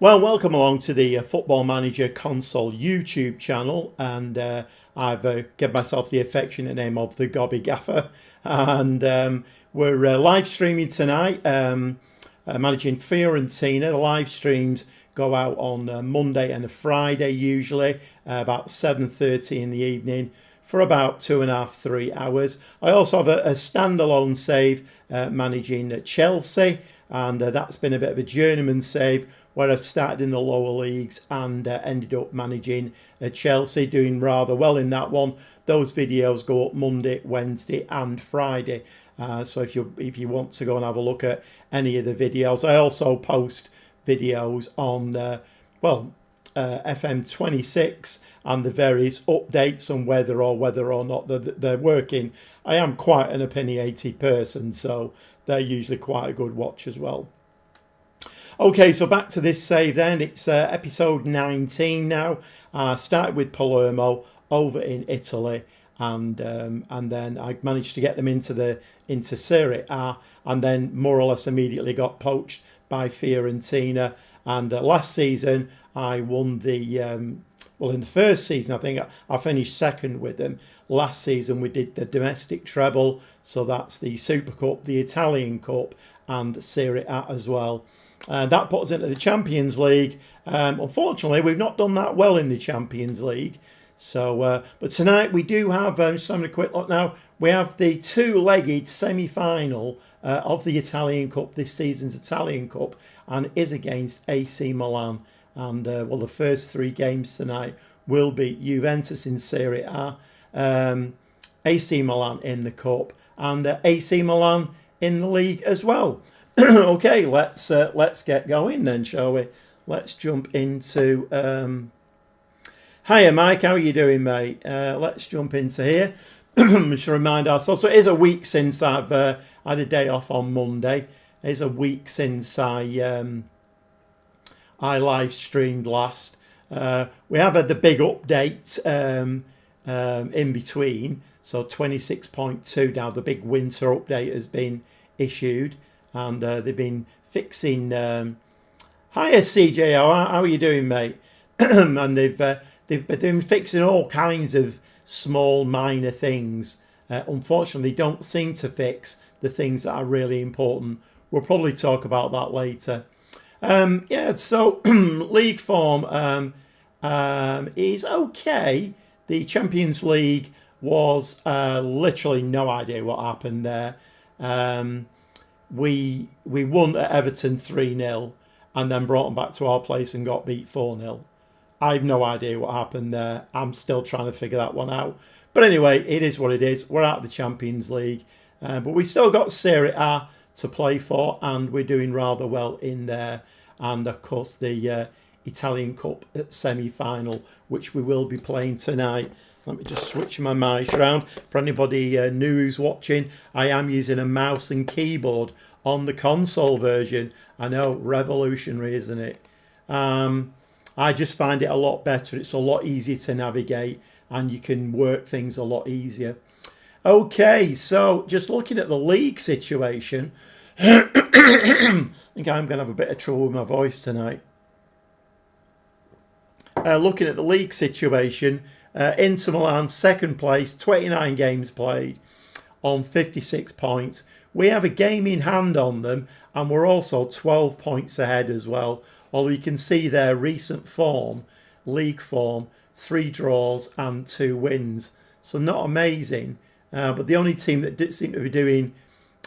Well, welcome along to the Football Manager Console YouTube channel, and I've given myself the affectionate name of the Gobby Gaffer, and we're live streaming tonight, managing Fiorentina. The live streams go out on Monday and a Friday usually, about 7:30 in the evening for about 2.5, 3 hours. I also have a standalone save managing Chelsea, and that's been a bit of a journeyman save where I've started in the lower leagues and ended up managing Chelsea, doing rather well in that one. Those videos go up Monday, Wednesday and Friday. So if you want to go and have a look at any of the videos, I also post videos on FM26 and the various updates on whether or not they're working. I am quite an opinionated person, so they're usually quite a good watch as well. Okay, so back to this save then. It's episode 19 now. Started with Palermo over in Italy, and then I managed to get them into Serie A, and then more or less immediately got poached by Fiorentina. And last season I won the in the first season I think I finished second with them. Last season we did the domestic treble, so that's the Super Cup, the Italian Cup, and Serie A as well. That puts us into the Champions League. Unfortunately, we've not done that well in the Champions League. So, but tonight we do have, just having a quick look now, we have the two-legged semi-final of the Italian Cup, this season's Italian Cup, and it is against AC Milan. And, the first three games tonight will be Juventus in Serie A, AC Milan in the Cup, and AC Milan in the league as well. Okay, let's get going then, shall we? Let's jump into... Hiya, Mike. How are you doing, mate? Let's jump into here. Just to remind ourselves. So it is a week since I've had a day off on Monday. It is a week since I live streamed last. We have had the big update in between. So 26.2 now. The big winter update has been issued. And they've been fixing... Hiya, CJ. How are you doing, mate? And they've been fixing all kinds of small, minor things. Unfortunately, they don't seem to fix the things that are really important. We'll probably talk about that later. So league form is okay. The Champions League was literally no idea what happened there. We won at Everton 3-0 and then brought them back to our place and got beat 4-0. I have no idea what happened there. I'm still trying to figure that one out. But anyway, it is what it is. We're out of the Champions League. But we still got Serie A to play for, and we're doing rather well in there. And, of course, the Italian Cup semi-final, which we will be playing tonight. Let me just switch my mouse around. For anybody new who's watching, I am using a mouse and keyboard on the console version. I know, revolutionary, isn't it? I just find it a lot better. It's a lot easier to navigate and you can work things a lot easier. Okay, so just looking at the league situation, I think I'm going to have a bit of trouble with my voice tonight. Looking at the league situation, Inter Milan second place, 29 games played on 56 points. We have a game in hand on them and we're also 12 points ahead as well. Although you can see their recent form, league form, 3 draws and 2 wins. So not amazing. But the only team that did seem to be doing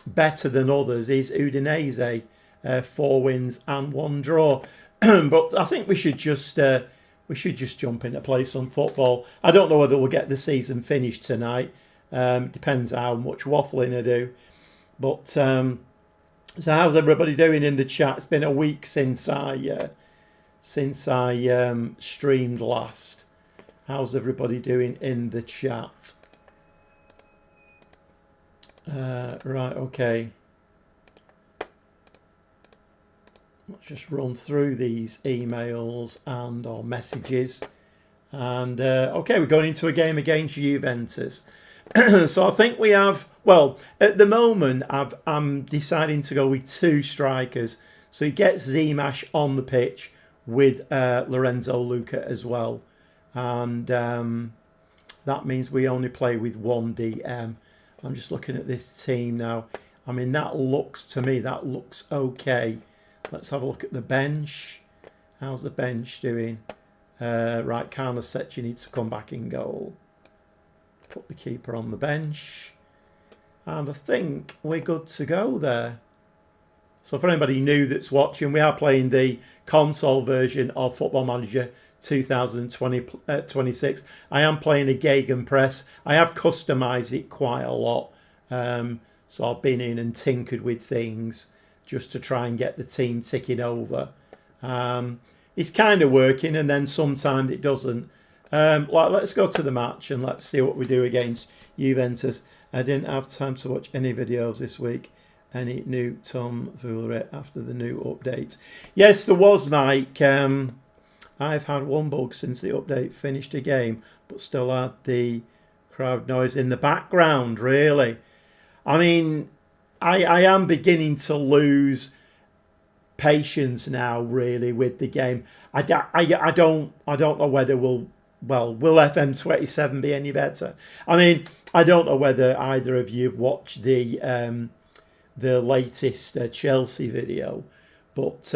better than others is Udinese, 4 wins and 1 draw. But I think we should just jump into play some football. I don't know whether we'll get the season finished tonight. Depends how much waffling I do. But so how's everybody doing in the chat? It's been a week since I streamed last. How's everybody doing in the chat? Right, okay. Let's just run through these emails and or messages. And okay, we're going into a game against Juventus. So I think we have, well, at the moment I'm deciding to go with 2 strikers. So he gets Zimash on the pitch with Lorenzo Luca as well. And that means we only play with one DM. I'm just looking at this team now. I mean, that looks, to me, that looks okay. Let's have a look at the bench. How's the bench doing? Right, Karnasec needs to come back in goal. Put the keeper on the bench. And I think we're good to go there. So for anybody new that's watching, we are playing the console version of Football Manager 2026. I am playing a Gegenpress. I have customised it quite a lot. So I've been in and tinkered with things just to try and get the team ticking over. It's kind of working, and then sometimes it doesn't. Let's go to the match and let's see what we do against Juventus. I didn't have time to watch any videos this week. Any new tomfoolery after the new update? Yes, there was, Mike. I've had one bug since the update finished a game, but still had the crowd noise in the background, really. I mean, I am beginning to lose patience now, really, with the game. I don't know whether will FM27 be any better? I mean, I don't know whether either of you have watched the latest Chelsea video, but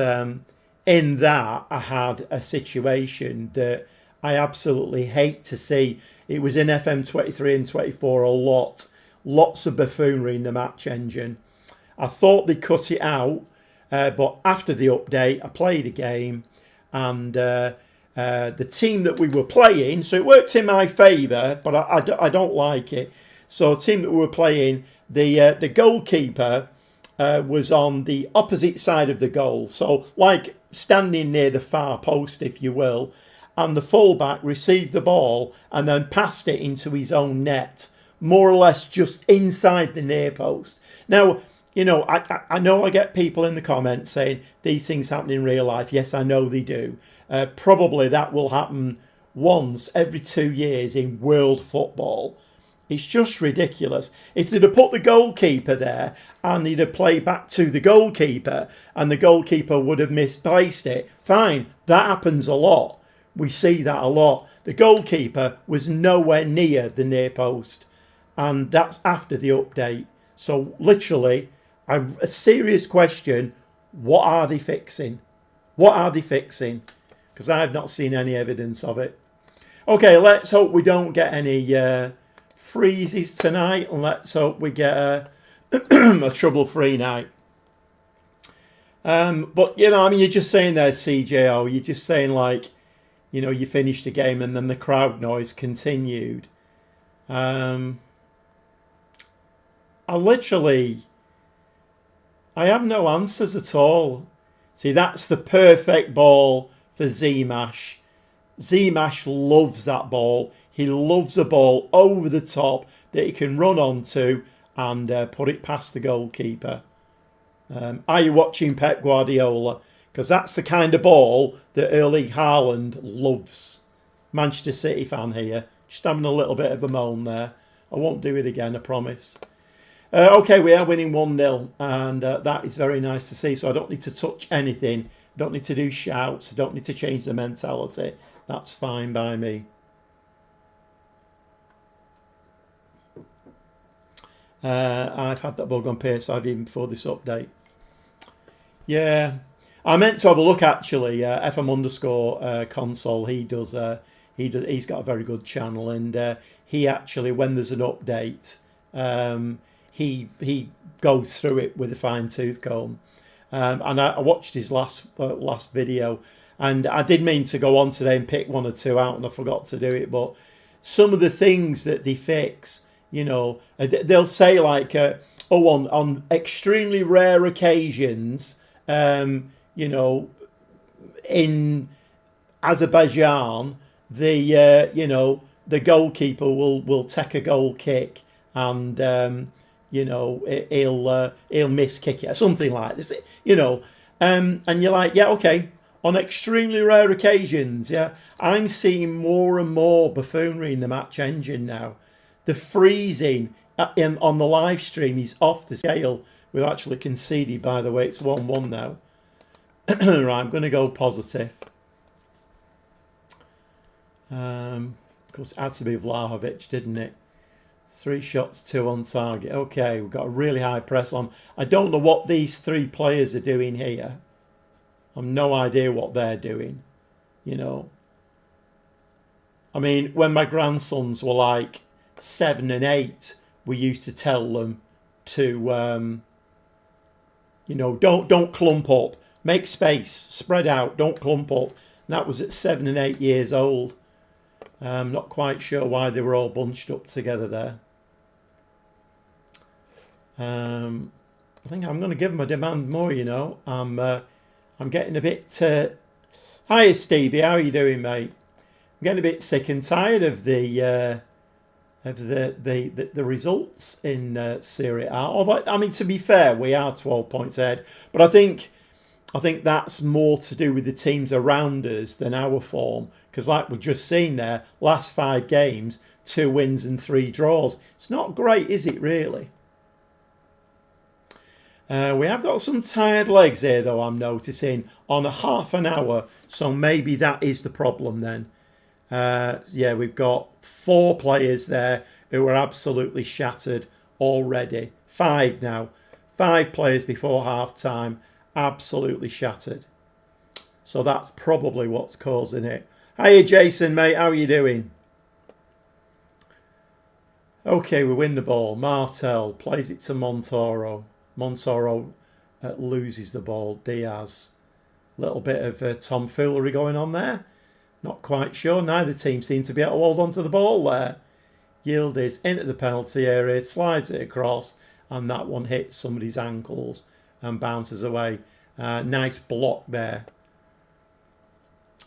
in that I had a situation that I absolutely hate to see. It was in FM23 and 24 a lot. Lots of buffoonery in the match engine. I thought they cut it out, but after the update, I played a game, and the team that we were playing, so it worked in my favour, but I don't like it. So the team that we were playing, the goalkeeper was on the opposite side of the goal, so like standing near the far post, if you will, and the fullback received the ball and then passed it into his own net, more or less just inside the near post. Now, you know, I know I get people in the comments saying these things happen in real life. Yes, I know they do. Probably that will happen once every 2 years in world football. It's just ridiculous. If they'd have put the goalkeeper there and he'd have played back to the goalkeeper and the goalkeeper would have misplaced it, fine, that happens a lot. We see that a lot. The goalkeeper was nowhere near the near post, and that's after the update. So literally, a serious question, what are they fixing? What are they fixing? Because I have not seen any evidence of it. Okay, let's hope we don't get any freezes tonight, and let's hope we get a trouble-free night. But, you know, I mean, you're just saying there, CJO, you're just saying, like, you know, you finished the game and then the crowd noise continued. I have no answers at all. See, that's the perfect ball for Zimash. Zimash loves that ball. He loves a ball over the top that he can run onto and put it past the goalkeeper. Are you watching Pep Guardiola? Because that's the kind of ball that Erling Haaland loves. Manchester City fan here. Just having a little bit of a moan there. I won't do it again, I promise. Okay, we are winning 1-0, and that is very nice to see. So I don't need to touch anything. I don't need to do shouts. I don't need to change the mentality. That's fine by me. I've had that bug on PS5 even before this update. Yeah, I meant to have a look actually. FM_ console. He's got a very good channel, and he actually, when there's an update, he goes through it with a fine tooth comb. And I watched his last video, and I did mean to go on today and pick one or two out, and I forgot to do it. But some of the things that they fix, you know, they'll say like, on extremely rare occasions, you know, in Azerbaijan, the goalkeeper will take a goal kick, and you know, he'll miss kick it or something like this, you know, and you're like, yeah, okay, on extremely rare occasions, yeah. I'm seeing more and more buffoonery in the match engine now. The freezing on the live stream is off the scale. We've actually conceded, by the way. It's 1-1 now. Right, I'm going to go positive. Of course, it had to be Vlahovic, didn't it? 3 shots, 2 on target. Okay, we've got a really high press on. I don't know what these 3 players are doing here. I've no idea what they're doing, you know. I mean, when my grandsons were like 7 and 8, we used to tell them to, you know, don't clump up. Make space, spread out, don't clump up. And that was at 7 and 8 years old. I'm not quite sure why they were all bunched up together there. I think I'm going to give them a demand more, you know. I'm getting a bit... Hiya, Stevie. How are you doing, mate? I'm getting a bit sick and tired of the results in Serie A. Although, I mean, to be fair, we are 12 points ahead. But I think that's more to do with the teams around us than our form. Because like we've just seen there, last 5 games, 2 wins and 3 draws. It's not great, is it, really? We have got some tired legs here, though, I'm noticing, on a half an hour. So maybe that is the problem then. Yeah, we've got 4 players there who are absolutely shattered already. 5 now. 5 players before half-time, absolutely shattered. So that's probably what's causing it. Hiya, Jason, mate. How are you doing? Okay, we win the ball. Martel plays it to Montoro. Montoro loses the ball. Diaz. Little bit of tomfoolery going on there. Not quite sure. Neither team seems to be able to hold on to the ball there. Yildiz into the penalty area, slides it across, and that one hits somebody's ankles and bounces away. Nice block there.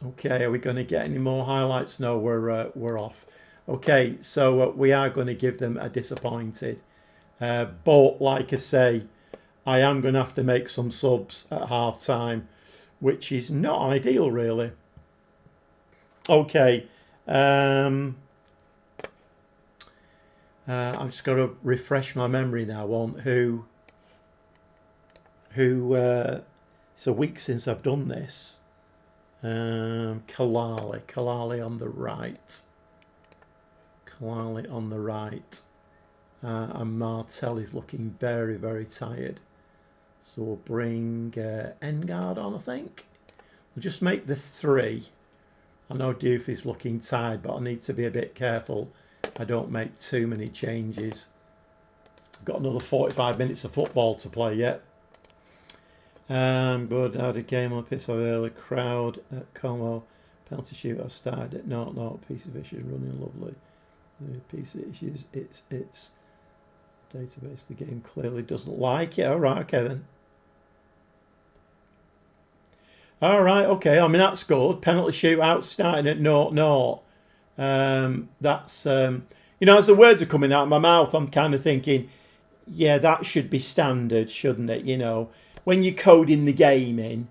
Okay, are we going to get any more highlights? No, we're off. Okay, so we are going to give them a disappointed. But like I say, I am going to have to make some subs at half time, which is not ideal, really. Okay. I've just got to refresh my memory now on who it's a week since I've done this. Kalali on the right. Kalali on the right. And Martel is looking very, very tired. So we'll bring Engard on, I think. We'll just make the 3. I know Doof is looking tired, but I need to be a bit careful I don't make too many changes. I've got another 45 minutes of football to play yet. Good. Had a game on piss of early crowd at Como. Penalty shootout started at 0-0. Piece of issues running lovely. Piece of issues. It's database. The game clearly doesn't like it. All right. Okay then. All right. Okay. I mean that's good. Penalty shootout starting at 0-0. That's you know, as the words are coming out of my mouth, I'm kind of thinking, yeah, that should be standard, shouldn't it? You know, when you're coding the game in,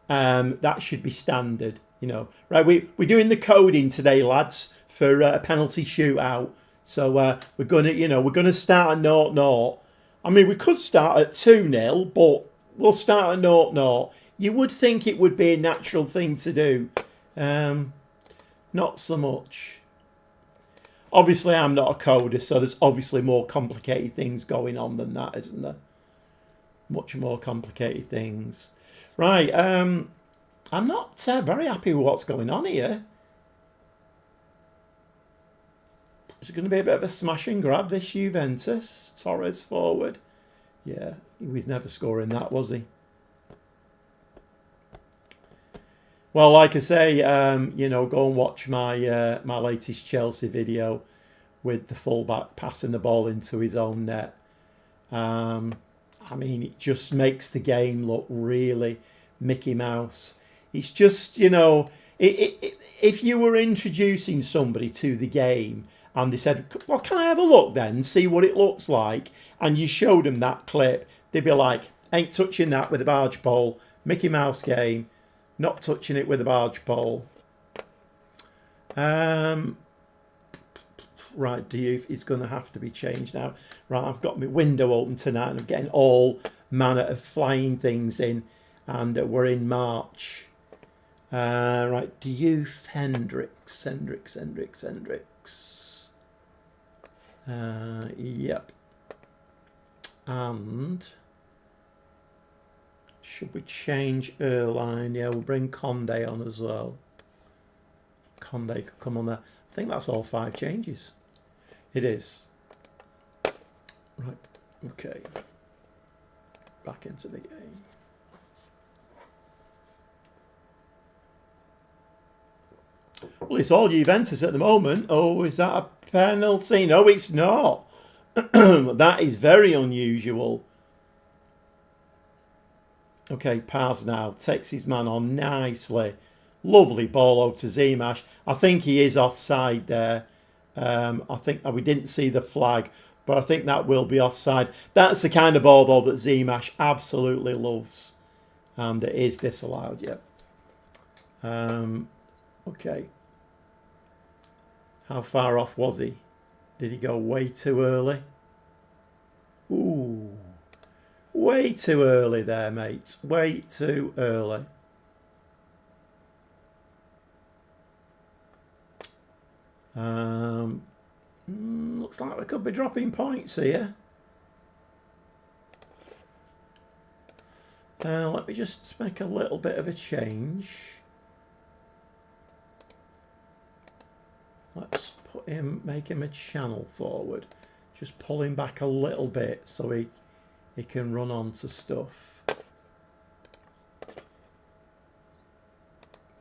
that should be standard. You know, right? We're doing the coding today, lads, for a penalty shootout. So we're gonna start at 0-0. I mean, we could start at 2-0, but we'll start at 0-0. You would think it would be a natural thing to do. Not so much. Obviously, I'm not a coder, so there's obviously more complicated things going on than that, isn't there? Much more complicated things. Right, I'm not very happy with what's going on here. Is it going to be a bit of a smash and grab, this Juventus? Torres forward. Yeah, he was never scoring that, was he? Well, like I say, you know, go and watch my my latest Chelsea video with the fullback passing the ball into his own net. I mean, it just makes the game look really Mickey Mouse. It's just, you know, if you were introducing somebody to the game and they said, well, can I have a look then, see what it looks like? And you showed them that clip, they'd be like, ain't touching that with a barge pole. Mickey Mouse game. Not touching it with a barge pole. Right, Diouf is going to have to be changed now. Right, I've got my window open tonight and I'm getting all manner of flying things in. And we're in March. Right, Diouf, Hendricks. Yep. And should we change Erline? Yeah, we'll bring Conde on as well. Conde could come on there. I think that's all 5 changes. It is. Right, okay. Back into the game. Well, it's all Juventus at the moment. Oh, is that a penalty? No, it's not. That is very unusual. Okay, Paz now takes his man on nicely. Lovely ball over to Zimash. I think he is offside there. I think we didn't see the flag, but I think that will be offside. That's the kind of ball, though, that Zimash absolutely loves. And it is disallowed, yep. Okay. How far off was he? Did he go way too early? Ooh. Way too early there, mate. Way too early. Looks like we could be dropping points here. Let me just make a little bit of a change. Let's put him, make him a channel forward. Just pull him back a little bit so he can run on to stuff.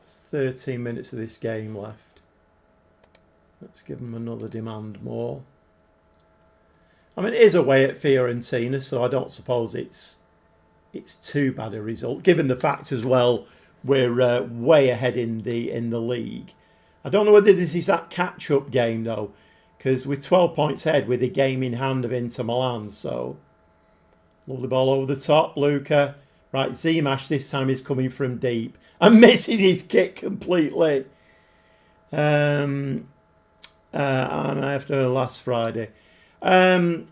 13 minutes of this game left. Let's give him another demand more. I mean, it is away at Fiorentina, so I don't suppose it's too bad a result, given the fact as well we're way ahead in the league. I don't know whether this is that catch-up game, though, because we're 12 points ahead with a game in hand of Inter Milan. So, lovely ball over the top, Luca. Right, Zimash this time is coming from deep and misses his kick completely. After last Friday. And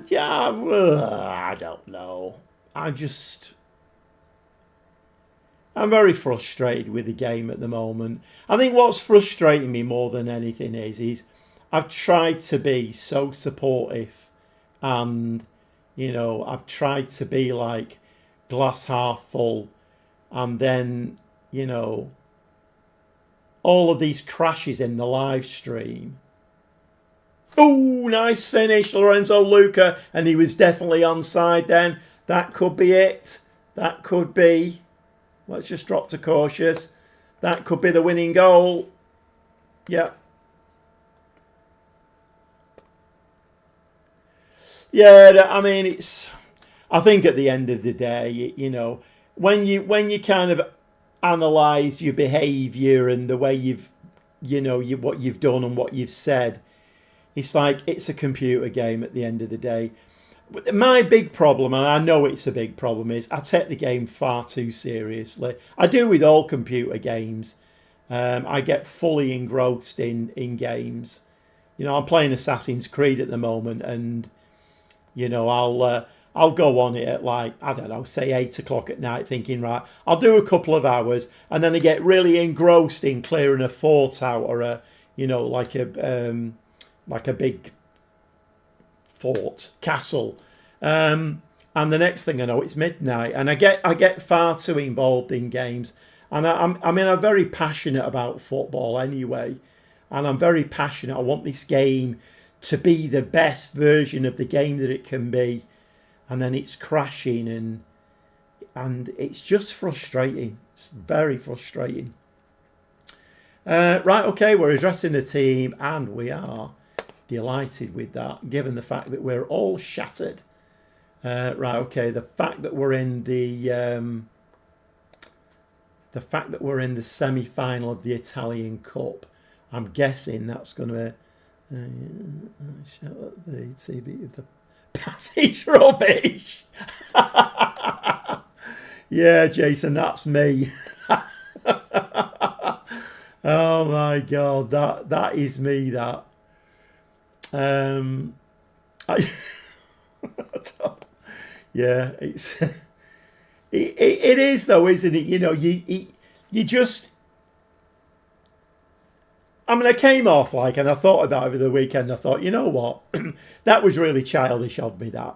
yeah, I don't know. I'm very frustrated with the game at the moment. I think what's frustrating me more than anything is I've tried to be so supportive and, you know, I've tried to be like glass half full, and then, you know, all of these crashes in the live stream. Oh, nice finish, Lorenzo Luca, and he was definitely onside then. That could be it. That could be. Let's just drop to cautious. That could be the winning goal. Yep. Yeah, I mean, it's. I think at the end of the day, you know, when you kind of analyse your behaviour and the way what you've done and what you've said, it's like it's a computer game at the end of the day. My big problem, and I know it's a big problem, is I take the game far too seriously. I do with all computer games. I get fully engrossed in games. You know, I'm playing Assassin's Creed at the moment, and you know, I'll go on it at like, I don't know, say 8 o'clock at night, thinking, right, I'll do a couple of hours, and then I get really engrossed in clearing a fort out, or a, you know, like a big fort, castle, and the next thing I know, it's midnight, and I get far too involved in games, and I'm very passionate about football anyway, and I'm very passionate. I want this game to be the best version of the game that it can be, and then it's crashing, and it's just frustrating. It's very frustrating. Right, okay, we're addressing the team, and we are delighted with that, given the fact that we're all shattered. Right, okay, the fact that we're in the semi-final of the Italian Cup, I'm guessing that's going to shout at the TV of the passage rubbish. Yeah, Jason, that's me. Oh my God, that is me. That. Yeah, it's it is though, isn't it? You know, you just I mean, I came off and I thought about it over the weekend. I thought, you know what, that was really childish of me. That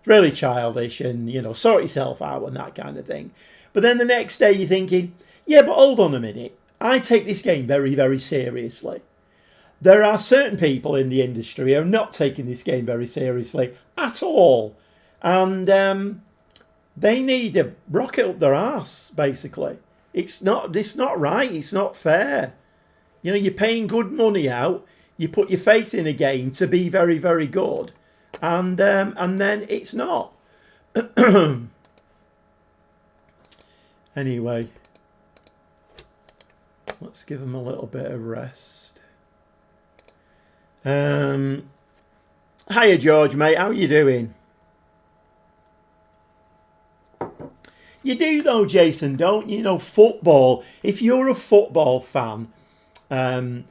really childish, and sort yourself out and that kind of thing. But then the next day you're thinking, yeah, but hold on a minute. I take this game very, very seriously. There are certain people in the industry who are not taking this game very seriously at all, and they need a rocket up their arse. Basically, it's not right. It's not fair. You're paying good money out. You put your faith in a game to be very, very good, and then it's not. Anyway, let's give them a little bit of rest. Hiya, George, mate. How you doing? You do though, Jason, don't you? Football. If you're a football fan, I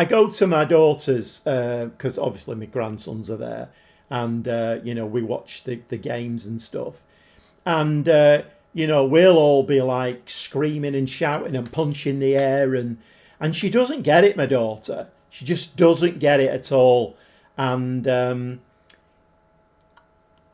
go to my daughter's because obviously my grandsons are there, and we watch the games and stuff, and we'll all be like screaming and shouting and punching the air, and she doesn't get it, my daughter. She just doesn't get it at all. And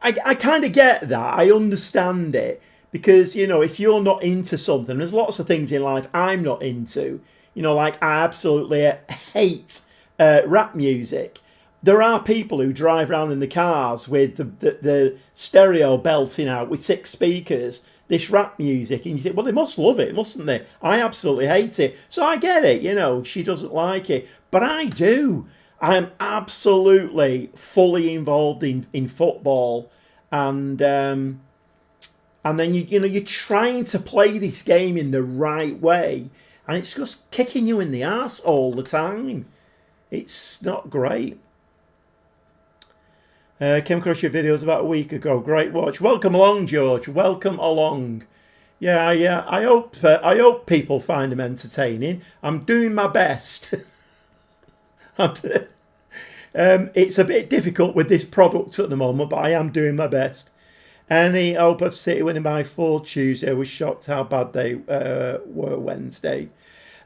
I kind of get that. I understand it. Because, if you're not into something, there's lots of things in life I'm not into. I absolutely hate rap music. There are people who drive around in the cars with the stereo belting out with 6 speakers, this rap music, and you think, well, they must love it, mustn't they? I absolutely hate it. So I get it, she doesn't like it. But I do. I'm absolutely fully involved in football. And then you're trying to play this game in the right way, and it's just kicking you in the arse all the time. It's not great. Came across your videos about a week ago. Great watch. Welcome along, George. Welcome along. Yeah. I hope people find them entertaining. I'm doing my best. It's a bit difficult with this product at the moment, but I am doing my best. Any hope of City winning by 4 Tuesday? I was shocked how bad they were Wednesday.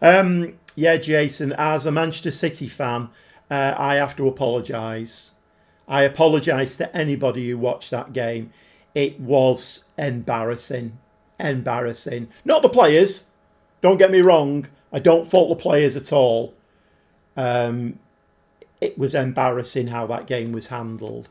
Yeah, Jason, as a Manchester City fan, I have to apologise. I apologise to anybody who watched that game. It was embarrassing. Embarrassing. Not the players. Don't get me wrong. I don't fault the players at all. It was embarrassing how that game was handled.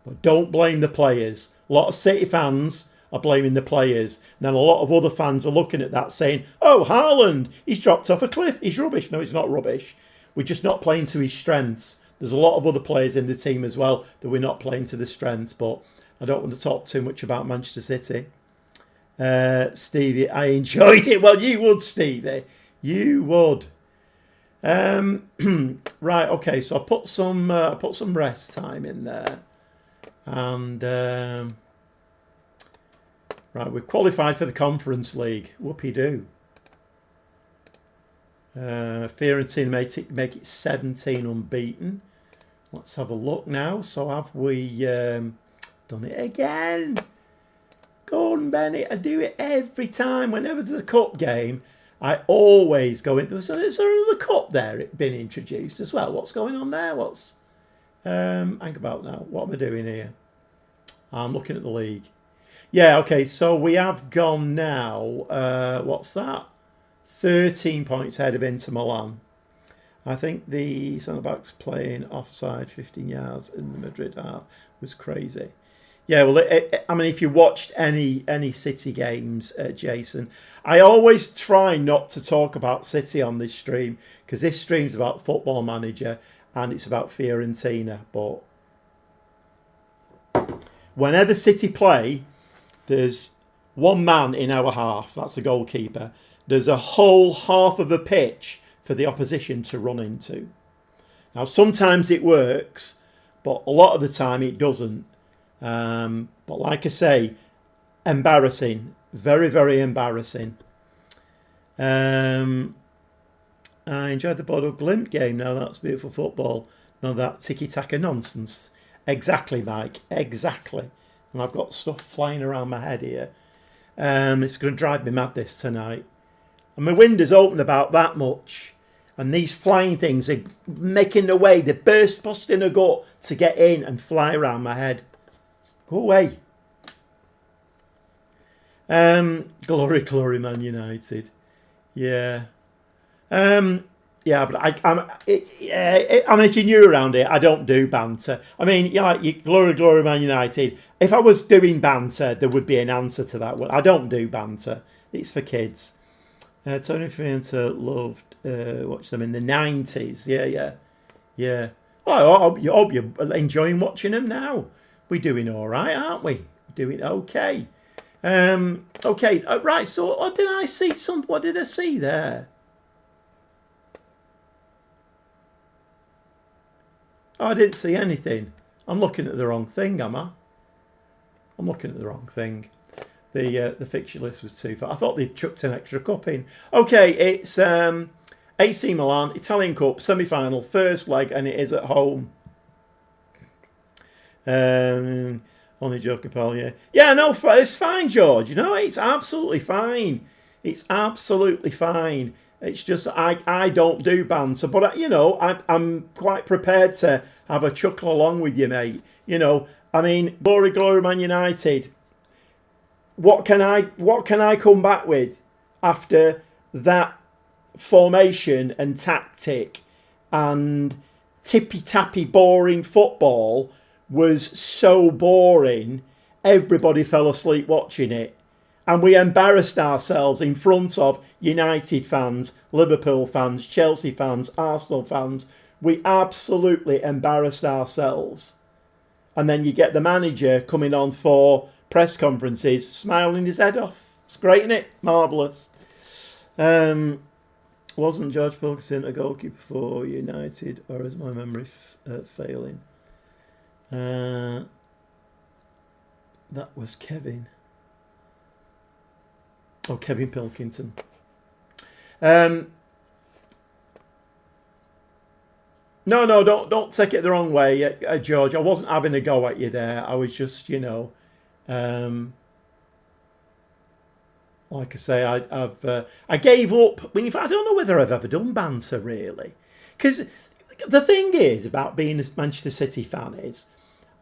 But don't blame the players. A lot of City fans are blaming the players. And then a lot of other fans are looking at that saying, oh, Haaland, he's dropped off a cliff. He's rubbish. No, he's not rubbish. We're just not playing to his strengths. There's a lot of other players in the team as well that we're not playing to the strengths. But I don't want to talk too much about Manchester City. Stevie, I enjoyed it. Well, you would, Stevie. You would. Right, okay, so I put some rest time in there, and right, we've qualified for the Conference League. Whoopie-doo. Fiorentina make it 17 unbeaten. Let's have a look now. So have we done it again? Gordon Bennett, I do it every time. Whenever there's a cup game, I always go into. Is there another cup there been introduced as well? What's going on there? What's hang about now? What am I doing here? I'm looking at the league. Yeah, okay. So we have gone now. What's that? 13 points ahead of Inter Milan. I think the centre backs playing offside 15 yards in the Madrid half was crazy. Yeah, well, I mean, if you watched any City games, Jason, I always try not to talk about City on this stream because this stream's about Football Manager and it's about Fiorentina. But whenever City play, there's one man in our half. That's the goalkeeper. There's a whole half of a pitch for the opposition to run into. Now, sometimes it works, but a lot of the time it doesn't. But like I say, embarrassing. Very, very embarrassing. I enjoyed the Bodo Glimt game. Now that's beautiful football. None of that tiki-taka nonsense. Exactly, Mike. Exactly. And I've got stuff flying around my head here. It's going to drive me mad this tonight. And my window's open about that much. And these flying things are making their way. They're busting a gut to get in and fly around my head. Go away. Glory, glory, Man United. Yeah. Yeah, but I mean, if you're new around here, I don't do banter. I mean, glory, glory, Man United. If I was doing banter, there would be an answer to that. Well, I don't do banter. It's for kids. Tony Fiorentina loved watch them in the 90s. Yeah. Oh, I hope you're enjoying watching them now. We're doing all right, aren't we? Doing okay. Okay. Right. So, what did I see? What did I see there? Oh, I didn't see anything. I'm looking at the wrong thing, am I? I'm looking at the wrong thing. The fixture list was too far. I thought they'd chucked an extra cup in. Okay, it's AC Milan, Italian Cup, semi-final, first leg, and it is at home. Only joking, pal, yeah. Yeah, no, it's fine, George. You know, it's absolutely fine. It's absolutely fine. It's just I don't do banter, but I'm quite prepared to have a chuckle along with you, mate. You know, I mean, glory, glory, Man United. What can I come back with after that formation and tactic and tippy-tappy boring football was so boring, everybody fell asleep watching it. And we embarrassed ourselves in front of United fans, Liverpool fans, Chelsea fans, Arsenal fans. We absolutely embarrassed ourselves. And then you get the manager coming on for press conferences, smiling his head off. It's great, isn't it? Marvellous. Wasn't George Pilkington a goalkeeper for United, or is my memory failing? That was Kevin. Oh, Kevin Pilkington. No, don't take it the wrong way, George. I wasn't having a go at you there. I was just, like I say, I gave up. I mean, I don't know whether I've ever done banter really, because the thing is about being a Manchester City fan is,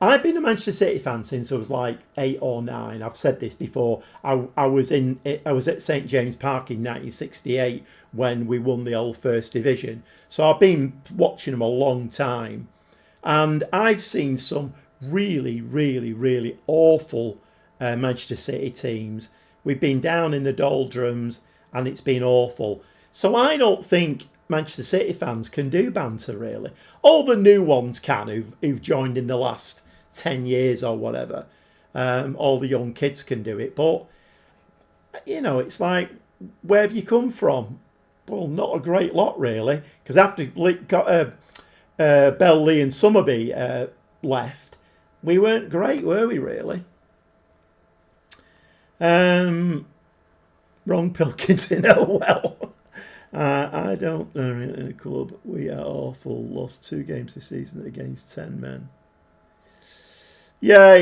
I've been a Manchester City fan since I was like 8 or 9. I've said this before. I was at St James Park in 1968 when we won the old First Division. So I've been watching them a long time, and I've seen some really, really, really awful Manchester City teams. We've been down in the doldrums, and it's been awful. So I don't think Manchester City fans can do banter really. All the new ones can, who've joined in the last 10 years or whatever. All the young kids can do it, but it's like, where have you come from? Well, not a great lot really, because after Bell, Lee and Summerby left, we weren't great, were we really? Wrong Pilkington. Oh well. I don't know in a club. We are awful. Lost 2 games this season against 10 men. Yeah,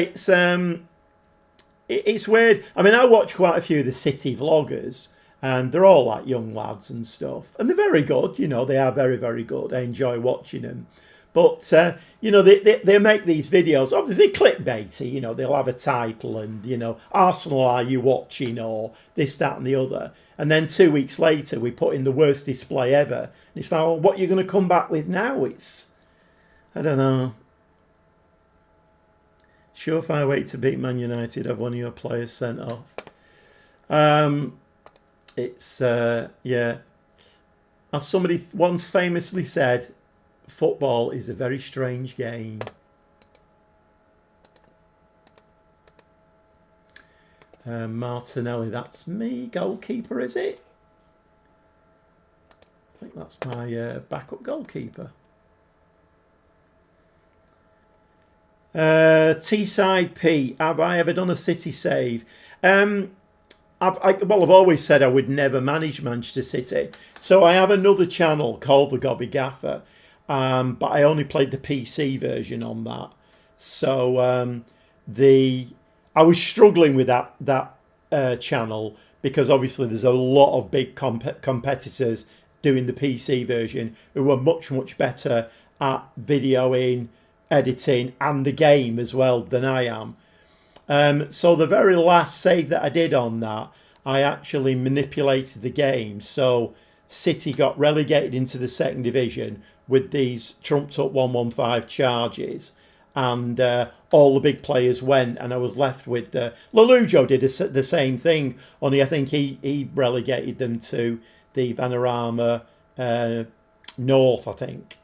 it's weird. I mean, I watch quite a few of the City vloggers, and they're all like young lads and stuff, and they're very good. They are very, very good. I enjoy watching them. But they make these videos. Obviously, they're clickbaity. They'll have a title and Arsenal, are you watching, or this, that, and the other. And then 2 weeks later, we put in the worst display ever. And it's like, well, what are you going to come back with now? I don't know. Surefire way to beat Man United, have one of your players sent off. Yeah. As somebody once famously said, football is a very strange game. Martinelli, that's me. Goalkeeper, is it? I think that's my backup goalkeeper. Teesside P, have I ever done a City save? I've always said I would never manage Manchester City. So I have another channel called The Gobby Gaffer, but I only played the PC version on that. So I was struggling with that channel because obviously there's a lot of big competitors doing the PC version who are much, much better at videoing, editing, and the game as well than I am. So the very last save that I did on that, I actually manipulated the game. So City got relegated into the second division with these trumped up 115 charges, and all the big players went, and I was left with Lalujo did the same thing, only I think he relegated them to the Vanarama North, I think.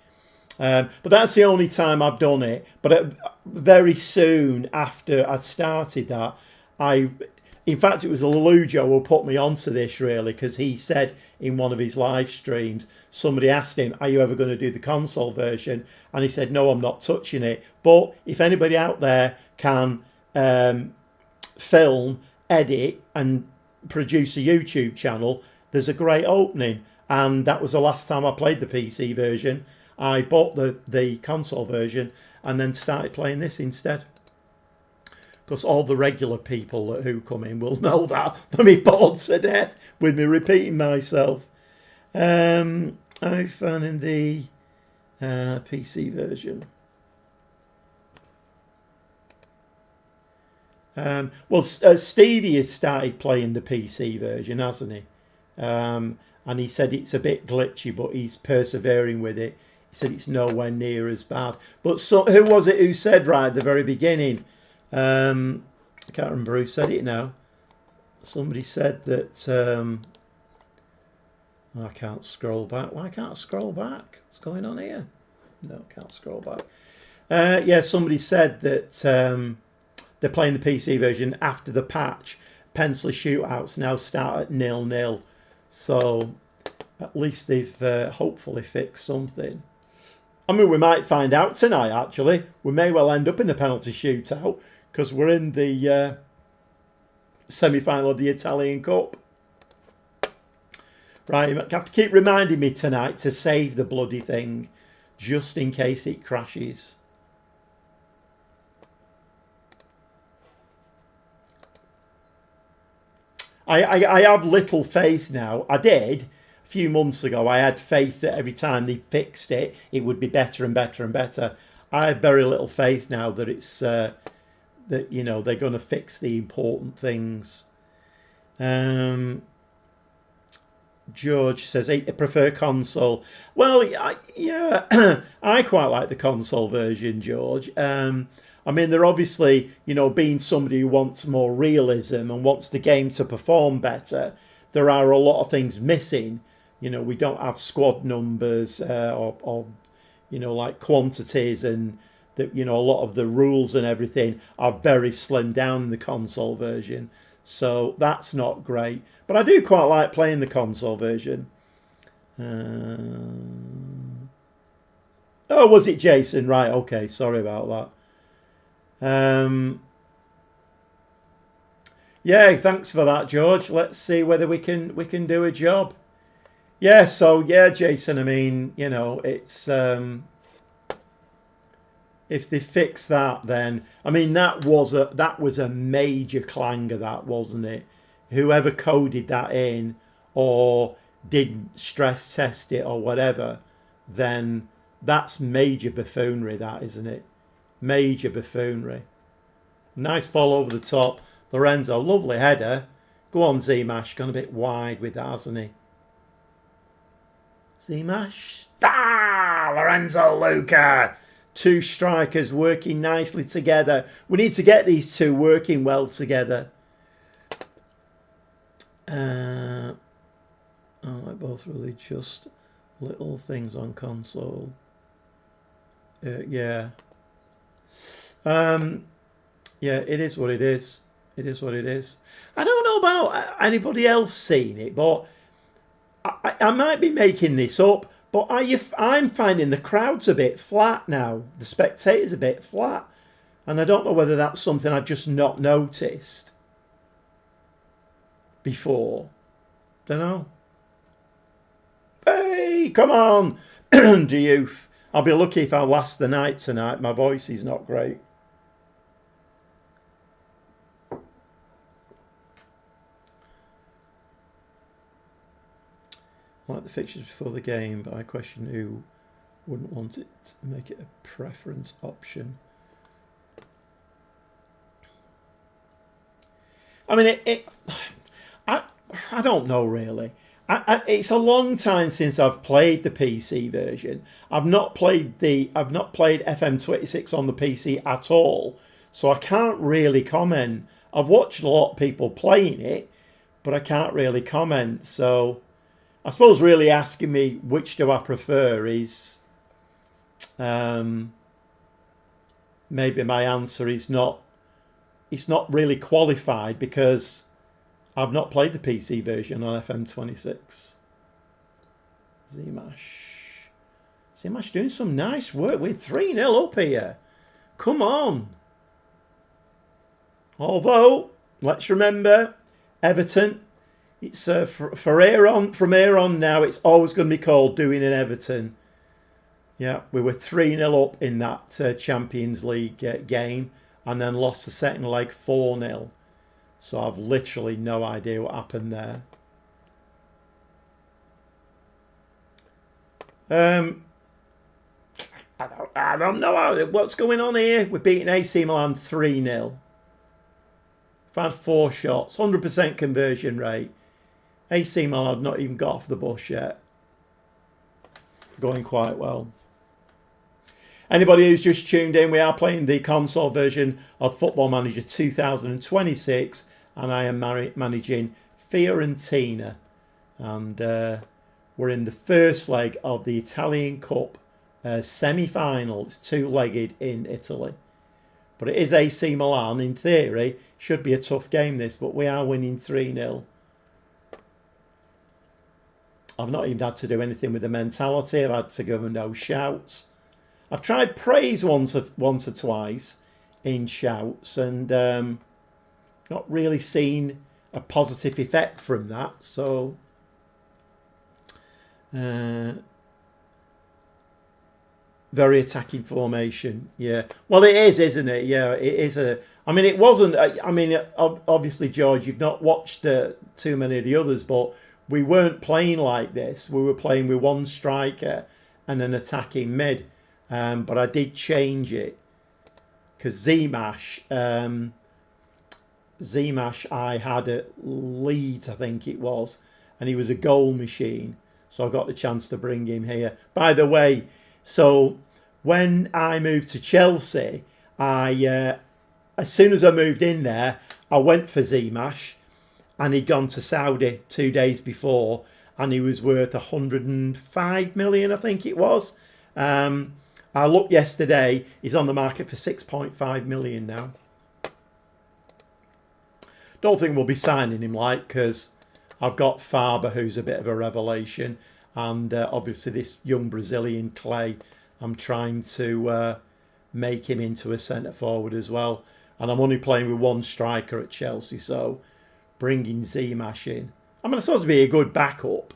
But that's the only time I've done it. But very soon after I'd started that, in fact, it was Lalujo who put me onto this, really, because he said in one of his live streams, somebody asked him, are you ever going to do the console version? And he said, no, I'm not touching it. But if anybody out there can film, edit, and produce a YouTube channel, there's a great opening. And that was the last time I played the PC version. I bought the console version and then started playing this instead. Because all the regular people who come in will know that. They'll be bored to death with me repeating myself. I found in the PC version. Stevie has started playing the PC version, hasn't he? And he said it's a bit glitchy, but he's persevering with it. He said it's nowhere near as bad. But who was it who said right at the very beginning? I can't remember who said it now. Somebody said that I can't scroll back. Why can't I scroll back? What's going on here? No, can't scroll back. Yeah, somebody said that they're playing the PC version after the patch. Pencil shootouts now start at 0-0. So at least they've hopefully fixed something. I mean, we might find out tonight, actually. We may well end up in the penalty shootout because we're in the semi-final of the Italian Cup. Right, you have to keep reminding me tonight to save the bloody thing just in case it crashes. I have little faith now. I did a few months ago. I had faith that every time they fixed it, it would be better and better and better. I have very little faith now that it's that they're going to fix the important things. George says, I prefer console. Well, yeah, I quite like the console version, George. I mean, they're obviously, being somebody who wants more realism and wants the game to perform better, there are a lot of things missing. We don't have squad numbers or like quantities, and that, a lot of the rules and everything are very slimmed down in the console version. So that's not great. But I do quite like playing the console version. Oh, was it Jason? Right, okay, sorry about that. Yeah, thanks for that, George. Let's see whether we can do a job. Yeah, so yeah, Jason, I mean, it's if they fix that, then I mean that was a major clanger, that, wasn't it? Whoever coded that in or did stress test it or whatever, then that's major buffoonery, that, isn't it? Major buffoonery. Nice ball over the top. Lorenzo, lovely header. Go on, Zimash. Gone a bit wide with that, hasn't he? Zimash. Lorenzo Luca. Two strikers working nicely together. We need to get these two working well together. I like both really just little things on console. Yeah. Yeah, it is what it is. It is what it is. I don't know about anybody else seeing it, but I might be making this up, but I'm finding the crowd's a bit flat now. The spectators a bit flat. And I don't know whether that's something I've just not noticed before. Don't know. Hey, come on, Diouf. I'll be lucky if I last the night tonight. My voice is not great. I like the fixtures before the game, but I question who wouldn't want it to make it a preference option. I mean, I don't know really. It's a long time since I've played the PC version. I've not played FM26 on the PC at all, so I can't really comment. I've watched a lot of people playing it, but I can't really comment. So I suppose really asking me which do I prefer is maybe my answer is not. It's not really qualified because I've not played the PC version on FM26. Zmash doing some nice work. We're 3-0 up here. Come on. Although, let's remember, Everton, it's from here on now, it's always going to be called doing an Everton. Yeah, we were 3-0 up in that Champions League game and then lost the second leg 4-0. So I've literally no idea what happened there. I don't know what's going on here. We're beating AC Milan 3-0. We've had 4 shots, 100% conversion rate. AC Milan have not even got off the bus yet. Going quite well. Anybody who's just tuned in, we are playing the console version of Football Manager 2026, and I am managing Fiorentina. And we're in the first leg of the Italian Cup semi-final. It's 2-legged in Italy. But it is AC Milan. In theory, should be a tough game this, but we are winning 3-0. I've not even had to do anything with the mentality. I've had to give them no shouts. I've tried praise once or twice in shouts and not really seen a positive effect from that. So very attacking formation. Yeah. Well, it is, isn't it? Yeah, it is I mean, it wasn't. I mean, obviously, George, you've not watched too many of the others, but we weren't playing like this. We were playing with one striker and an attacking mid. But I did change it because Zmash, I had at Leeds, I think it was, and he was a goal machine. So I got the chance to bring him here. By the way, so when I moved to Chelsea, as soon as I moved in there, I went for Zmash, and he'd gone to Saudi 2 days before, and he was worth 105 million, I think it was. I looked yesterday, he's on the market for 6.5 million now. Don't think we'll be signing him, because I've got Faber, who's a bit of a revelation, and obviously this young Brazilian Clay. I'm trying to make him into a centre forward as well. And I'm only playing with one striker at Chelsea, so bringing Zmash in. I mean, it's supposed to be a good backup.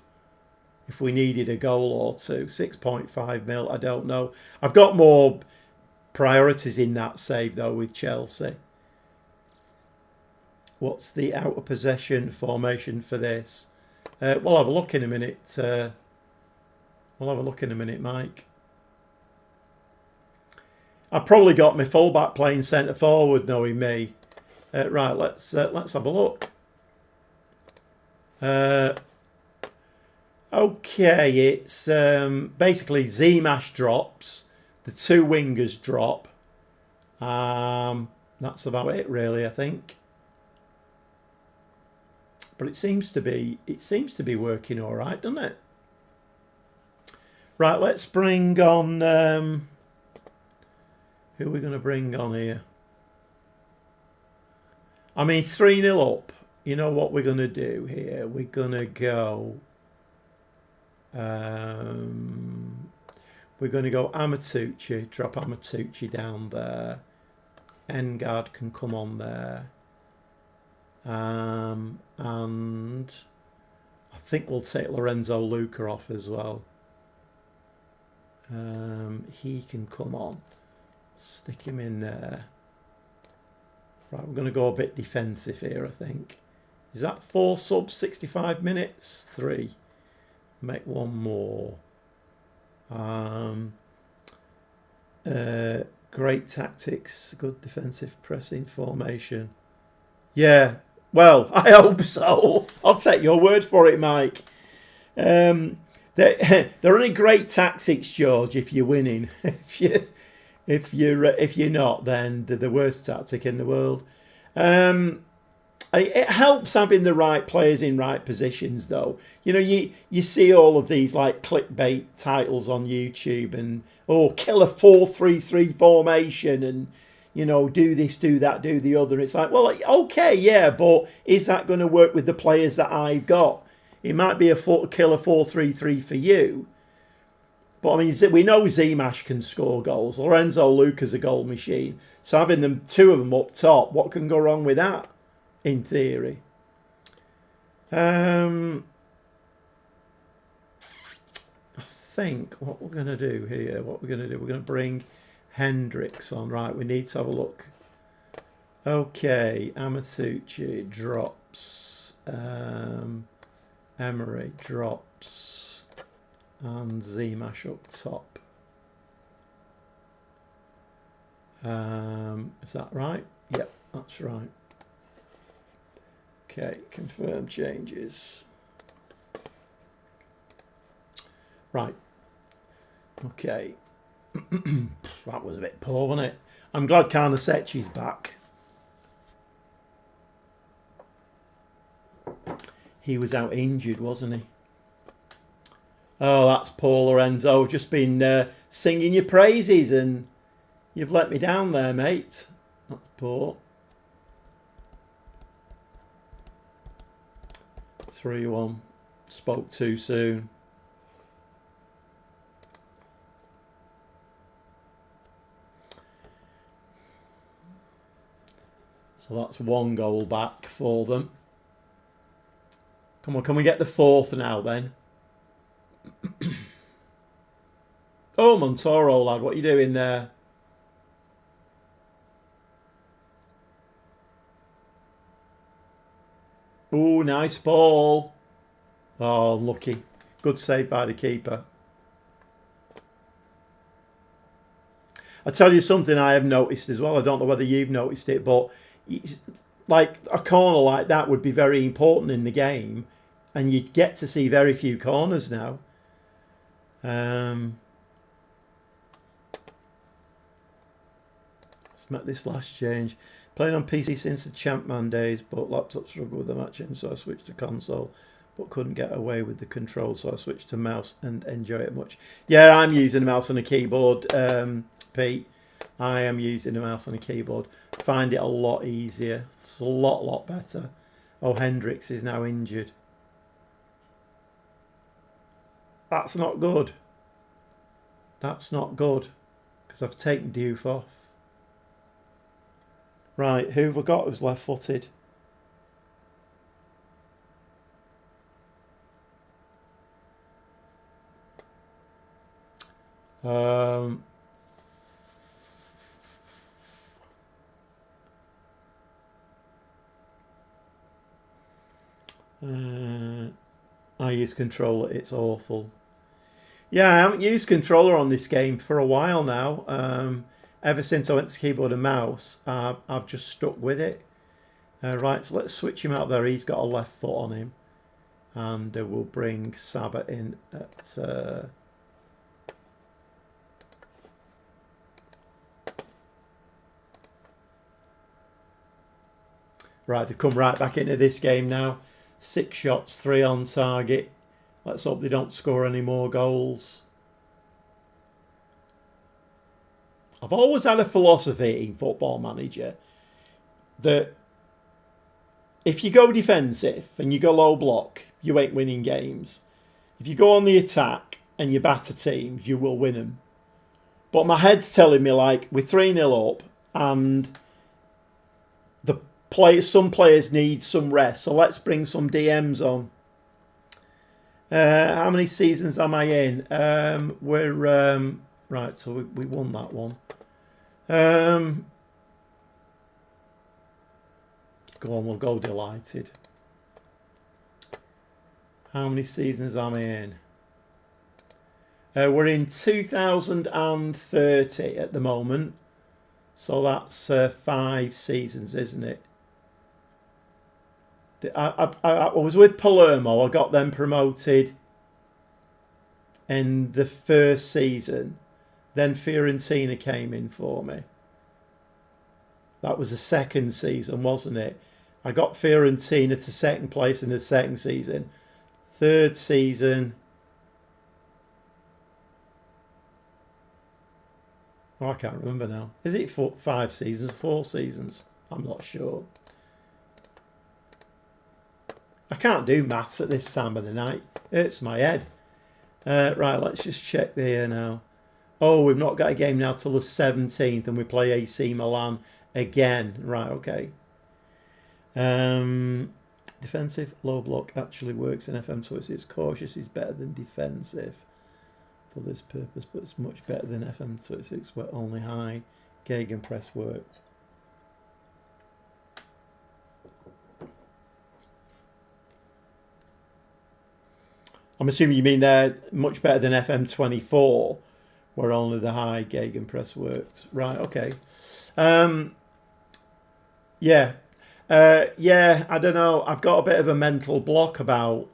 If we needed a goal or two, 6.5 mil, I don't know. I've got more priorities in that save, though, with Chelsea. What's the out of possession formation for this? We'll have a look in a minute. Mike. I've probably got my fullback playing centre forward, knowing me. Right, let's have a look. Okay, it's basically Zmash drops, the 2 wingers drop. That's about it, really, I think. But it seems to be working all right, doesn't it? Right, let's bring on who are we going to bring on here? I mean, 3-0 up. You know what we're going to do here? We're going to go. We're going to go Amatucci, drop Amatucci down there. Engard can come on there. And I think we'll take Lorenzo Luca off as well. He can come on. Stick him in there. Right, we're going to go a bit defensive here, I think. Is that 4 subs, 65 minutes? 3. Make one more. Great tactics, good defensive pressing formation. Yeah, well, I hope so. I'll take your word for it, Mike. They're only great tactics, George, if you're winning. if you're not, then they're the worst tactic in the world. It helps having the right players in right positions, though. You know, you see all of these like clickbait titles on YouTube, and kill a 4-3-3 formation, and you know, do this, do that, do the other. It's like, well, okay, yeah, but is that going to work with the players that I've got? It might be kill a 4-3-3 for you, but I mean, we know Zimash can score goals. Lorenzo Luca's a goal machine. So having two of them up top, what can go wrong with that? In theory. I think what we're going to do here, we're going to bring Hendricks on. Right, we need to have a look. Okay, Amatucci drops. Emery drops. And Zimash up top. Is that right? Yep, that's right. Okay, confirm changes. Right. Okay. That was a bit poor, wasn't it? I'm glad Karnasecchi's back. He was out injured, wasn't he? Oh, that's poor, Lorenzo. I've just been singing your praises and you've let me down there, mate. That's poor. 3-1. Spoke too soon. So that's one goal back for them. Come on, can we get the fourth now then? Oh, Montoro, lad, what are you doing there? Oh, nice ball. Oh, lucky. Good save by the keeper. I'll tell you something I have noticed as well. I don't know whether you've noticed it, but it's like a corner like that would be very important in the game, and you'd get to see very few corners now. Let's make this last change. Playing on PC since the Champman days, but laptop struggled with the matching, so I switched to console, but couldn't get away with the control, so I switched to mouse and enjoy it much. Yeah, I'm using a mouse and a keyboard, Pete. I am using a mouse and a keyboard. Find it a lot easier. It's a lot better. Oh, Hendricks is now injured. That's not good. That's not good, because I've taken Diouf off. Right, who have I got who's left-footed? I use controller, it's awful. Yeah, I haven't used controller on this game for a while now. Ever since I went to keyboard and mouse, I've just stuck with it. Right, so let's switch him out there. He's got a left foot on him. And we'll bring Saba in at... Right, they've come right back into this game now. 6 shots, 3 on target. Let's hope they don't score any more goals. I've always had a philosophy in Football Manager that if you go defensive and you go low block, you ain't winning games. If you go on the attack and you batter teams, you will win them. But my head's telling me, like, we're 3-0 up and some players need some rest, so let's bring some DMs on. How many seasons am I in? Right, so we won that one. Go on, we'll go delighted. How many seasons am I in? We're in 2030 at the moment. So that's 5 seasons, isn't it? I was with Palermo. I got them promoted in the first season. Then Fiorentina came in for me. That was the second season, wasn't it? I got Fiorentina to second place in the second season. Third season. Oh, I can't remember now. Is it 5 seasons, 4 seasons? I'm not sure. I can't do maths at this time of the night. It hurts my head. Right, let's just check there now. Oh, we've not got a game now till the 17th, and we play AC Milan again. Right, okay. Defensive low block actually works in FM, so it's cautious is better than defensive for this purpose, but it's much better than FM26 where only high gegenpress worked. I'm assuming you mean they're much better than FM24 where only the high gegenpress worked. Right, okay. Yeah, I don't know. I've got a bit of a mental block about,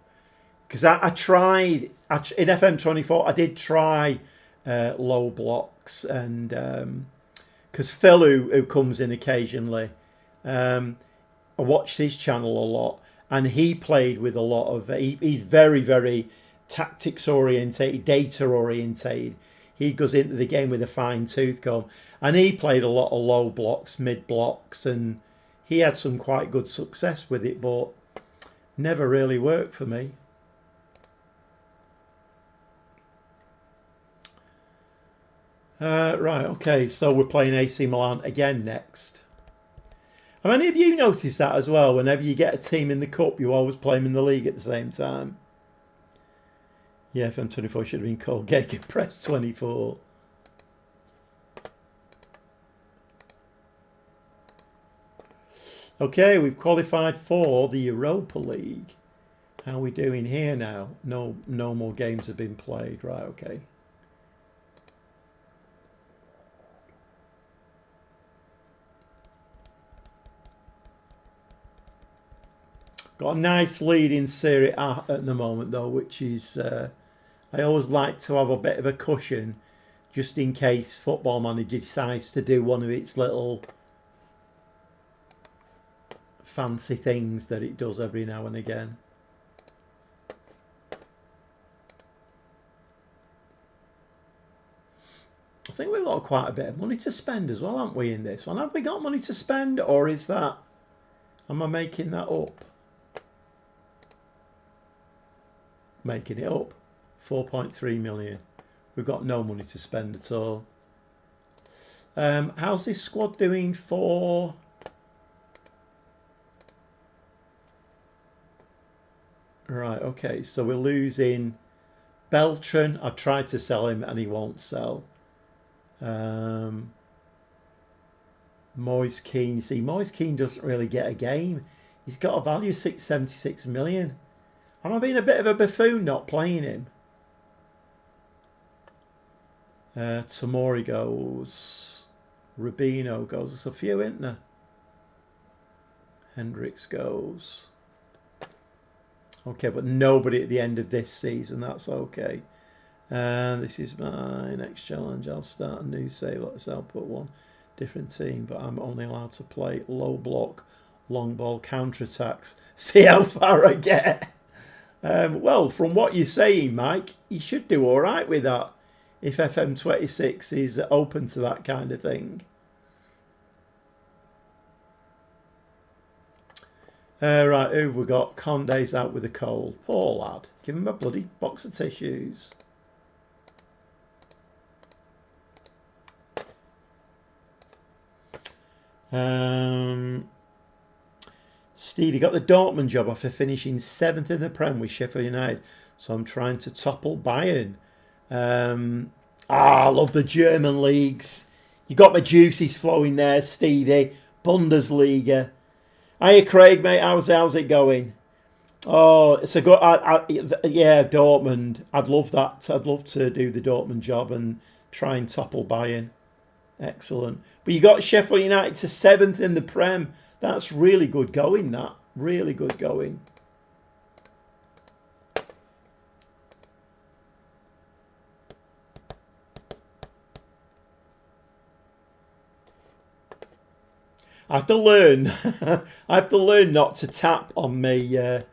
because I tried in FM24. I did try low blocks, and because Phil, who comes in occasionally, I watched his channel a lot, and he played with a lot of. He's very, very tactics orientated, data orientated. He goes into the game with a fine tooth comb, and he played a lot of low blocks, mid blocks, and he had some quite good success with it, but never really worked for me. Right, okay, so we're playing AC Milan again next. Have any of you noticed that as well? Whenever you get a team in the cup, you always play them in the league at the same time. Yeah, FM24 should have been called Gegenpress 24. Okay, we've qualified for the Europa League. How are we doing here now? No more games have been played. Right, okay. Got a nice lead in Serie A at the moment, though, which is... I always like to have a bit of a cushion just in case Football Manager decides to do one of its little fancy things that it does every now and again. I think we've got quite a bit of money to spend as well, haven't we, in this one? Have we got money to spend, or is that... Am I making that up? Making it up. 4.3 million. We've got no money to spend at all. How's this squad doing for... Right, okay, so we're losing Beltran. I've tried to sell him and he won't sell. Moise Keane. See, Moise Keane doesn't really get a game. He's got a value of 676 million. Am I being a bit of a buffoon not playing him? Tomori goes. Rubino goes. There's a few, isn't there? Hendricks goes. Okay, but nobody at the end of this season. That's okay. This is my next challenge. I'll start a new save. Let's output one different team, but I'm only allowed to play low block, long ball, counter attacks. See how far I get. Well, from what you're saying, Mike, you should do all right with that if FM26 is open to that kind of thing. Right, who have we got? Conde's out with a cold. Poor lad. Give him a bloody box of tissues. Steve, you got the Dortmund job after finishing 7th in the Prem with Sheffield United. So I'm trying to topple Bayern. I love the German leagues. You got my juices flowing there, Stevie. Bundesliga. Hiya, Craig, mate. How's it going? Oh, it's a good. Yeah, Dortmund. I'd love that. I'd love to do the Dortmund job and try and topple Bayern. Excellent. But you got Sheffield United to seventh in the Prem. That's really good going. That really good going. I have to learn. I have to learn not to tap on my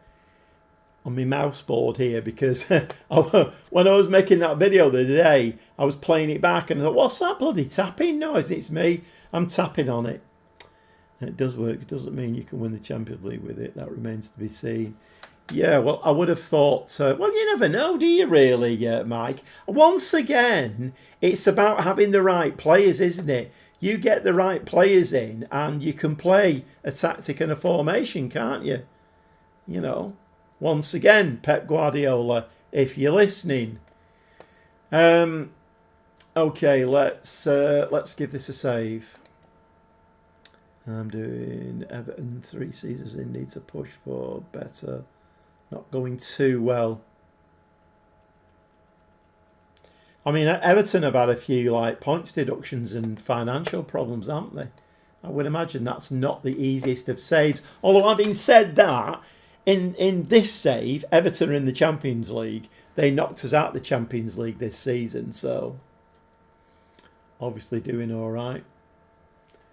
mouse board here because when I was making that video the other day, I was playing it back and I thought, what's that bloody tapping noise? It's me. I'm tapping on it. And it does work. It doesn't mean you can win the Champions League with it. That remains to be seen. Yeah, well, I would have thought, well, you never know, do you really, Mike? Once again, it's about having the right players, isn't it? You get the right players in and you can play a tactic and a formation, can't you? You know, once again, Pep Guardiola, if you're listening. Okay, let's give this a save. I'm doing Everton 3 seasons in, needs a push for better. Not going too well. I mean, Everton have had a few points deductions and financial problems, haven't they? I would imagine that's not the easiest of saves. Although, having said that, in this save, Everton are in the Champions League. They knocked us out of the Champions League this season, so obviously doing all right.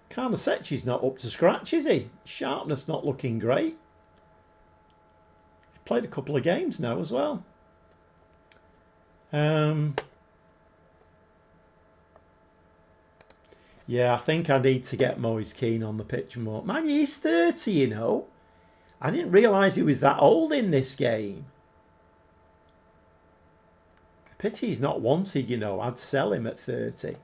Karnasecchi's not up to scratch, is he? Sharpness not looking great. He's played a couple of games now as well. Yeah, I think I need to get Moise Keane on the pitch more. Man, he's 30, you know. I didn't realise he was that old in this game. Pity he's not wanted, you know. I'd sell him at 30.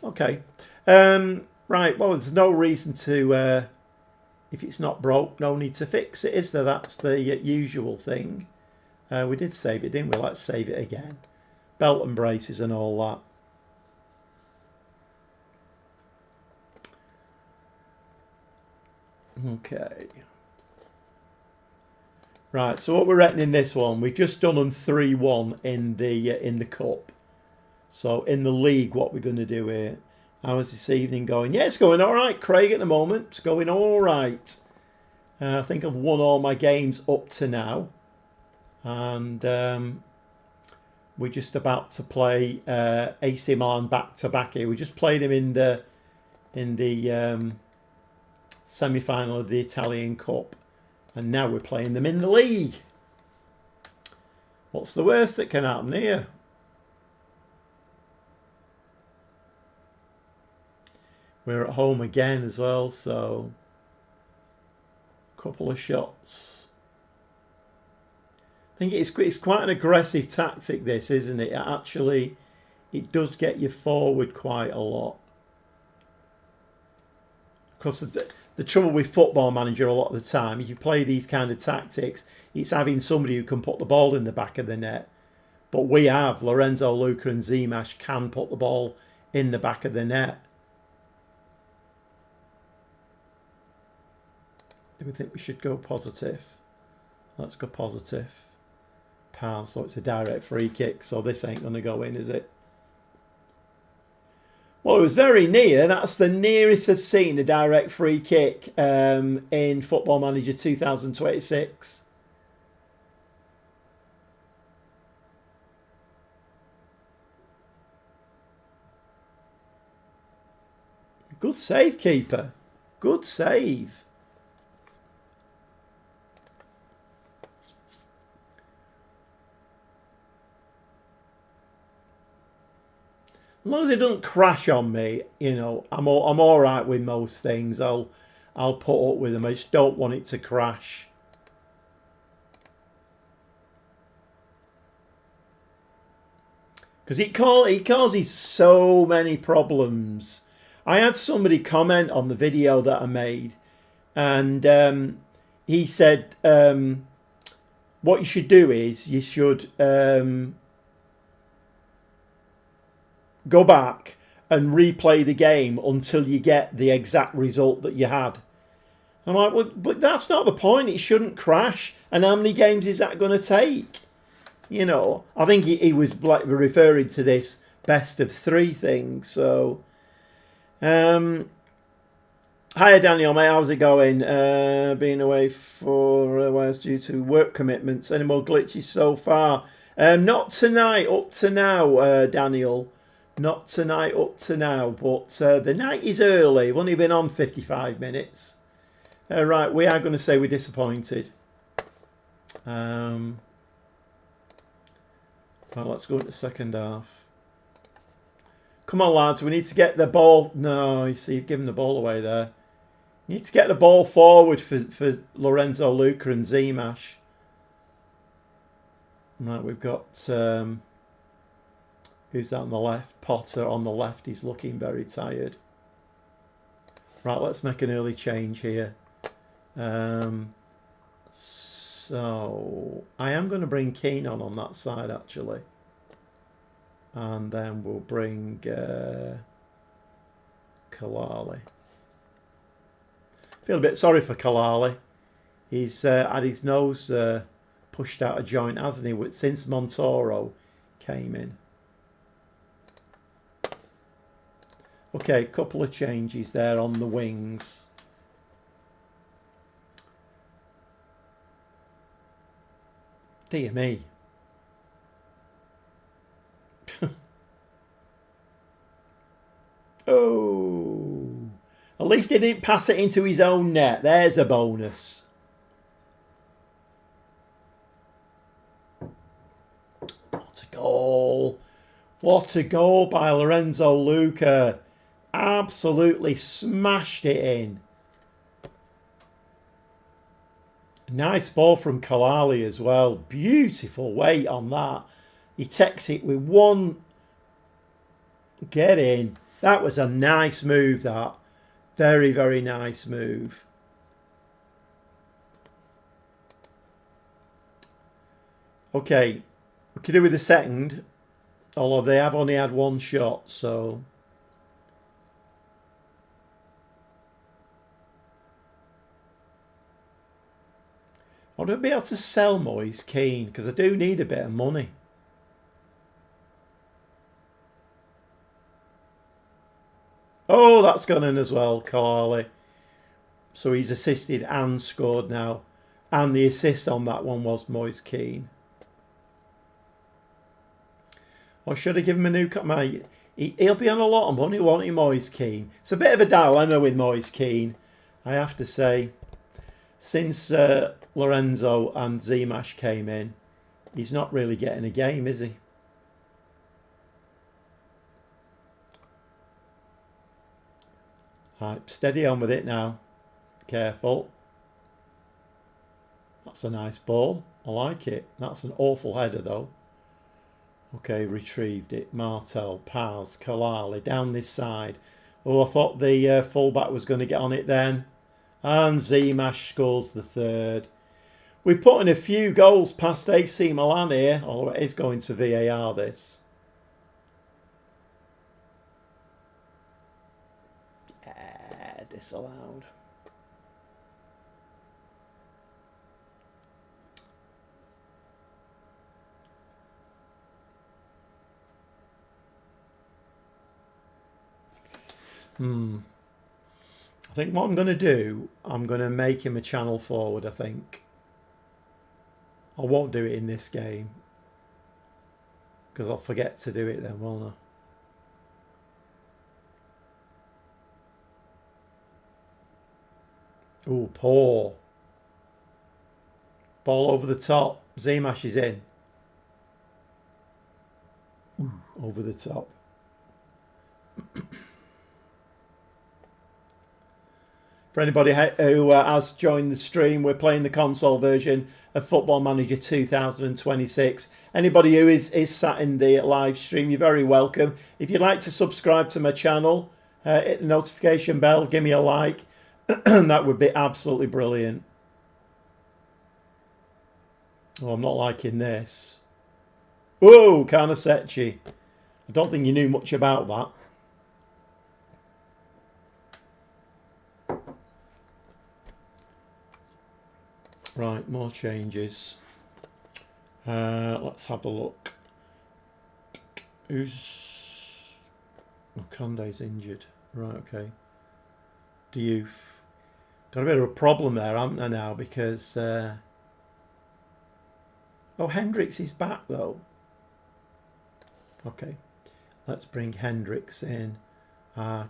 Okay. Right, well, there's no reason to... if it's not broke, no need to fix it, is there? That's the usual thing. We did save it, didn't we? Let's save it again. Belt and braces and all that. Okay. Right, so what we're reckoning in this one, we've just done them 3-1 in the cup. So in the league, what we're going to do here, how's this evening going? Yeah, it's going all right, Craig, at the moment. It's going all right. I think I've won all my games up to now. And we're just about to play AC Milan back-to-back here. We just played him in the semi-final of the Italian Cup. And now we're playing them in the league. What's the worst that can happen here? We're at home again as well, so a couple of shots. I think it's quite an aggressive tactic, this, isn't it? It does get you forward quite a lot. Because the trouble with Football Manager a lot of the time, if you play these kind of tactics, it's having somebody who can put the ball in the back of the net. But we have Lorenzo, Luca and Zimash can put the ball in the back of the net. Do we think we should go positive? Let's go positive. Pass, so it's a direct free kick, so this ain't going to go in, is it? Well, it was very near. That's the nearest I've seen a direct free kick in Football Manager 2026. Good save, keeper. Good save. As long as it doesn't crash on me, you know, I'm all right with most things. I'll put up with them. I just don't want it to crash. Because it causes so many problems. I had somebody comment on the video that I made, and he said what you should do is you should go back and replay the game until you get the exact result that you had. I'm like, well, but that's not the point. It shouldn't crash. And how many games is that going to take? You know, I think he was like referring to this best of 3 thing. So, hiya Daniel, mate. How's it going? Being away for a while due to work commitments. Any more glitches so far? Not tonight. Up to now, Daniel. Not tonight. Up to now. But the night is early. We've only been on 55 minutes. Right, we are going to say we're disappointed. Well, let's go into second half. Come on, lads. We need to get the ball. No, you see, you've given the ball away there. You need to get the ball forward for Lorenzo, Luca and Zimash. Right, we've got... who's that on the left? Potter on the left. He's looking very tired. Right, let's make an early change here. So I am going to bring Keane on that side actually, and then we'll bring Kalali. Feel a bit sorry for Kalali. He's had his nose pushed out of joint, hasn't he? Since Montoro came in. Okay, couple of changes there on the wings. Dear me. Oh. At least he didn't pass it into his own net. There's a bonus. What a goal. What a goal by Lorenzo Luca. Absolutely smashed it in. Nice ball from Kalali as well. Beautiful weight on that. He takes it with one. Get in. That was a nice move, that. Very, very nice move. Okay. We could do with the second. Although they have only had one shot, so... I would be able to sell Moise Keane because I do need a bit of money. Oh, that's gone in as well, Kalali. So he's assisted and scored now. And the assist on that one was Moise Keane. Or should I give him a new... He'll be on a lot of money, won't he, Moise Keane? It's a bit of a dilemma with Moise Keane, I have to say. Since Lorenzo and Zimash came in, he's not really getting a game, is he? Right, steady on with it now. Careful. That's a nice ball. I like it. That's an awful header, though. Okay, retrieved it. Martel, Paz, Kalali, down this side. Oh, I thought the fullback was going to get on it then. And Zimash scores the third. We're putting a few goals past AC Milan here. Although it is going to VAR, this. Disallowed. I think what I'm going to do, I'm going to make him a channel forward, I think. I won't do it in this game. Because I'll forget to do it then, won't I? Ooh, poor. Ball over the top. Zimash is in. Ooh, over the top. For anybody who has joined the stream, we're playing the console version of Football Manager 2026. Anybody who is sat in the live stream, you're very welcome. If you'd like to subscribe to my channel, hit the notification bell, give me a like. That would be absolutely brilliant. Oh, I'm not liking this. Whoa, Carnesecchi. I don't think you knew much about that. Right, more changes. Let's have a look. Who's... Oh, Conde's injured. Right, okay. Diouf. Got a bit of a problem there, haven't I, now? Because... oh, Hendricks is back, though. Okay. Let's bring Hendricks in.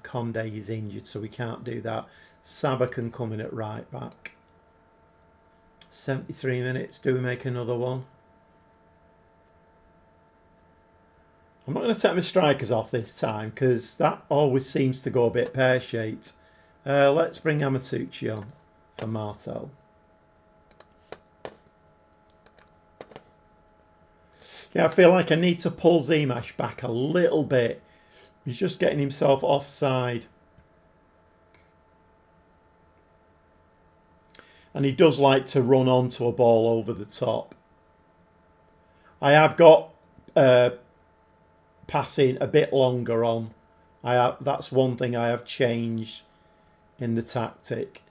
Conde is injured, so we can't do that. Saba can come in at right back. 73 minutes. Do we make another one? I'm not going to take my strikers off this time because that always seems to go a bit pear-shaped. Let's bring Amatucci on for Martel. Yeah, I feel like I need to pull Zimash back a little bit. He's just getting himself offside. And he does like to run onto a ball over the top. I have got passing a bit longer on. That's one thing I have changed in the tactic.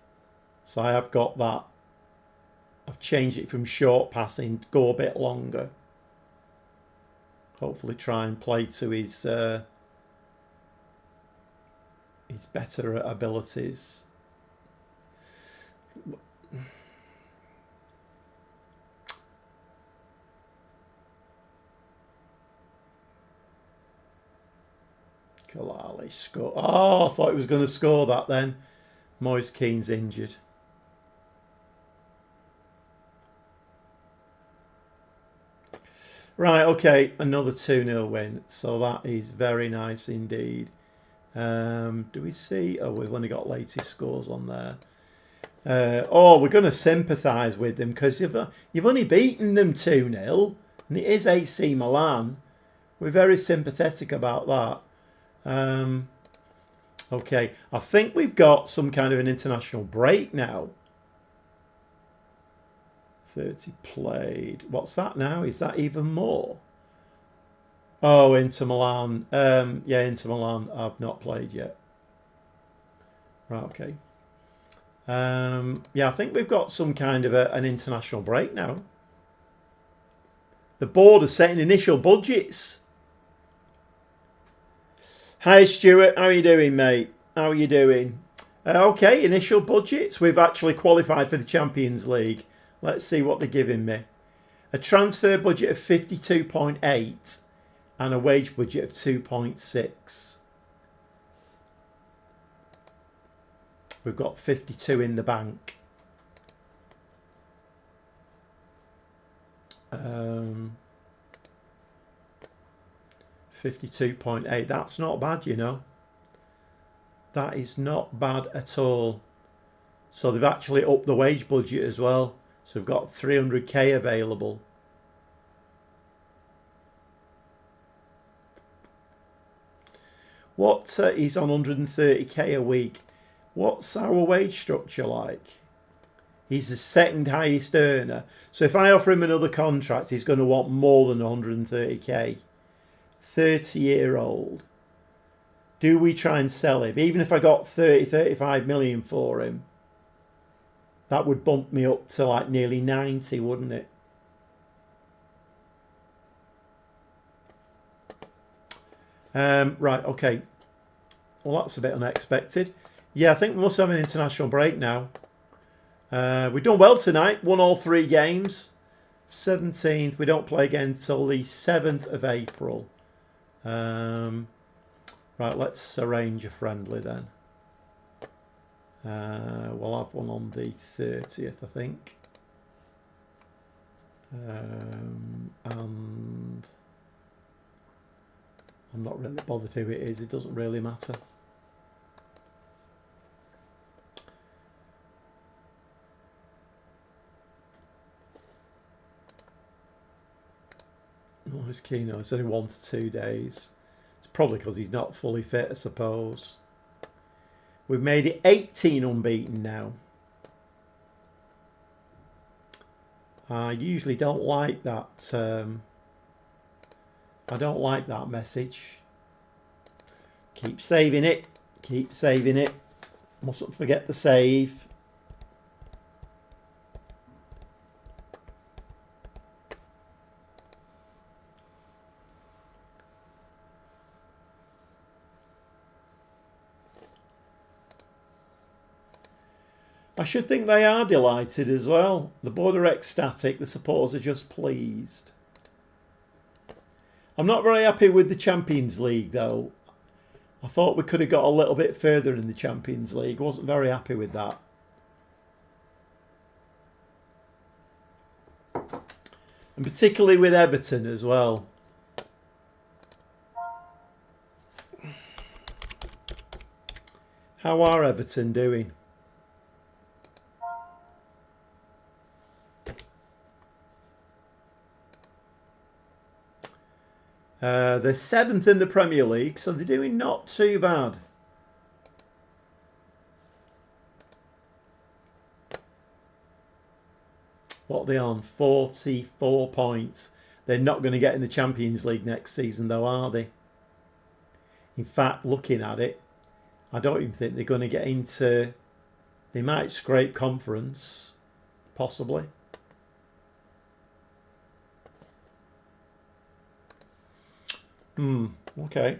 So I have got that. I've changed it from short passing, go a bit longer. Hopefully try and play to his better abilities. Kalali score. Oh, I thought he was going to score that then. Moise Keane's injured. Right, okay, another 2-0 win. So that is very nice indeed. Do we see? Oh, we've only got latest scores on there. Oh, we're going to sympathise with them because you've only beaten them 2-0 and it is AC Milan. We're very sympathetic about that. Okay, I think we've got some kind of an international break now. 30 played. What's that now? Is that even more? Oh, Inter Milan. Yeah, Inter Milan I've not played yet. Right, okay. Yeah, I think we've got some kind of an international break now. The board are setting initial budgets. Hi Stuart, how are you doing, mate? How are you doing? Okay, initial budgets. We've actually qualified for the Champions League. Let's see what they're giving me. A transfer budget of 52.8 and a wage budget of 2.6. We've got 52 in the bank. 52.8. That's not bad, you know. That is not bad at all. So they've actually upped the wage budget as well. So we've got 300k available. He's on 130k a week. What's our wage structure like? He's the second highest earner. So if I offer him another contract, he's going to want more than 130k. 30-year-old. Do we try and sell him? Even if I got 35 million for him, that would bump me up to like nearly 90, wouldn't it? Right, okay. Well, that's a bit unexpected. Yeah, I think we must have an international break now. We've done well tonight. Won all 3 games. 17th. We don't play again until the 7th of April. Right, let's arrange a friendly then. We'll have one on the 30th, I think. And I'm not really bothered who it is. It doesn't really matter. Moise Keane, it's only 1 to 2 days. It's probably because he's not fully fit, I suppose. We've made it 18 unbeaten now. I usually don't like that. I don't like that message. Keep saving it. Keep saving it. Mustn't forget the save. I should think they are delighted as well. The board are ecstatic. The supporters are just pleased. I'm not very happy with the Champions League, though. I thought we could have got a little bit further in the Champions League. Wasn't very happy with that. And particularly with Everton as well. How are Everton doing? They're 7th in the Premier League, so they're doing not too bad. What are they on? 44 points. They're not going to get in the Champions League next season, though, are they? In fact, looking at it, I don't even think they're going to get into... They might scrape conference, possibly. Okay.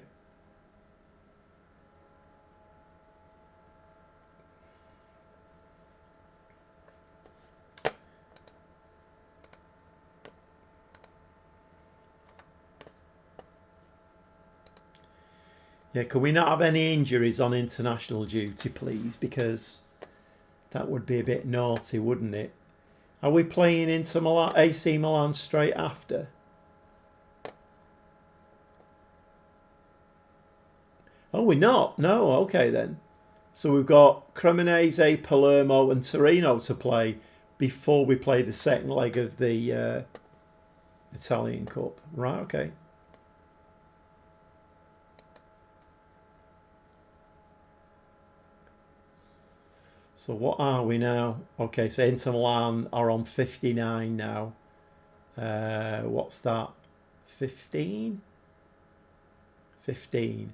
Yeah, can we not have any injuries on international duty, please? Because that would be a bit naughty, wouldn't it? Are we playing into Milan, AC Milan straight after? Oh, we're not? No, okay then. So we've got Cremonese, Palermo and Torino to play before we play the second leg of the Italian Cup. Right, okay. So what are we now? Okay, so Inter Milan are on 59 now. What's that? 15? 15.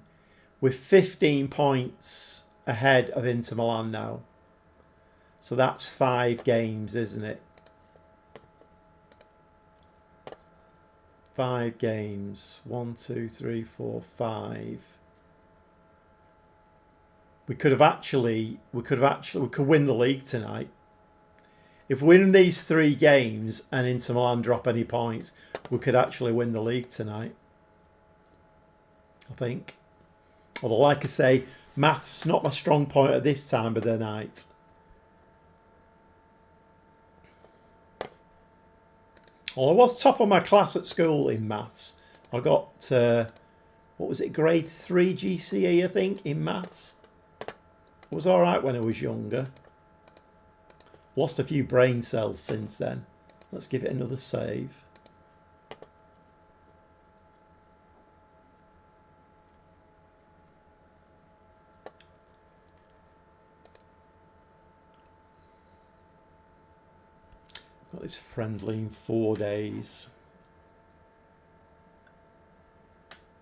We're 15 points ahead of Inter Milan now. So that's 5 games, isn't it? 5 games. 1, 2, 3, 4, 5. We could win the league tonight. If we win these 3 games and Inter Milan drop any points, we could actually win the league tonight, I think. Although, like I say, maths not my strong point at this time of the night. Well, I was top of my class at school in maths. I got, what was it, grade 3 GCE, I think, in maths. It was alright when I was younger. Lost a few brain cells since then. Let's give it another save. Got this friendly in 4 days.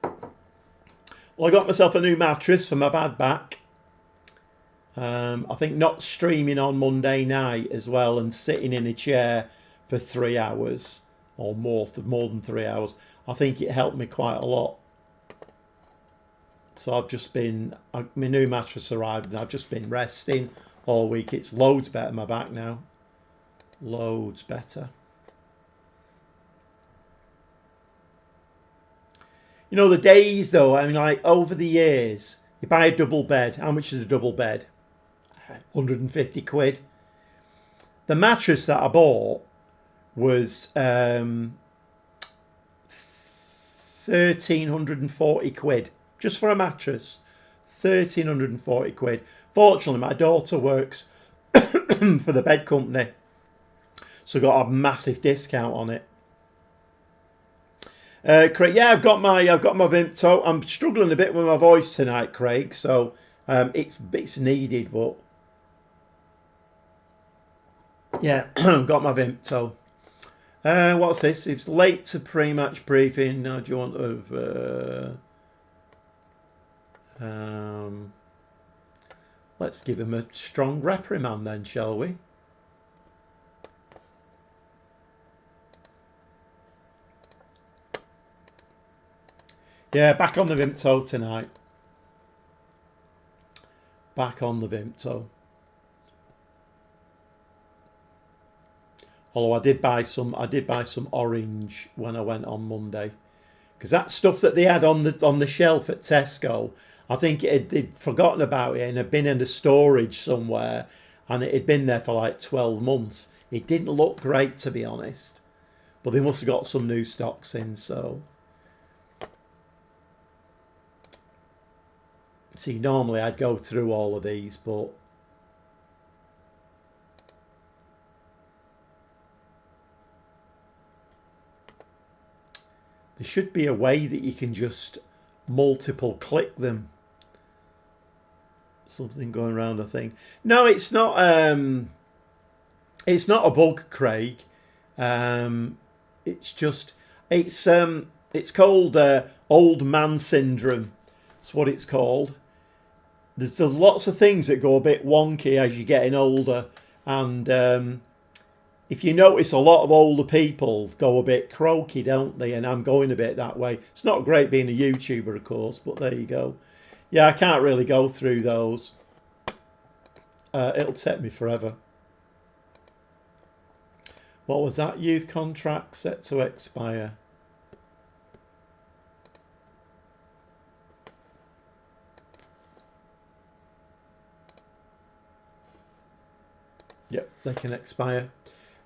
Well, I got myself a new mattress for my bad back. I think not streaming on Monday night as well and sitting in a chair for 3 hours or more than 3 hours. I think it helped me quite a lot. So I've just been, my new mattress arrived and I've just been resting all week. It's loads better my back now. Loads better. You know, the days though, I mean, like over the years, you buy a double bed. How much is a double bed? 150 quid. The mattress that I bought was 1,340 quid. Just for a mattress. 1,340 quid. Fortunately, my daughter works for the bed company, so got a massive discount on it. Craig, yeah, I've got my Vimto. I'm struggling a bit with my voice tonight, Craig. So it's needed, but yeah, got my Vimto. What's this? It's late to pre-match briefing. Now, do you want to? Let's give him a strong reprimand then, shall we? Yeah, back on the Vimto tonight. Back on the Vimto. Although I did buy some orange when I went on Monday, because that stuff that they had on the shelf at Tesco, I think they'd forgotten about it and had been in the storage somewhere, and it had been there for like 12 months. It didn't look great, to be honest, but they must have got some new stocks in. So, see, normally I'd go through all of these, but there should be a way that you can just multiple click them. Something going around, I think. No, it's not. It's not a bug, Craig. It's just it's called old man syndrome. That's what it's called. There's lots of things that go a bit wonky as you're getting older, and if you notice, a lot of older people go a bit croaky, don't they? And I'm going a bit that way. It's not great being a YouTuber, of course, but there you go. Yeah, I can't really go through those. It'll take me forever. What was that? Youth contract set to expire. Yep, they can expire.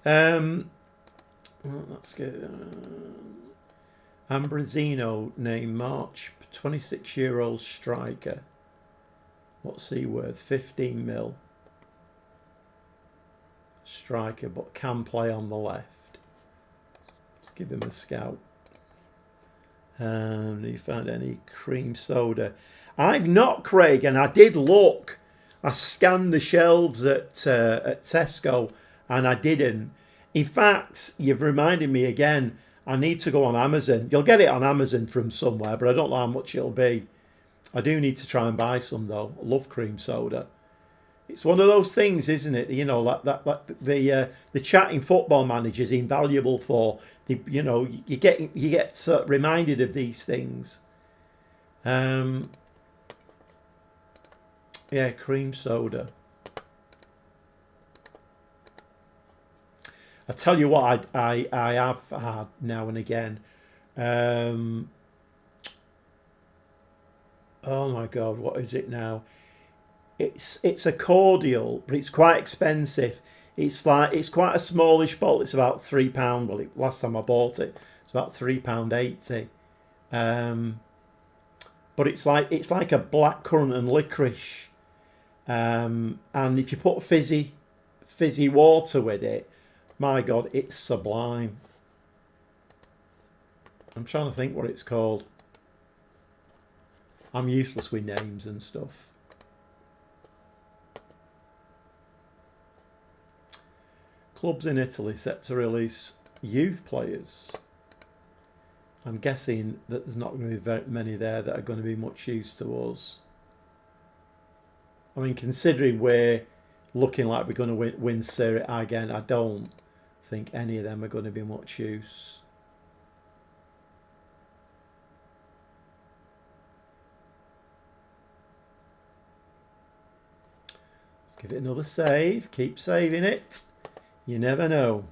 Well, that's good. Ambrosino named March, 26-year-old striker. What's he worth? 15 mil. Striker, but can play on the left. Let's give him a scout. Do you find any cream soda? I've not, Craig, and I did look. I scanned the shelves at Tesco, and I didn't. In fact, you've reminded me again. I need to go on Amazon. You'll get it on Amazon from somewhere, but I don't know how much it'll be. I do need to try and buy some though. I love cream soda. It's one of those things, isn't it? You know, like the chatting football manager's invaluable for. You know, you get reminded of these things. Yeah, cream soda. I tell you what, I have had now and again. Oh my God, what is it now? It's a cordial, but it's quite expensive. It's quite a smallish bottle. It's about £3. Well, last time I bought it, it's about £3.80. But it's like a blackcurrant and licorice. And if you put fizzy water with it, my God, it's sublime. I'm trying to think what it's called. I'm useless with names and stuff. Clubs in Italy set to release youth players. I'm guessing that there's not going to be very many there that are going to be much use to us. I mean, considering we're looking like we're going to win Serie A again, I don't think any of them are going to be much use. Let's give it another save. Keep saving it. You never know.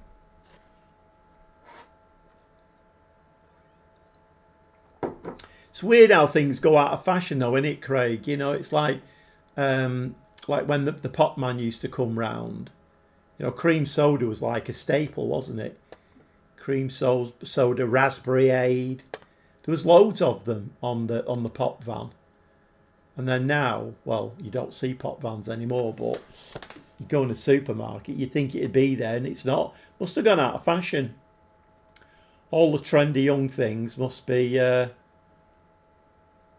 It's weird how things go out of fashion though, isn't it, Craig? You know, it's like when the pop man used to come round. You know, cream soda was like a staple, wasn't it? Cream soda, raspberry aid. There was loads of them on the pop van. And then now, well, you don't see pop vans anymore, but you go in a supermarket, you think it'd be there, and it's not. Must have gone out of fashion. All the trendy young things must be they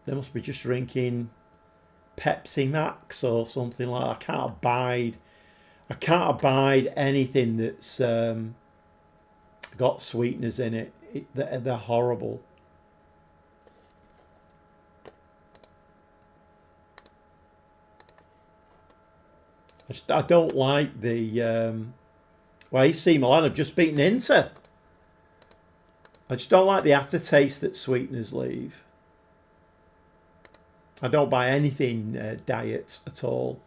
must be just drinking Pepsi Max or something like that. I can't abide anything that's got sweeteners in it. They're horrible. I don't like the well, AC Milan have just beaten Inter. I just don't like the aftertaste that sweeteners leave. I don't buy anything diet at all.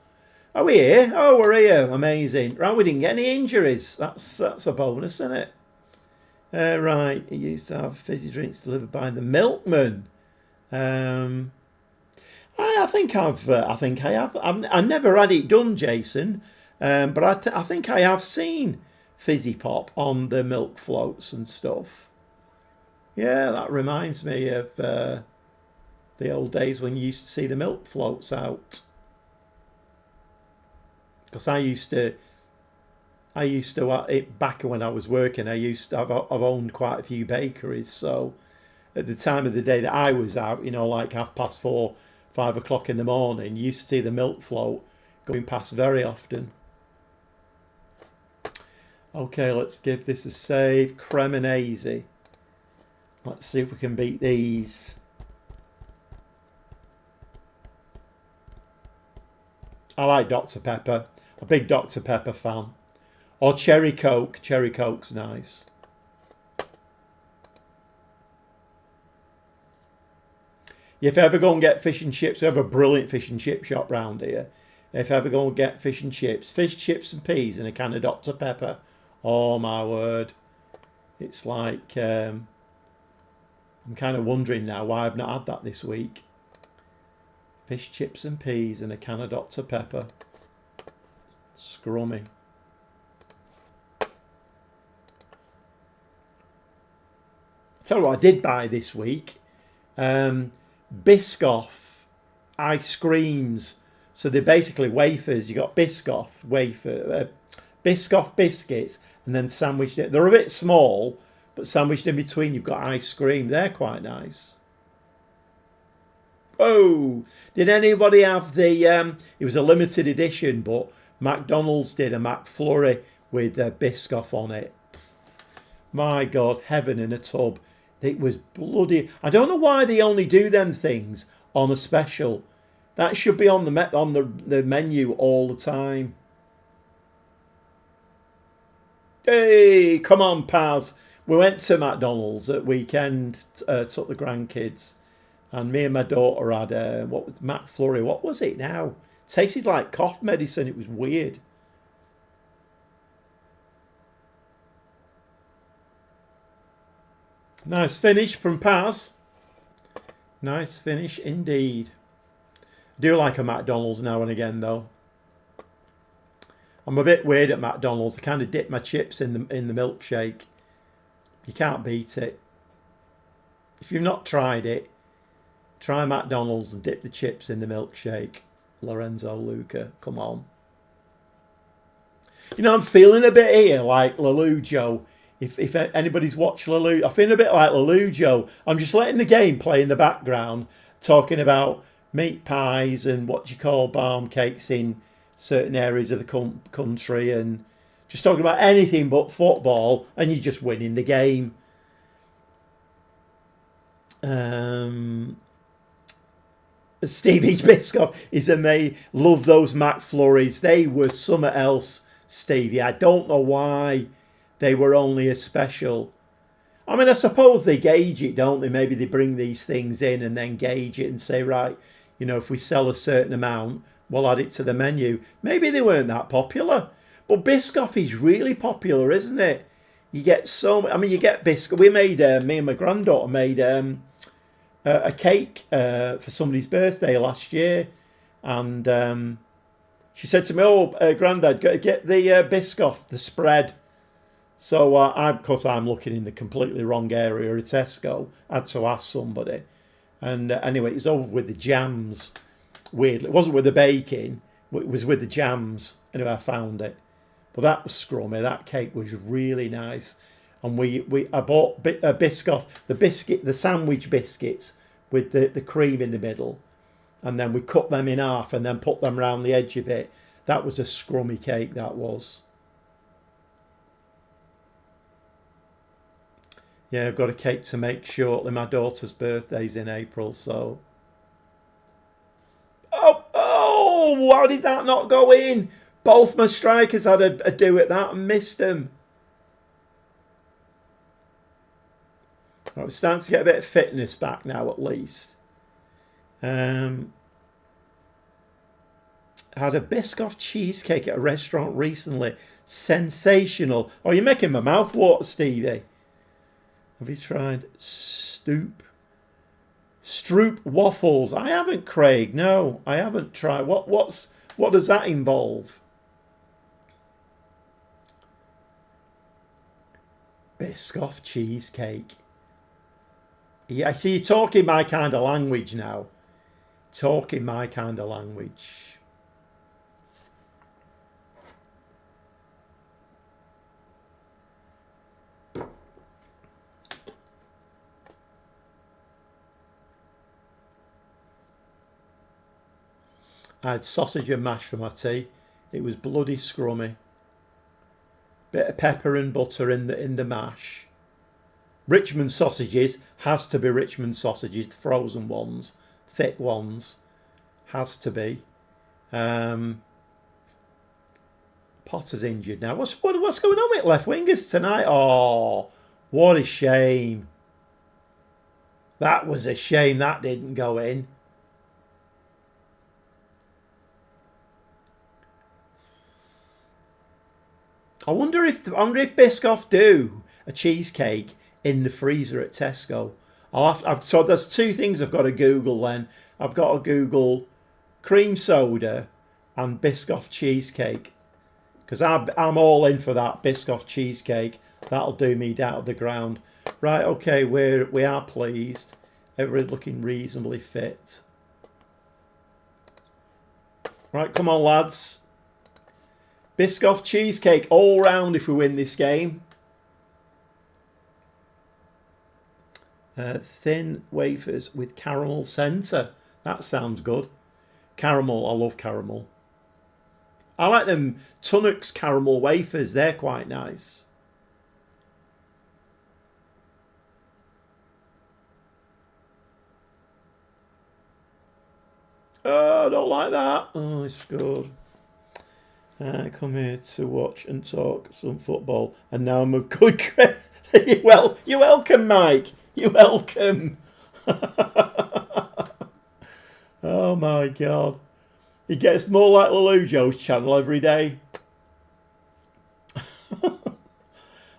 Are we here? Oh, we're here. Amazing. Right, we didn't get any injuries. That's a bonus, isn't it? Right, he used to have fizzy drinks delivered by the milkman. I think I have. I never had it done, Jason, but I think I have seen fizzy pop on the milk floats and stuff. Yeah, that reminds me of the old days when you used to see the milk floats out. Because back when I was working. I've owned quite a few bakeries, so at the time of the day that I was out, like 4:30, 5 o'clock in the morning, you used to see the milk float going past very often. Okay, let's give this a save. Cremonese. Let's see if we can beat these. I like Dr. Pepper. A big Dr. Pepper fan. Or Cherry Coke. Cherry Coke's nice. If you ever go and get fish and chips, we have a brilliant fish and chip shop round here. If you ever go and get fish and chips and peas and a can of Dr. Pepper. Oh my word. It's like, I'm kind of wondering now why I've not had that this week. Fish, chips and peas and a can of Dr. Pepper. Scrummy. Tell you what I did buy this week. Biscoff ice creams. So they're basically wafers. You got Biscoff Biscoff biscuits, and then sandwiched it. They're a bit small, but sandwiched in between you've got ice cream. They're quite nice. Oh, did anybody have the? It was a limited edition, but McDonald's did a McFlurry with Biscoff on it. My God, heaven in a tub. It was bloody. I don't know why they only do them things on a special. That should be on the menu all the time. Hey, come on, Paz. We went to McDonald's at weekend, took the grandkids, and me and my daughter had what was McFlurry? What was it now? Tasted like cough medicine. It was weird. Nice finish from Paz. Nice finish indeed. I do like a McDonald's now and again though. I'm a bit weird at McDonald's. I kind of dip my chips in the milkshake. You can't beat it. If you've not tried it, try McDonald's and dip the chips in the milkshake. Lorenzo Luca, come on. I'm feeling a bit here like Lelujo. If anybody's watched Lelujo, I feel a bit like Lelujo. I'm just letting the game play in the background, talking about meat pies and what you call barm cakes in certain areas of the country, and just talking about anything but football, and you're just winning the game. Stevie Biscoff is amazing. Love those McFlurries. They were something else, Stevie. I don't know why they were only a special. I mean, I suppose they gauge it, don't they? Maybe they bring these things in and then gauge it and say, right, if we sell a certain amount, we'll add it to the menu. Maybe they weren't that popular. But Biscoff is really popular, isn't it? You get you get Biscoff. We made, me and my granddaughter made a cake for somebody's birthday last year. And she said to me, oh, Grandad, get the Biscoff, the spread. So, of course, I'm looking in the completely wrong area at Tesco. I had to ask somebody. And anyway, it's over with the jams. Weirdly, it wasn't with the baking. It was with the jams. Anyway, I found it. But that was scrummy. That cake was really nice. And I bought a Biscoff, the sandwich biscuits with the cream in the middle. And then we cut them in half and then put them around the edge of it. That was a scrummy cake, that was. Yeah, I've got a cake to make shortly. My daughter's birthday's in April, so. Oh, how did that not go in? Both my strikers had a do at that and missed them. Right, we're starting to get a bit of fitness back now, at least. had a Biscoff cheesecake at a restaurant recently. Sensational. Oh, you're making my mouth water, Stevie. Have you tried Stroop waffles? I haven't, Craig. No, I haven't tried. What does that involve? Biscoff cheesecake. Yeah, I see you talking my kind of language now. Talking my kind of language. I had sausage and mash for my tea. It was bloody scrummy. Bit of pepper and butter in the mash. Richmond sausages, has to be Richmond sausages, the frozen ones, thick ones, has to be. Potter's injured now. What's going on with left wingers tonight? Oh, what a shame. That was a shame that didn't go in. I wonder if Biscoff do a cheesecake in the freezer at Tesco. So there's two things I've got to Google then. I've got to Google cream soda and Biscoff cheesecake. Because I'm all in for that Biscoff cheesecake. That'll do me down to the ground. Right, okay, we are pleased. Everybody's looking reasonably fit. Right, come on, lads. Biscoff cheesecake all round if we win this game. Thin wafers with caramel centre. That sounds good. Caramel, I love caramel. I like them Tunnocks caramel wafers. They're quite nice. Oh, I don't like that. Oh, it's good. Come here to watch and talk some football. And now I'm a good... Well, you're welcome, Mike. You're welcome. Oh, my God. He gets more like Lelujo's channel every day.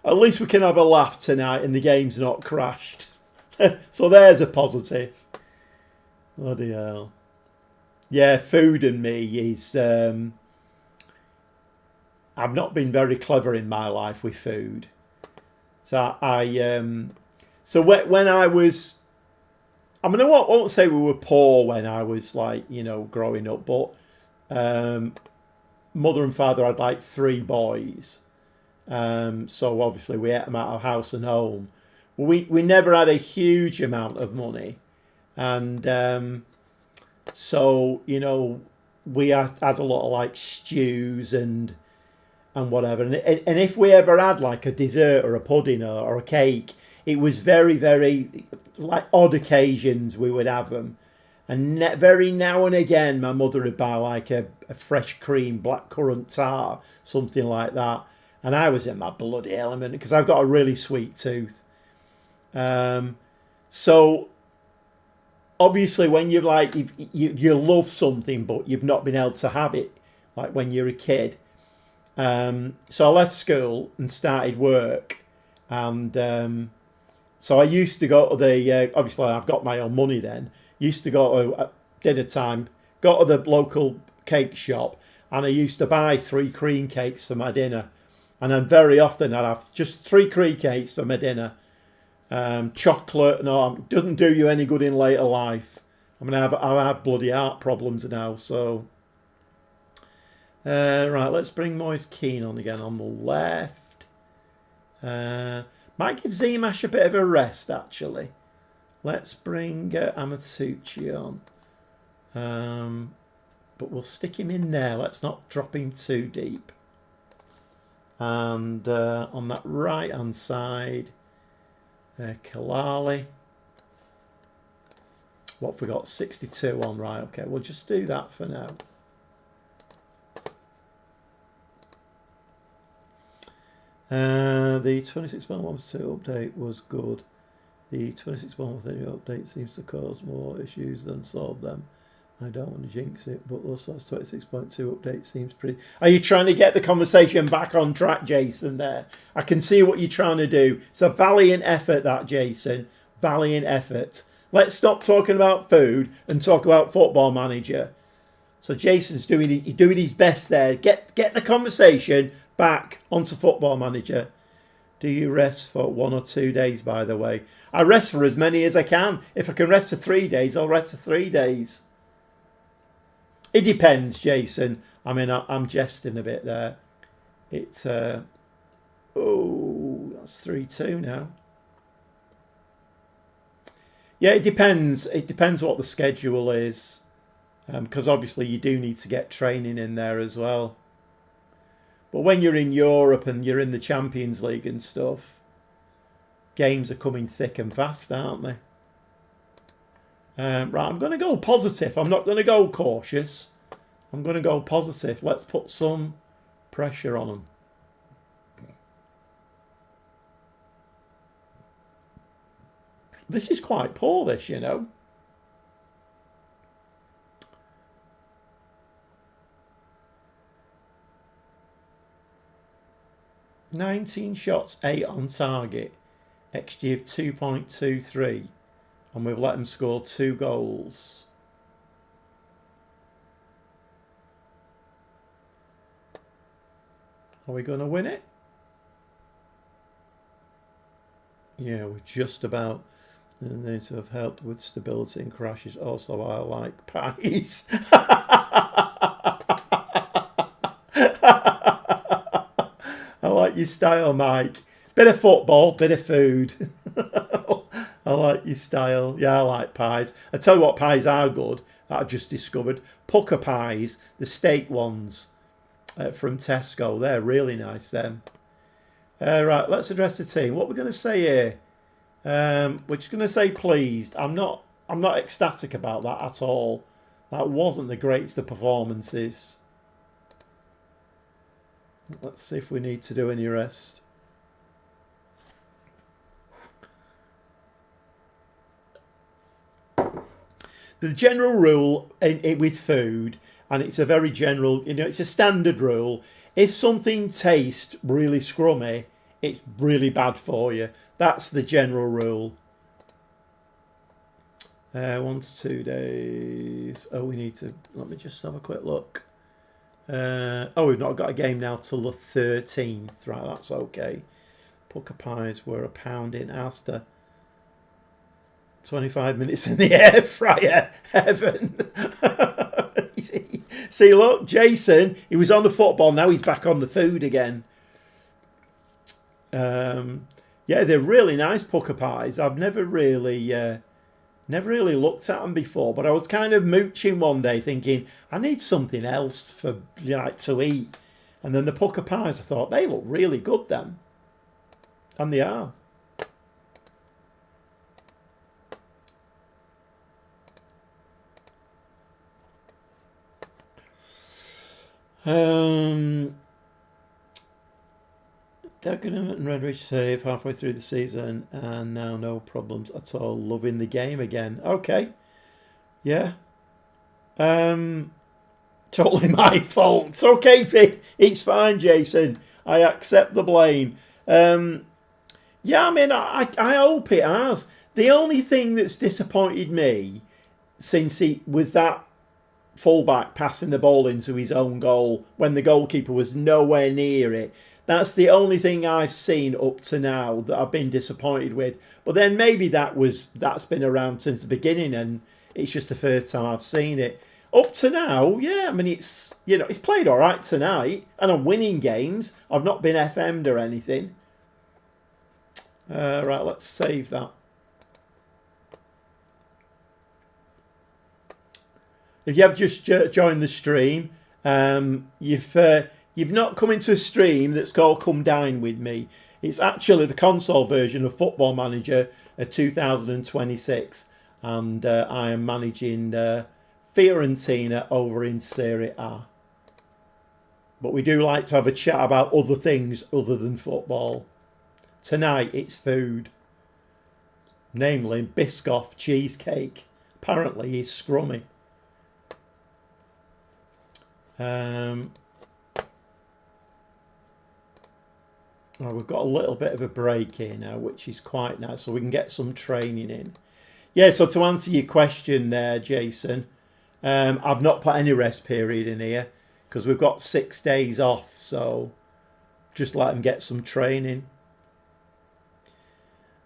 At least we can have a laugh tonight and the game's not crashed. So there's a positive. Bloody hell. Yeah, food and me is... I've not been very clever in my life with food. So so when I was... I mean, I won't say we were poor when I was like, growing up, but mother and father had like 3 boys. So obviously we ate them out of house and home. We never had a huge amount of money. And so, we had a lot of like stews and whatever. And if we ever had like a dessert or a pudding or a cake, it was very, very like odd occasions we would have them. And very now and again, my mother would buy like a fresh cream blackcurrant tart, something like that. And I was in my bloody element because I've got a really sweet tooth. So obviously when you like, you love something, but you've not been able to have it like when you're a kid. So I left school and started work, and so I used to go to the, obviously I've got my own money then, used to go to dinner time, go to the local cake shop, and I used to buy 3 cream cakes for my dinner. And then very often I'd have just 3 cream cakes for my dinner. Chocolate, no, doesn't do you any good in later life. I mean, I've had bloody heart problems now, so... right, let's bring Moise Keane on again on the left. Might give Zimash a bit of a rest, actually. Let's bring Amatucci on. But we'll stick him in there. Let's not drop him too deep. And on that right-hand side, Kalali. What have we got? 62 on, right. Okay, we'll just do that for now. The 26.12 update was good. The 26.13 update seems to cause more issues than solve them. I don't want to jinx it, but also 26.2 update seems pretty... Are you trying to get the conversation back on track, Jason, there? I can see what you're trying to do. It's a valiant effort, that, Jason. Valiant effort. Let's stop talking about food and talk about Football Manager. So Jason's doing his best there. Get the conversation back onto Football Manager. Do you rest for 1 or 2 days, by the way? I rest for as many as I can. If I can rest for 3 days, I'll rest for 3 days. It depends, Jason. I mean, I'm jesting a bit there. It's, oh, that's 3-2 now. Yeah, it depends. It depends what the schedule is. Because obviously you do need to get training in there as well. But when you're in Europe and you're in the Champions League and stuff, games are coming thick and fast, aren't they? Right, I'm going to go positive. I'm not going to go cautious. I'm going to go positive. Let's put some pressure on them. This is quite poor, this, you know. "19 shots, 8 on target. XG of 2.23. And we've let them score 2 goals. Are we going to win it? Yeah, we're just about. And they to have helped with stability and crashes. Also, I like pies. I like your style, Mike. Bit of football, bit of food. I like your style. Yeah, I like pies. I tell you what pies are good that I've just discovered. Pucker pies, the steak ones from Tesco. They're really nice, them. Right, let's address the team. What we're going to say here. We're just going to say pleased. I'm not ecstatic about that at all. That wasn't the greatest of performances. Let's see if we need to do any rest. The general rule with food, and it's a very general, it's a standard rule. If something tastes really scrummy, it's really bad for you. That's the general rule. 1 to 2 days. Oh, we need to, let me just have a quick look. Oh, we've not got a game now till the 13th. Right, that's okay. Pucker pies were £1 in Asda. 25 minutes in the air fryer. Heaven. See, look, Jason, he was on the football. Now he's back on the food again. Yeah, they're really nice pucker pies. I've never really looked at them before, but I was kind of mooching one day thinking, I need something else for to eat. And then the pucker pies, I thought, they look really good then. And they are. Dagenham and Redbridge save halfway through the season and now no problems at all. Loving the game again. Okay. Yeah. Totally my fault. It's okay, it's fine, Jason. I accept the blame. Yeah, I mean, I hope it has. The only thing that's disappointed me since he was that fullback passing the ball into his own goal when the goalkeeper was nowhere near it. That's the only thing I've seen up to now that I've been disappointed with. But then maybe that's been around since the beginning and it's just the first time I've seen it. Up to now, yeah, I mean, it's played all right tonight and I'm winning games. I've not been FM'd or anything. Right, let's save that. If you have just joined the stream, you've not come into a stream that's called Come Dine With Me. It's actually the console version of Football Manager 2026. And I am managing Fiorentina over in Serie A. But we do like to have a chat about other things other than football. Tonight it's food. Namely Biscoff cheesecake. Apparently he's scrummy. Oh, we've got a little bit of a break here now, which is quite nice, so we can get some training in. Yeah, so to answer your question there, Jason, I've not put any rest period in here because we've got 6 days off, so just let them get some training.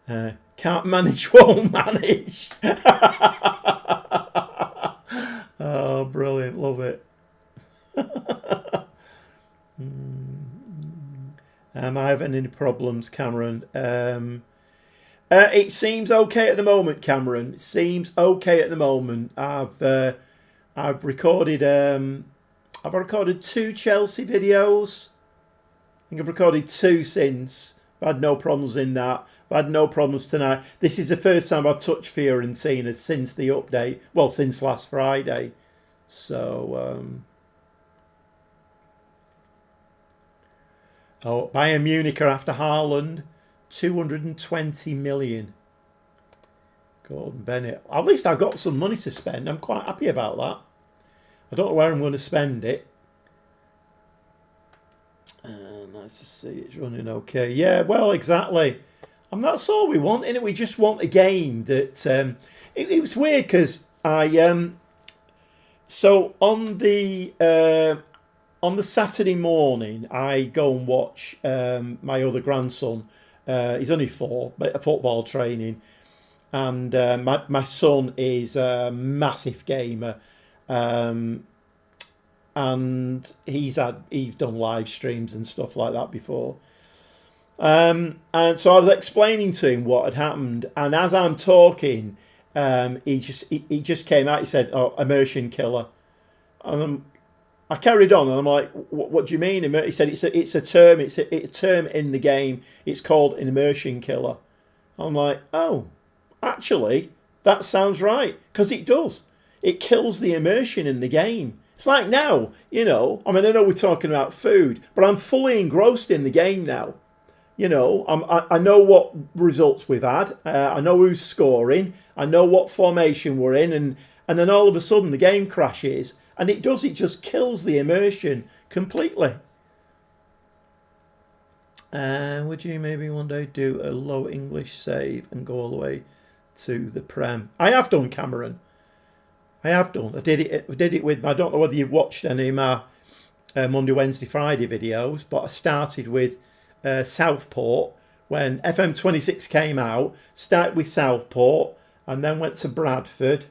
Can't manage, won't manage. Oh, brilliant, love it. Am I having any problems, Cameron? It seems okay at the moment, Cameron. It seems okay at the moment. I've recorded 2 Chelsea videos. I think I've recorded 2 since. I've had no problems in that. I've had no problems tonight. This is the first time I've touched Fiorentina since the update. Well, since last Friday. So, Bayern Munich are after Haaland. 220 million. Gordon Bennett. At least I've got some money to spend. I'm quite happy about that. I don't know where I'm going to spend it. Nice to see it's running okay. Yeah, well, exactly. And that's all we want, innit? We just want a game that... it was weird because I... so on the Saturday morning, I go and watch my other grandson. He's only 4, but football training. And my son is a massive gamer. And he's done live streams and stuff like that before. And so I was explaining to him what had happened, and as I'm talking, he just came out. He said, "Oh, immersion killer," and I carried on, and I'm like, "What do you mean?" He said, "It's a term. It's a term in the game. It's called an immersion killer." I'm like, "Oh, actually, that sounds right, because it does. It kills the immersion in the game." It's like now, I know we're talking about food, but I'm fully engrossed in the game now. I know what results we've had. I know who's scoring. I know what formation we're in. And then all of a sudden the game crashes. And it just kills the immersion completely. Would you maybe one day do a low English save and go all the way to the Prem? I have done, Cameron. I have done. I did it with... I don't know whether you've watched any of my Monday, Wednesday, Friday videos, but I started with Southport when FM26 came out. Started with Southport and then went to Bradford,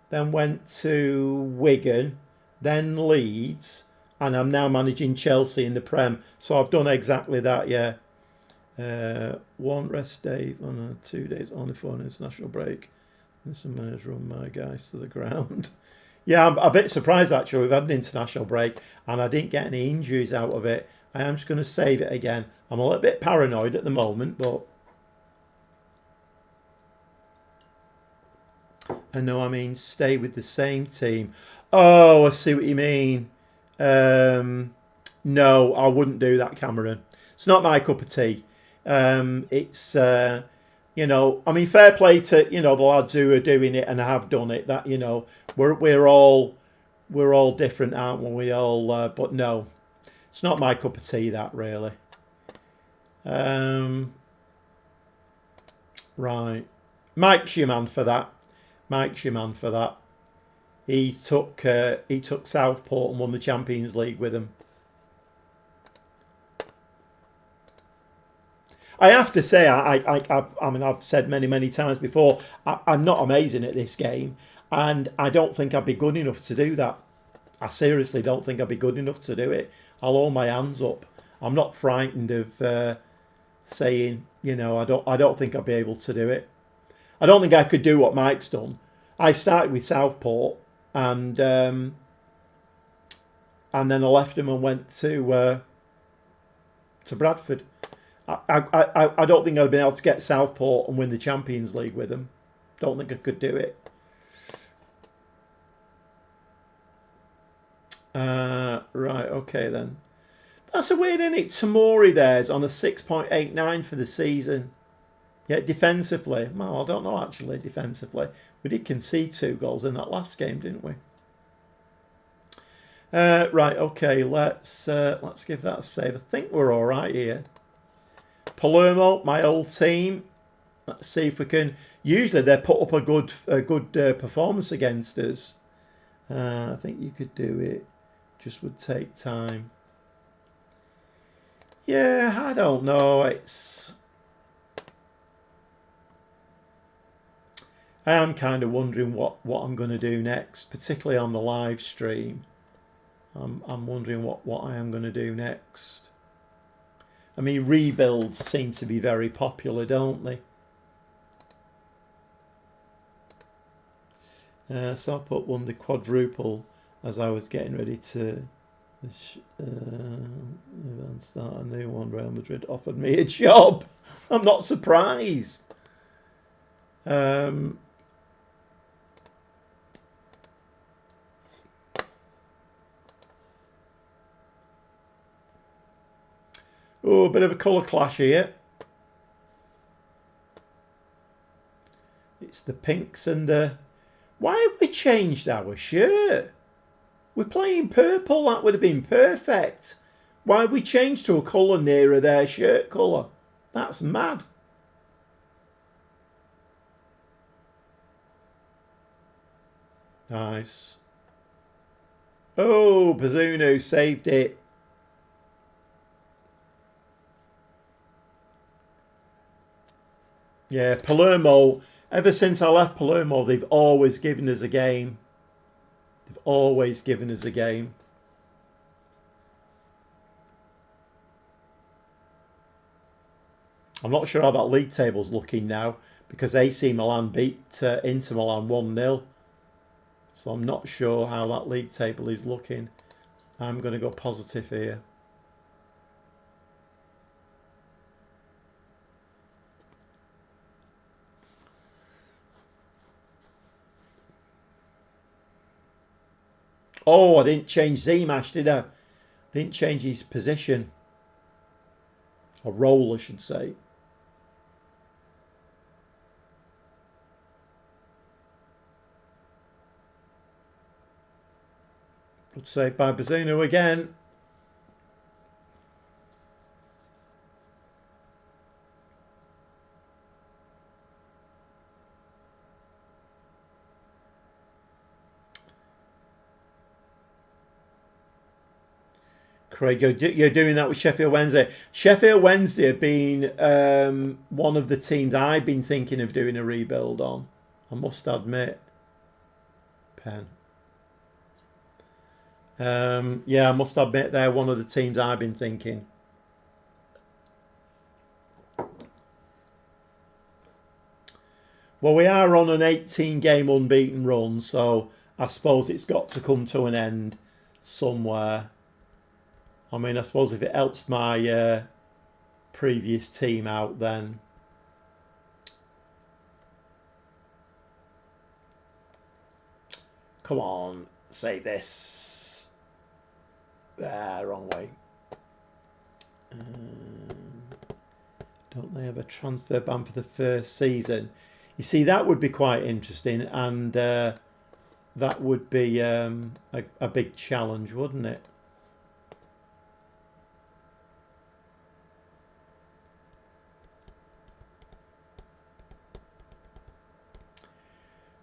then went to Wigan, then Leeds, and I'm now managing Chelsea in the Prem. So I've done exactly that, yeah. 1 rest day on 2 days only for an international break. Somebody's run my guys to the ground. Yeah, I'm a bit surprised actually. We've had an international break and I didn't get any injuries out of it. I am just going to save it again. I'm a little bit paranoid at the moment, but I know, stay with the same team. Oh, I see what you mean. No, I wouldn't do that, Cameron. It's not my cup of tea. It's fair play to the lads who are doing it and have done it. That we're all different, aren't we? We all, but no, it's not my cup of tea. That really. Right, Mike's your man for that. Mike's your man for that. He took Southport and won the Champions League with them. I have to say, I've said many times before, I'm not amazing at this game, and I don't think I'd be good enough to do that. I seriously don't think I'd be good enough to do it. I'll hold my hands up. I'm not frightened of saying, I don't think I'd be able to do it. I don't think I could do what Mike's done. I started with Southport, and then I left him and went to Bradford. I don't think I'd have been able to get Southport and win the Champions League with them. Don't think I could do it. Right, okay then. That's a weird, isn't it? Tamori there's on a 6.89 for the season. Yeah, defensively. Well, I don't know actually, defensively. We did concede 2 goals in that last game, didn't we? Right, okay, let's give that a save. I think we're all right here. Palermo, my old team. Let's see if we can. Usually they put up a good performance against us. I think you could do it. Just would take time. Yeah, I don't know. I am kind of wondering what I'm going to do next, particularly on the live stream. I'm wondering what I am going to do next. I mean, rebuilds seem to be very popular, don't they? So I put one the quadruple as I was getting ready to start a new one. Real Madrid offered me a job. I'm not surprised. Oh, a bit of a colour clash here. It's the pinks and the... Why have we changed our shirt? We're playing purple. That would have been perfect. Why have we changed to a colour nearer their shirt colour? That's mad. Nice. Oh, Bazunu saved it. Yeah, Palermo, ever since I left Palermo, they've always given us a game. They've always given us a game. I'm not sure how that league table's looking now because AC Milan beat Inter Milan 1-0. So I'm not sure how that league table is looking. I'm going to go positive here. Oh, I didn't change Z-Mash, did I? Didn't change his position. Or role, I should say. Good save by Bazunu again. Craig, you're doing that with Sheffield Wednesday. Sheffield Wednesday have been one of the teams I've been thinking of doing a rebuild on. I must admit. Pen. Yeah, I must admit they're one of the teams I've been thinking. Well, we are on an 18-game unbeaten run, so I suppose it's got to come to an end somewhere. I mean, I suppose if it helps my previous team out, then... Come on, save this. There, wrong way. Don't they have a transfer ban for the first season? You see, that would be quite interesting, and that would be a big challenge, wouldn't it?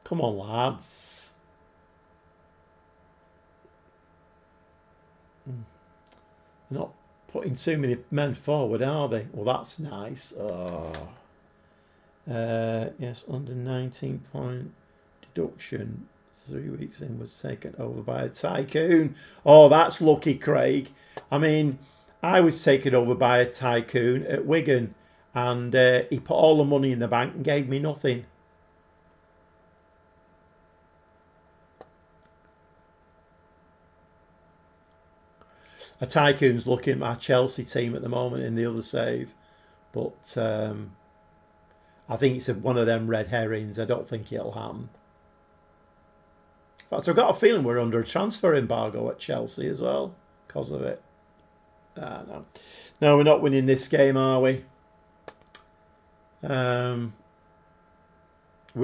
Come on, lads. They're not putting too many men forward, are they? Well, that's nice. Oh. Yes, under 19 point deduction. 3 weeks in was taken over by a tycoon. Oh, that's lucky, Craig. I mean, I was taken over by a tycoon at Wigan, and he put all the money in the bank and gave me nothing. A tycoon's looking at my Chelsea team at the moment in the other save, but I think it's one of them red herrings. I don't think it'll happen. In fact, I've got a feeling we're under a transfer embargo at Chelsea as well because of it. No, we're not winning this game, are we? We've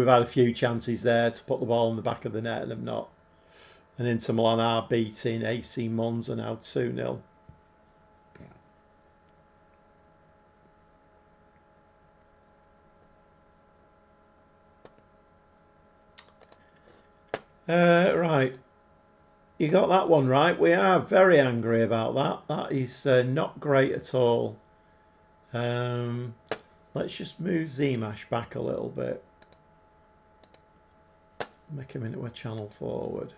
had a few chances there to put the ball in the back of the net and have not And Inter Milan are beating AC Monza now 2-0. Right. You got that one right. We are very angry about that. That is not great at all. Let's just move Zmash back a little bit. Make him into a channel forward.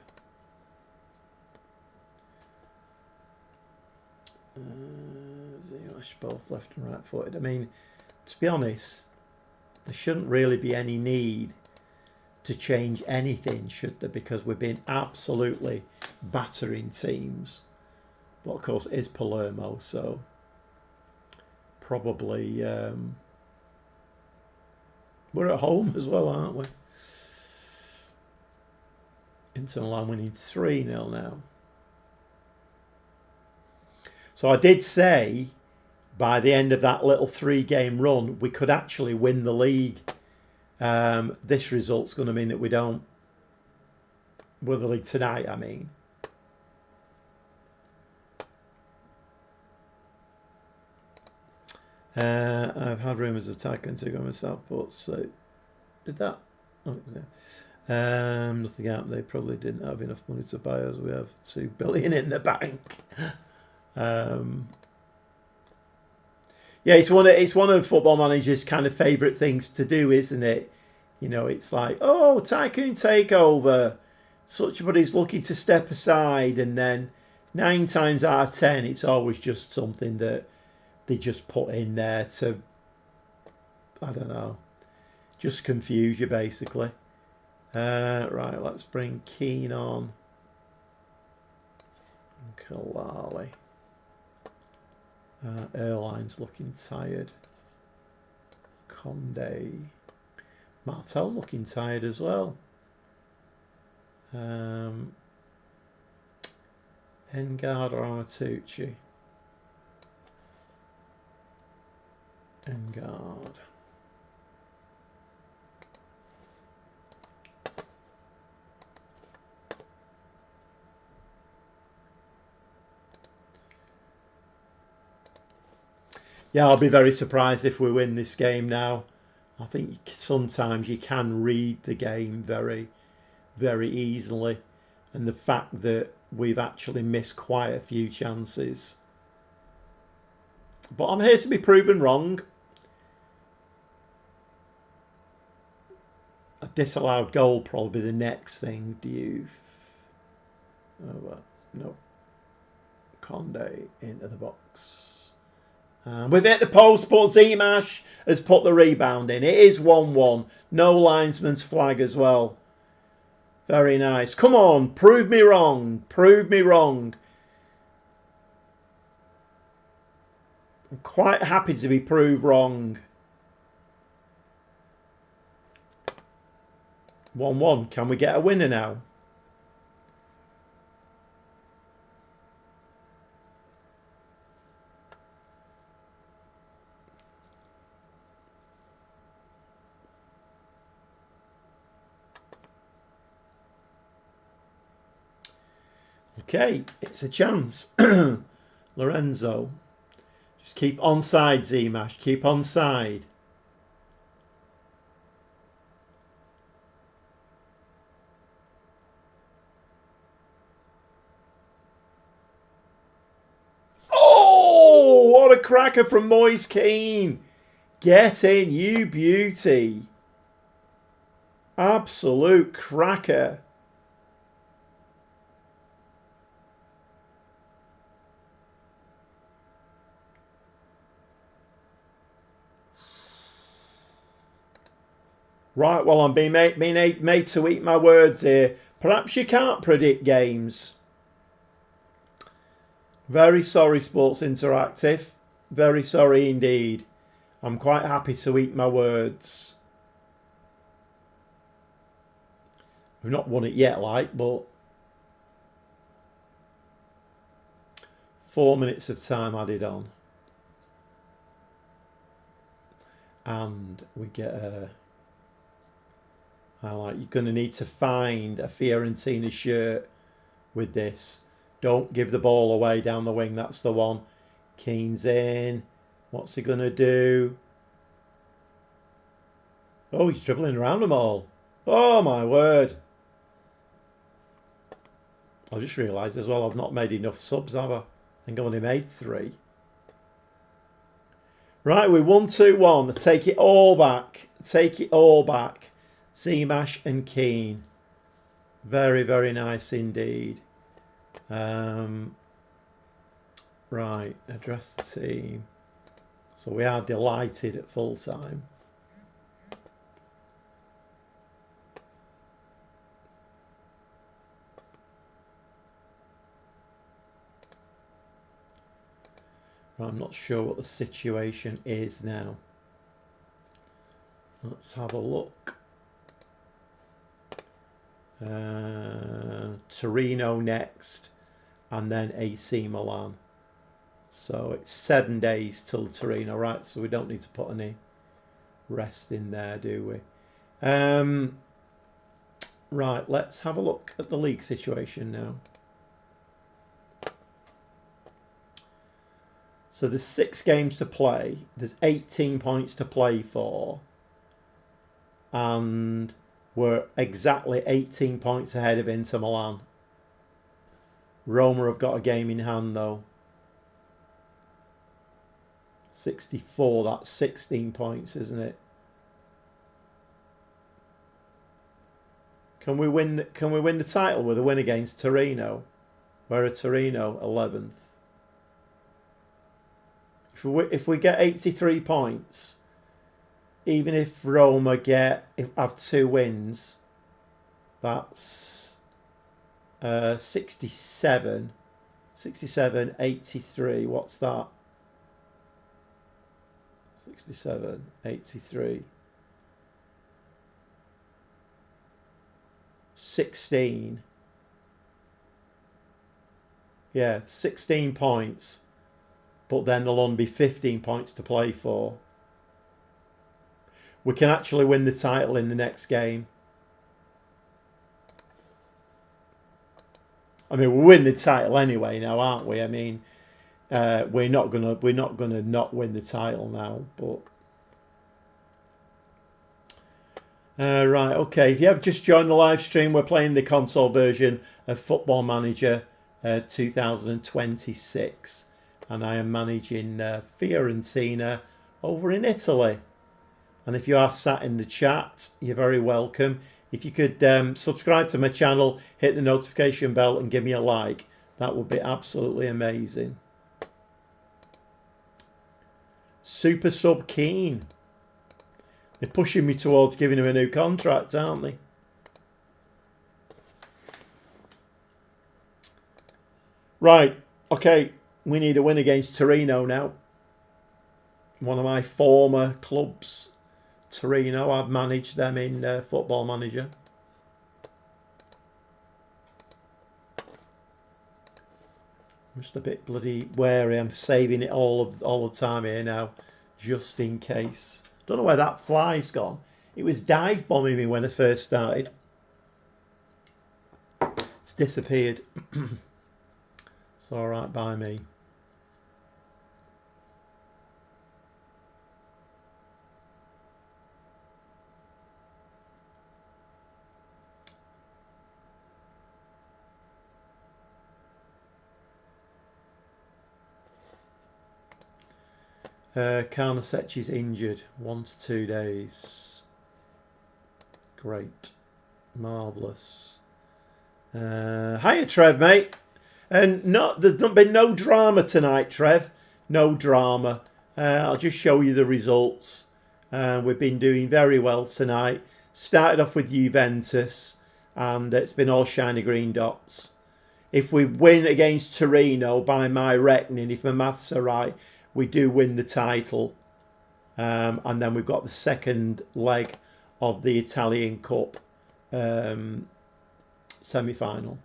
Zmash both left and right footed. I mean, to be honest, there shouldn't really be any need to change anything, should there? Because we've been absolutely battering teams. But of course, it is Palermo, so probably we're at home as well, aren't we? Inter Milan winning 3-0 now. So I did say by the end of that little 3-game run, we could actually win the league. This result's going to mean that we don't win the league tonight, I mean. I've had rumours of Tycoon to go myself, but so did that. Oh, nothing out. They probably didn't have enough money to buy us. We have 2 billion in the bank. Yeah, it's one of football managers' kind of favourite things to do, isn't it? You know, it's like, oh, Tycoon takeover. Somebody's looking to step aside, and then 9 times out of 10, it's always just something that they just put in there to, I don't know, just confuse you, basically. Right, let's bring Keane on. Kalali. Airline's looking tired. Conde. Martel's looking tired as well. Engard or Amatucci? Engard. Yeah, I'll be very surprised if we win this game now. I think sometimes you can read the game very, very easily. And the fact that we've actually missed quite a few chances. But I'm here to be proven wrong. A disallowed goal probably the next thing. Do you? Oh, well, no. Conde into the box. We've hit the post, but Zmash has put the rebound in. It is 1-1. No linesman's flag as well. Very nice. Come on, prove me wrong. Prove me wrong. I'm quite happy to be proved wrong. 1-1. Can we get a winner now? Okay, it's a chance. Lorenzo. Just keep onside, Zmash. Keep onside. Oh, what a cracker from Moise Keane. Get in, you beauty. Absolute cracker. Right, well, I'm being made to eat my words here. Perhaps you can't predict games. Very sorry, Sports Interactive. Very sorry indeed. I'm quite happy to eat my words. We've not won it yet, but 4 minutes of time added on. And we get a... you're going to need to find a Fiorentina shirt with this. Don't give the ball away down the wing. That's the one. Keane's in. What's he going to do? Oh, he's dribbling around them all. Oh, my word. I just realised as well I've not made enough subs, have I? I think I've only made 3. Right, we won 2-1. Take it all back. Take it all back. Zimash and Keane. Very, very nice indeed. Right, address the team. So we are delighted at full time. I'm not sure what the situation is now. Let's have a look. Torino next, and then AC Milan. So it's 7 days till Torino, right? So we don't need to put any rest in there, do we? Right, let's have a look at the league situation now. So there's 6 games to play. There's 18 points to play for. And we're exactly 18 points ahead of Inter Milan. Roma have got a game in hand though. 64, that's 16 points, isn't it? Can we win the title with a win against Torino? We're at Torino 11th. If we get 83 points, even if Roma have 2 wins, that's 67, 83. What's that? 67, 83. 16. Yeah, 16 points. But then there'll only be 15 points to play for. We can actually win the title in the next game. I mean, we'll win the title anyway now, aren't we? I mean, we're not gonna not win the title now, but right, okay. If you have just joined the live stream, we're playing the console version of Football Manager 2026. And I am managing Fiorentina over in Italy. And if you are sat in the chat, you're very welcome. If you could subscribe to my channel, hit the notification bell and give me a like, that would be absolutely amazing. Super sub Keane. They're pushing me towards giving him a new contract, aren't they? Right, okay. We need a win against Torino now. One of my former clubs, Torino. I've managed them in Football Manager. I'm just a bit bloody wary. I'm saving it all the time here now, just in case. Don't know where that fly's gone. It was dive bombing me when I first started. It's disappeared. It's all right by me. Karnasec is injured. 1 to 2 days. Great. Marvellous. Hiya, Trev, mate. And there's been no drama tonight, Trev. No drama. I'll just show you the results. We've been doing very well tonight. Started off with Juventus, and it's been all shiny green dots. If we win against Torino, by my reckoning, if my maths are right, we do win the title. And then we've got the second leg of the Italian Cup semi-final.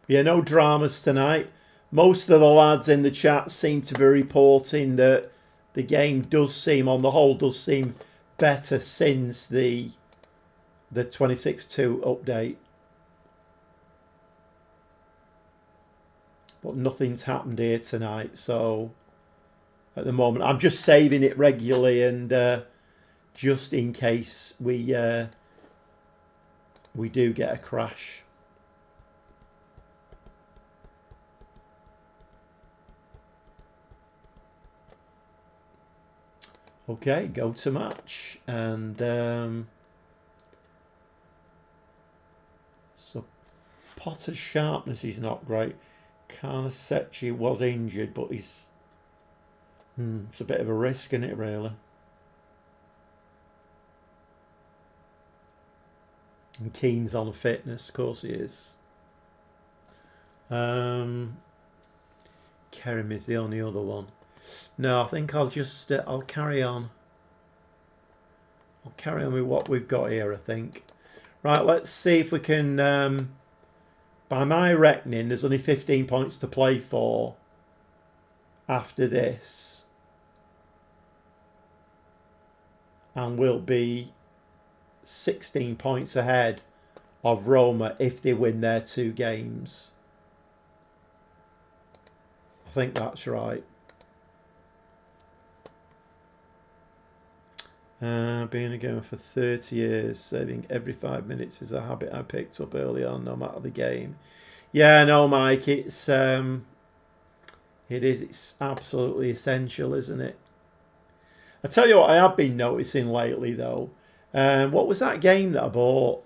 Yeah, no dramas tonight. Most of the lads in the chat seem to be reporting that the game does seem, on the whole, does seem better since the the 26-2 update. But nothing's happened here tonight, so at the moment I'm just saving it regularly, and just in case we do get a crash. Okay, go to match, and so Potter's sharpness is not great. Carnesecchi was injured, but he's it's a bit of a risk, isn't it, really? And Keane's on fitness, of course he is. Kerem is the only other one. No, I think I'll just I'll carry on. I'll carry on with what we've got here, I think. Right, let's see if we can. By my reckoning, there's only 15 points to play for after this, and we'll be 16 points ahead of Roma if they win their 2 games. I think that's right. Being a gamer for 30 years, saving every 5 minutes is a habit I picked up early on, no matter the game. Yeah, no, Mike, it's absolutely essential, isn't it? I tell you what I have been noticing lately, though. What was that game that I bought?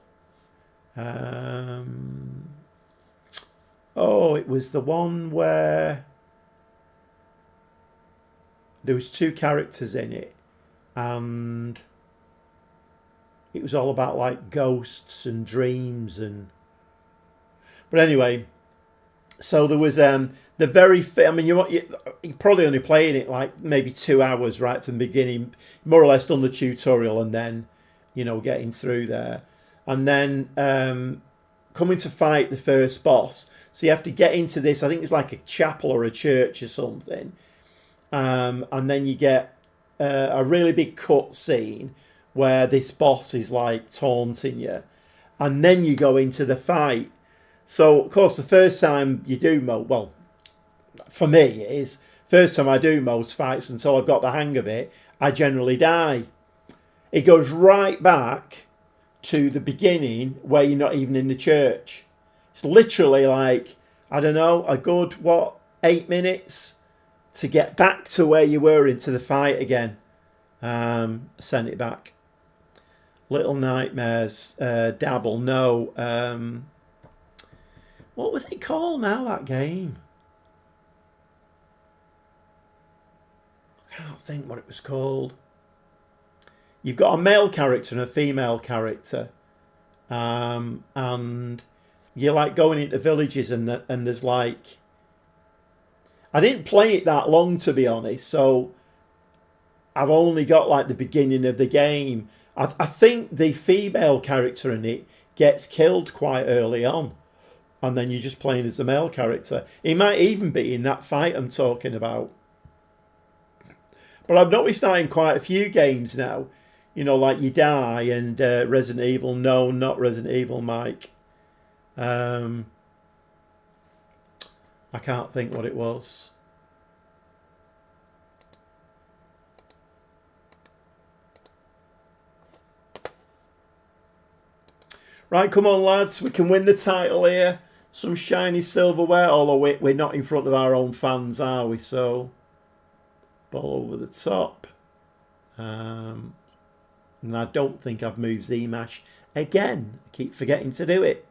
Oh, it was the one where there was 2 characters in it, and it was all about like ghosts and dreams, and but anyway, so there was the very I mean you're probably only playing it like maybe 2 hours right from the beginning, more or less done the tutorial, and then getting through there, and then coming to fight the first boss. So you have to get into this, I think it's like a chapel or a church or something, and then you get a really big cut scene where this boss is like taunting you, and then you go into the fight. So of course the first time you do well, for me it is, first time I do most fights until I've got the hang of it, I generally die. It goes right back to the beginning where you're not even in the church. It's literally like, I don't know, a good 8 minutes to get back to where you were into the fight again. Send it back. Little Nightmares, Dabble, no. What was it called now, that game? I can't think what it was called. You've got a male character and a female character. And you're like going into villages, and there's like... I didn't play it that long, to be honest, so I've only got like the beginning of the game. I think the female character in it gets killed quite early on, and then you're just playing as the male character. He might even be in that fight I'm talking about. But I've noticed that in quite a few games now. Like you die, and Resident Evil. No, not Resident Evil, Mike. I can't think what it was. Right, come on, lads. We can win the title here. Some shiny silverware. Although we're not in front of our own fans, are we? So, ball over the top. And I don't think I've moved Z-Mash again. I keep forgetting to do it.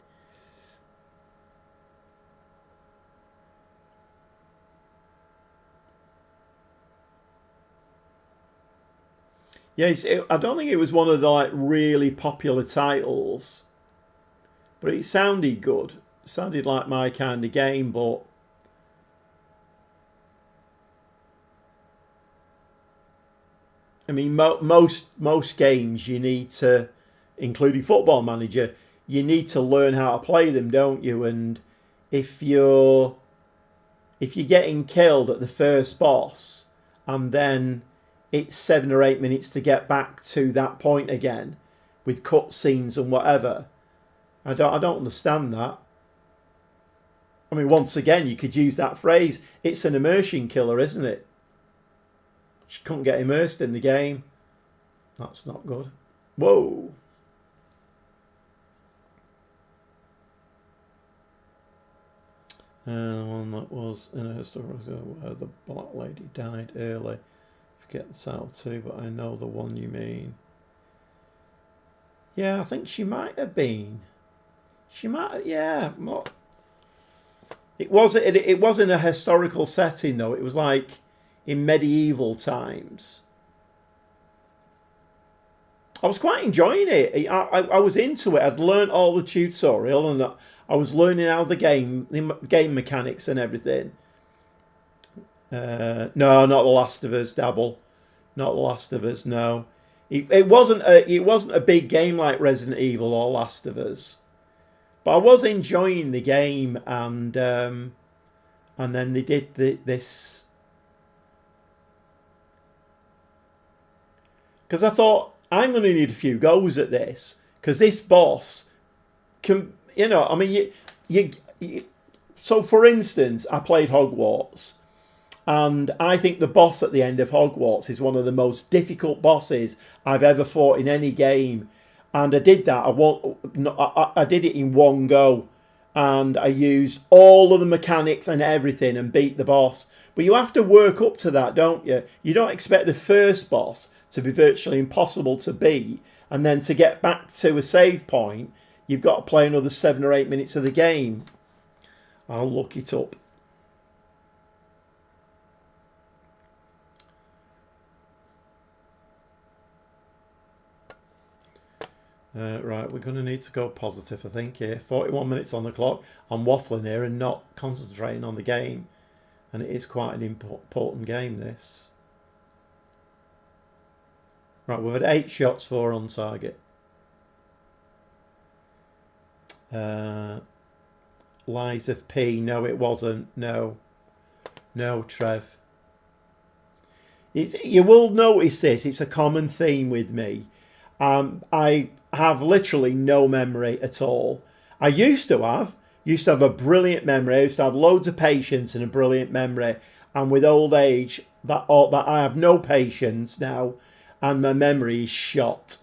Yeah, I don't think it was one of the like really popular titles, but it sounded good. It sounded like my kind of game, but I mean, most games you need to, including Football Manager, you need to learn how to play them, don't you? And if you're getting killed at the first boss, and then it's 7 or 8 minutes to get back to that point again, with cut scenes and whatever. I don't understand that. I mean, once again, you could use that phrase. It's an immersion killer, isn't it? She couldn't get immersed in the game. That's not good. Whoa. One that was in a historical where the black lady died early. Forget the title too, but I know the one you mean. Yeah, I think she might have been. She might, yeah. It was in a historical setting though. It was like in medieval times. I was quite enjoying it. I was into it. I'd learnt all the tutorial and I was learning how the game mechanics and everything. No, not The Last of Us, Dabble. Not The Last of Us, no. It wasn't a big game like Resident Evil or Last of Us. But I was enjoying the game, and then they did this. Because I thought, I'm going to need a few goes at this. Because this boss can, I mean, so for instance, I played Hogwarts. And I think the boss at the end of Hogwarts is one of the most difficult bosses I've ever fought in any game. And I did that. I did it in one go. And I used all of the mechanics and everything and beat the boss. But you have to work up to that, don't you? You don't expect the first boss to be virtually impossible to beat. And then to get back to a save point, you've got to play another 7 or 8 minutes of the game. I'll look it up. Right, we're going to need to go positive, I think, here. 41 minutes on the clock. I'm waffling here and not concentrating on the game. And it is quite an important game, this. Right, we've had 8 shots, 4 on target. Lies of P. No, it wasn't. No. No, Trev. You will notice this. It's a common theme with me. I have literally no memory at all. I used to have a brilliant memory. I used to have loads of patience and a brilliant memory. And with old age, that I have no patience now, and my memory is shot.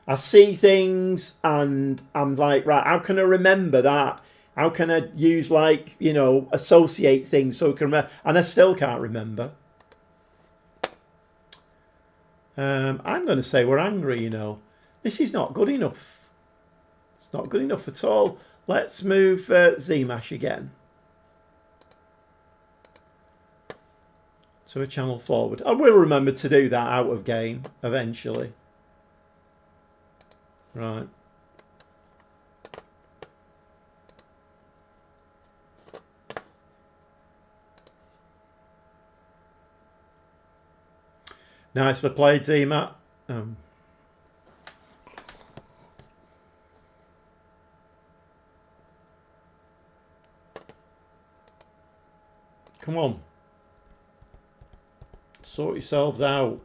I see things and I'm like, right, how can I remember that? How can I use associate things so I can remember? And I still can't remember. I'm going to say we're angry, This is not good enough. It's not good enough at all. Let's move Zmash again to a channel forward. I will remember to do that out of game eventually. Right. Nicely played, Zmat. Come on. Sort yourselves out.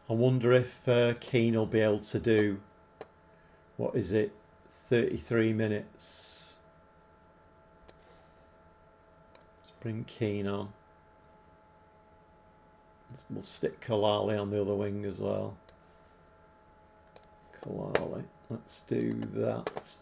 I wonder if Keane will be able to do, what is it, 33 minutes. Let's bring Keane on. We'll stick Kalali on the other wing as well. Kalali, let's do that.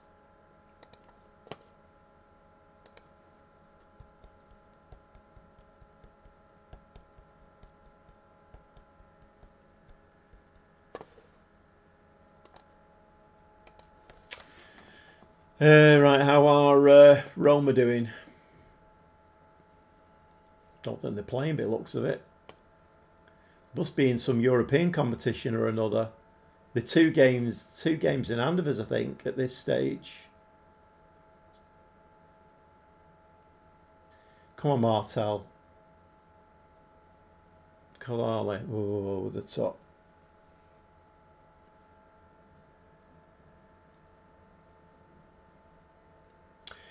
Right, how are Roma doing? Don't think they're playing, but it looks of it. Must be in some European competition or another. The two games in hand of us, I think, at this stage. Come on, Martel. Kalali, oh, the top.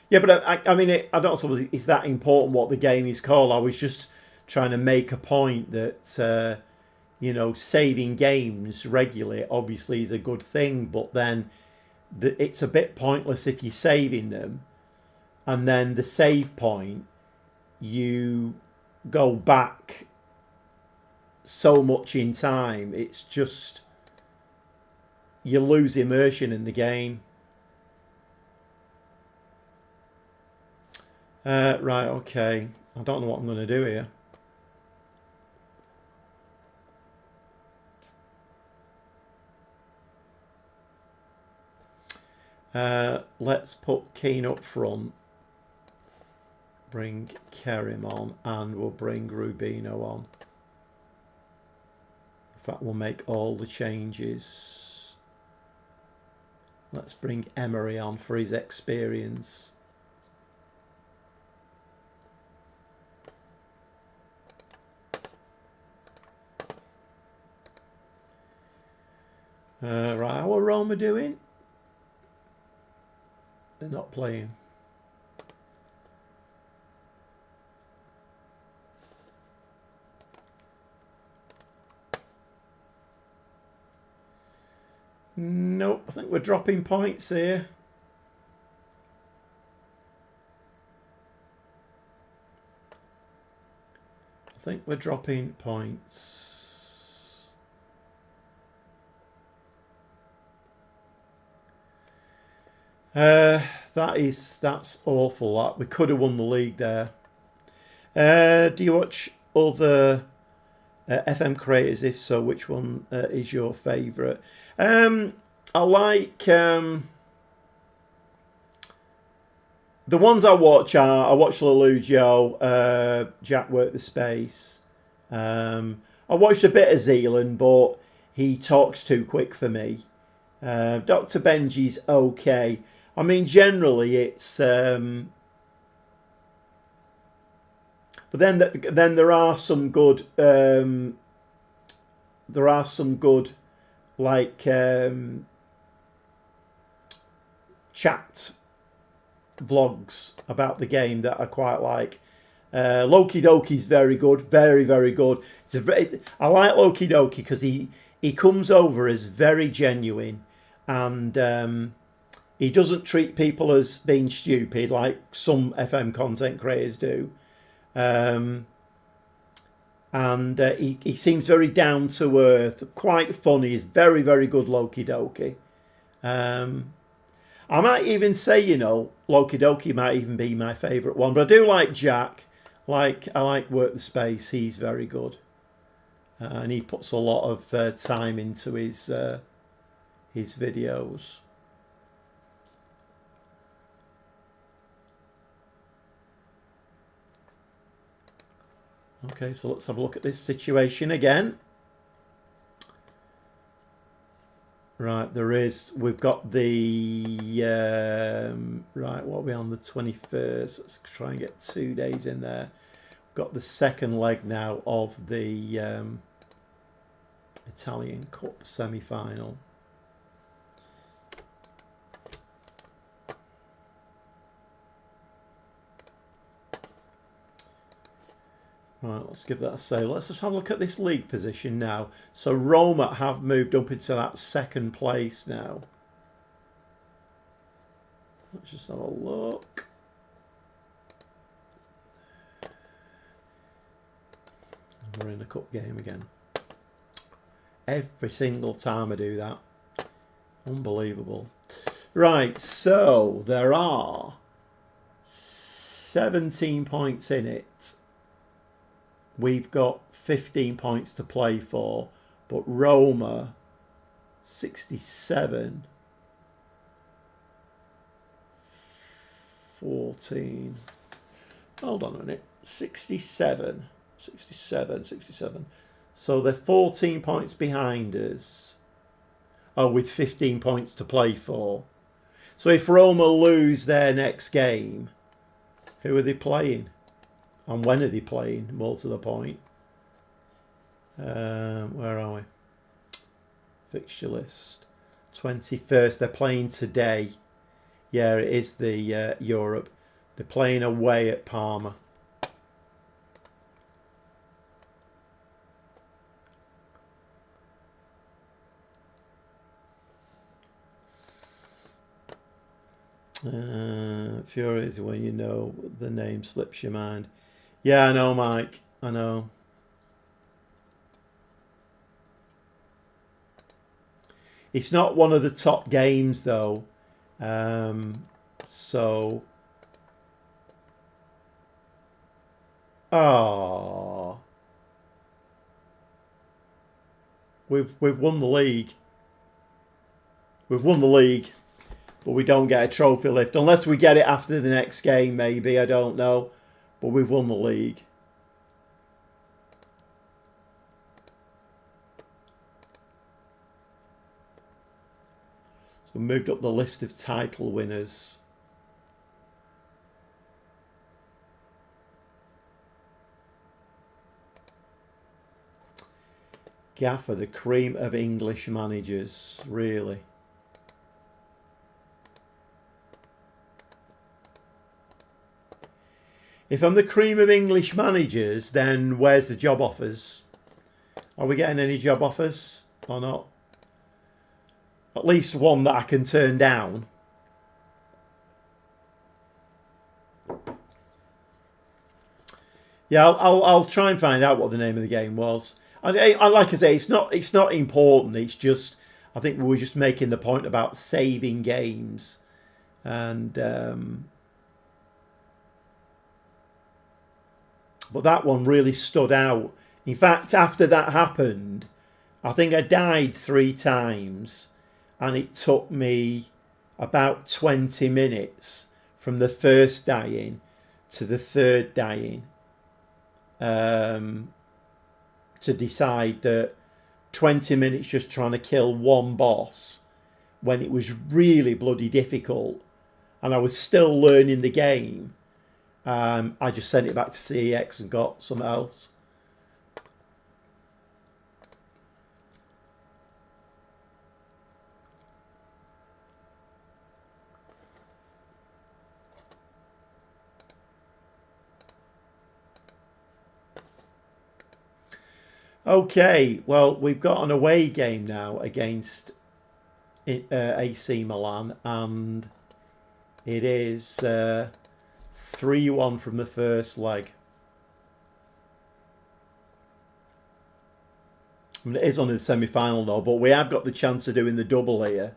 Yeah, but I mean, I don't suppose it's that important what the game is called. I was just trying to make a point that you know, saving games regularly obviously is a good thing, but then it's a bit pointless if you're saving them and then the save point you go back so much in time. It's just you lose immersion in the game. Right, okay. I don't know what I'm going to do here. Let's put Keane up front. Bring Kerim on, and we'll bring Rubino on. In fact, we'll make all the changes. Let's bring Emery on for his experience. Right, how are Roma doing? They're not playing. Nope, I think we're dropping points here. I think we're dropping points. That's awful. We could have won the league there. Do you watch other FM creators? If so, which one is your favourite? I like the ones I watch are I watch Lelugio, Jack Work the Space. I watched a bit of Zealand, but he talks too quick for me. Dr. Benji's okay. I mean, generally it's but then there are some good like chat vlogs about the game that I quite like. Loki Doki's very good, very, very good. I like Loki Doki because he comes over as very genuine, and he doesn't treat people as being stupid like some FM content creators do. And he seems very down to earth, quite funny. He's very, very good, Loki Doki. I might even say, you know, Loki Doki might even be my favourite one. But I do like Jack. I like Work the Space. He's very good. And he puts a lot of time into his videos. Okay, so let's have a look at this situation again. Right, we've got the, right, what are we on, the 21st? Let's try and get 2 days in there. We've got the second leg now of the Italian Cup semi-final. Right, let's give that a say. Let's just have a look at this league position now. So Roma have moved up into that second place now. Let's just have a look. We're in a cup game again. Every single time I do that. Unbelievable. Right, so there are 17 points in it. We've got 15 points to play for, but Roma, 67, 14, hold on a minute, 67. So they're 14 points behind us, with 15 points to play for. So if Roma lose their next game, who are they playing? And when are they playing? More to the point. Where are we? Fixture list. 21st. They're playing today. Yeah, it is the Europe. They're playing away at Parma. Fury is when you know the name slips your mind. Yeah, I know, Mike. I know. It's not one of the top games, though. So... Oh, we've won the league. We've won the league, but we don't get a trophy lift unless we get it after the next game. Maybe, I don't know, but we've won the league. So we moved up the list of title winners. Gaffer, the cream of English managers, really. If I'm the cream of English managers, then where's the job offers? Are we getting any job offers or not? At least one that I can turn down. Yeah, I'll try and find out what the name of the game was. I like I say, it's not important. It's just, I think we were just making the point about saving games, and but that one really stood out. In fact, after that happened, I think I died 3 times, and it took me about 20 minutes from the first dying to the third dying. To decide that 20 minutes just trying to kill one boss when it was really bloody difficult and I was still learning the game. I just sent it back to CEX and got something else. Okay, well, we've got an away game now against AC Milan, and it is 3-1 from the first leg. I mean, it is only the semi-final though, but we have got the chance of doing the double here.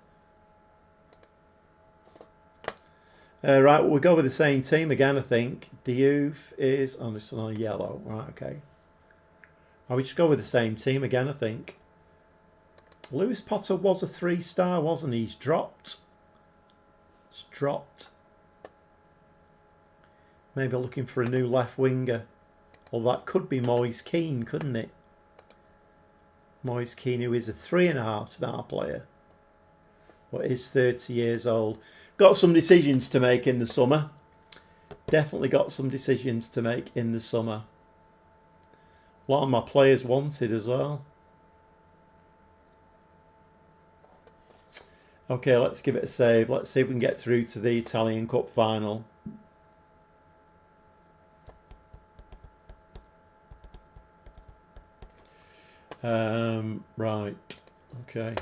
Right, we'll go with the same team again, I think. Diouf is on this on yellow. Right, okay. Oh, we just go with the same team again, I think. Lewis Potter was a 3-star, wasn't he? He's dropped. It's dropped. Maybe looking for a new left winger. Well, that could be Moise Keane, couldn't it? Moise Keane, who is a 3.5-star player, but is 30 years old. Got some decisions to make in the summer. Definitely got some decisions to make in the summer. A lot of my players wanted as well. Okay, let's give it a save. Let's see if we can get through to the Italian Cup final. Right. Okay.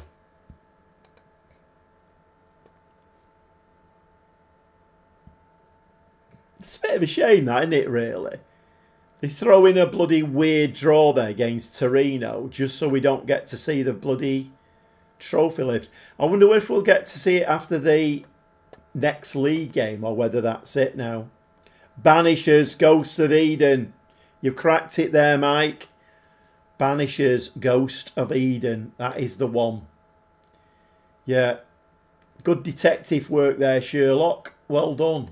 It's a bit of a shame, that, isn't it, really? They throw in a bloody weird draw there against Torino just so we don't get to see the bloody trophy lift. I wonder if we'll get to see it after the next league game or whether that's it now. Banishers, Ghost of Eden. You've cracked it there, Mike. Banishers, Ghost of Eden. That is the one. Yeah. Good detective work there, Sherlock. Well done.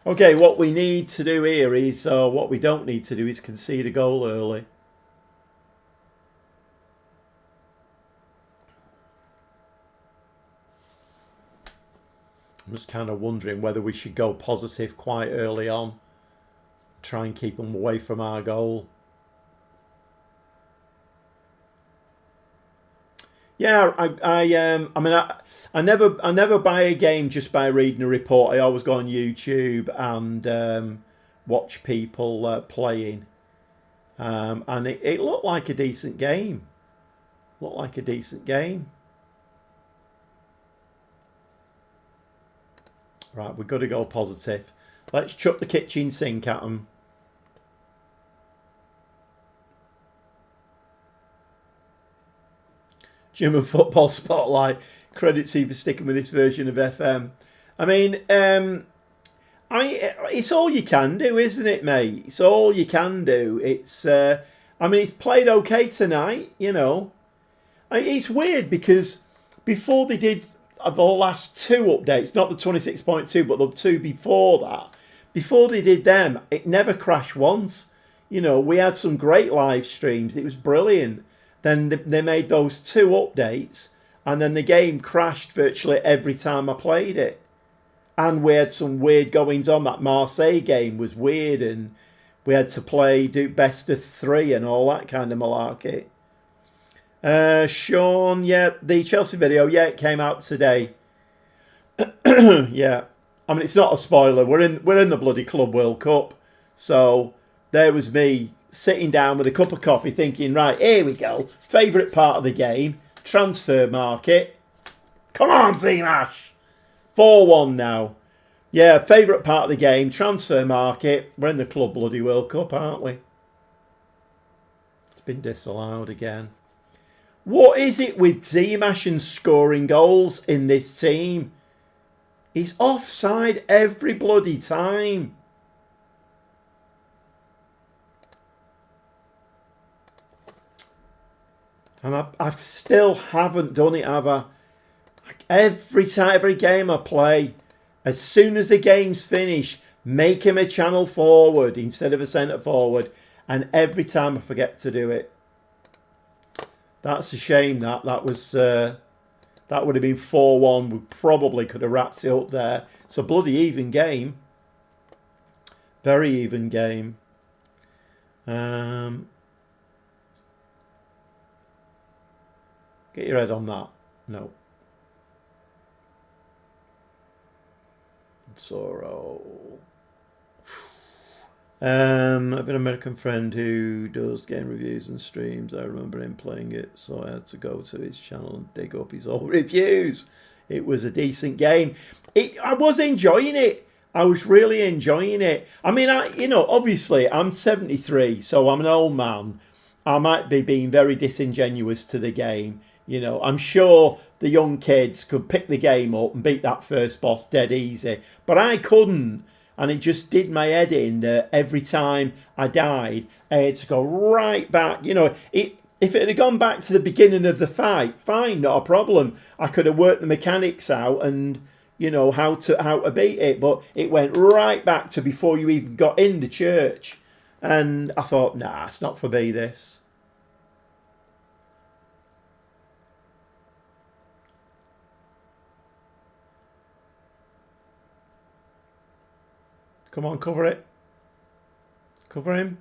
Okay, what we need to do here is, what we don't need to do is concede a goal early. I'm just kind of wondering whether we should go positive quite early on. Try and keep them away from our goal. Yeah, I never buy a game just by reading a report. I always go on YouTube and watch people playing, and it looked like a decent game. Looked like a decent game. Right, we've got to go positive. Let's chuck the kitchen sink at them. German Football Spotlight. Credit to you for sticking with this version of FM. I mean, it's all you can do, isn't it, mate? It's all you can do. It's, it's played okay tonight, you know. It's weird because before they did the last two updates, not the 26.2, but the two before that, before they did them, it never crashed once. You know, we had some great live streams. It was brilliant. Then they made those two updates, and then the game crashed virtually every time I played it. And we had some weird goings on. That Marseille game was weird, and we had to do best of three and all that kind of malarkey. Sean, yeah, the Chelsea video, yeah, it came out today. Yeah, I mean, it's not a spoiler. We're in the bloody Club World Cup, so there was me sitting down with a cup of coffee, thinking, right, here we go. Favourite part of the game, transfer market. Come on, Team Ash. 4-1 now. Yeah, favourite part of the game, transfer market. We're in the Club bloody World Cup, aren't we? It's been disallowed again. What is it with Zimash and scoring goals in this team? He's offside every bloody time. And I still haven't done it, have I? Every game I play, as soon as the game's finished, make him a channel forward instead of a centre forward. And every time I forget to do it. That's a shame. That was that would have been 4-1. We probably could have wrapped it up there. It's a bloody even game. Very even game. Get your head on that. No. Sorrow. I have an American friend who does game reviews and streams. I remember him playing it, so I had to go to his channel and dig up his old reviews. It was a decent game. I was enjoying it. I was really enjoying it. I mean, obviously I'm 73, so I'm an old man. I might be being very disingenuous to the game. You know, I'm sure the young kids could pick the game up and beat that first boss dead easy, but I couldn't. And it just did my head in that every time I died, I had to go right back. You know, if it had gone back to the beginning of the fight, fine, not a problem. I could have worked the mechanics out and, you know, how to beat it. But it went right back to before you even got in the church. And I thought, nah, it's not for me, this. Come on, cover it. Cover him.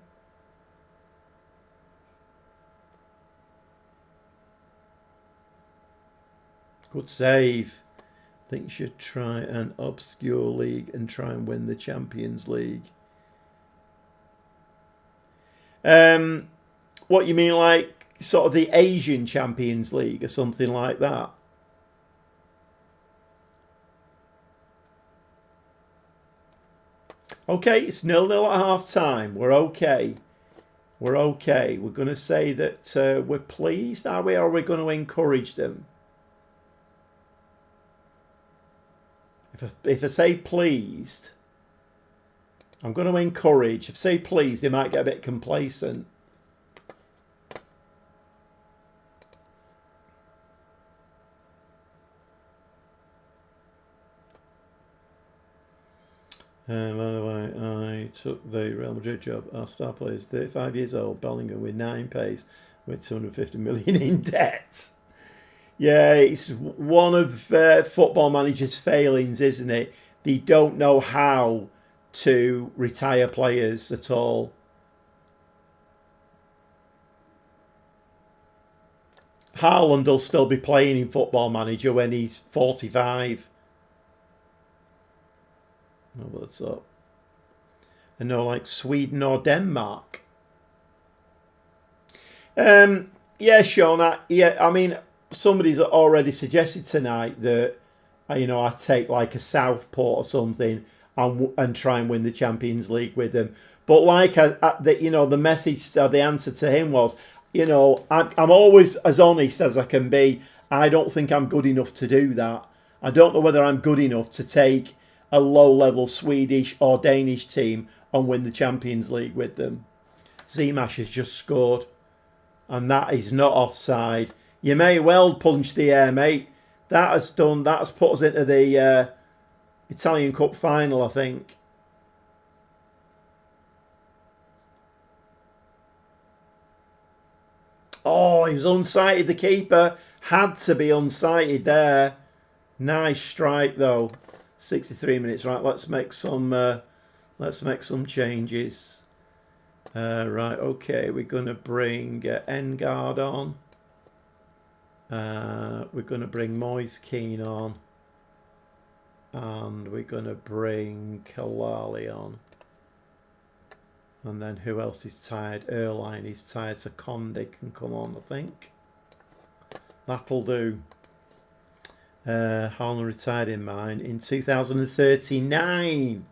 Good save. I think you should try an obscure league and try and win the Champions League. What you mean, like sort of the Asian Champions League or something like that? Okay, it's 0-0 at half time. We're okay. We're okay. We're going to say that we're pleased, are we? Or are we going to encourage them? If I say pleased, I'm going to encourage. If I say pleased, they might get a bit complacent. By the way, I took the Real Madrid job. Our star player is 35 years old, Bellingham, with 9 pace, with 250 million in debt. Yeah, it's one of football managers' failings, isn't it? They don't know how to retire players at all. Haaland will still be playing in Football Manager when he's 45. Oh, what's up? And no, like Sweden or Denmark. Yeah, Sean. I mean, somebody's already suggested tonight that I take like a Southport or something and try and win the Champions League with them. But like the message, the answer to him was, I'm always as honest as I can be. I don't think I'm good enough to do that. I don't know whether I'm good enough to take a low-level Swedish or Danish team and win the Champions League with them. Zimash has just scored, and that is not offside. You may well punch the air, mate. That's put us into the Italian Cup final, I think. Oh, he was unsighted, the keeper. Had to be unsighted there. Nice strike, though. 63 minutes. Right, let's make some changes. Right, okay, we're going to bring Engard on. We're going to bring Moise Keane on. And we're going to bring Kalali on. And then who else is tired? Erline is tired, so Conde can come on, I think. That'll do. Haaland retired in mine in 2039.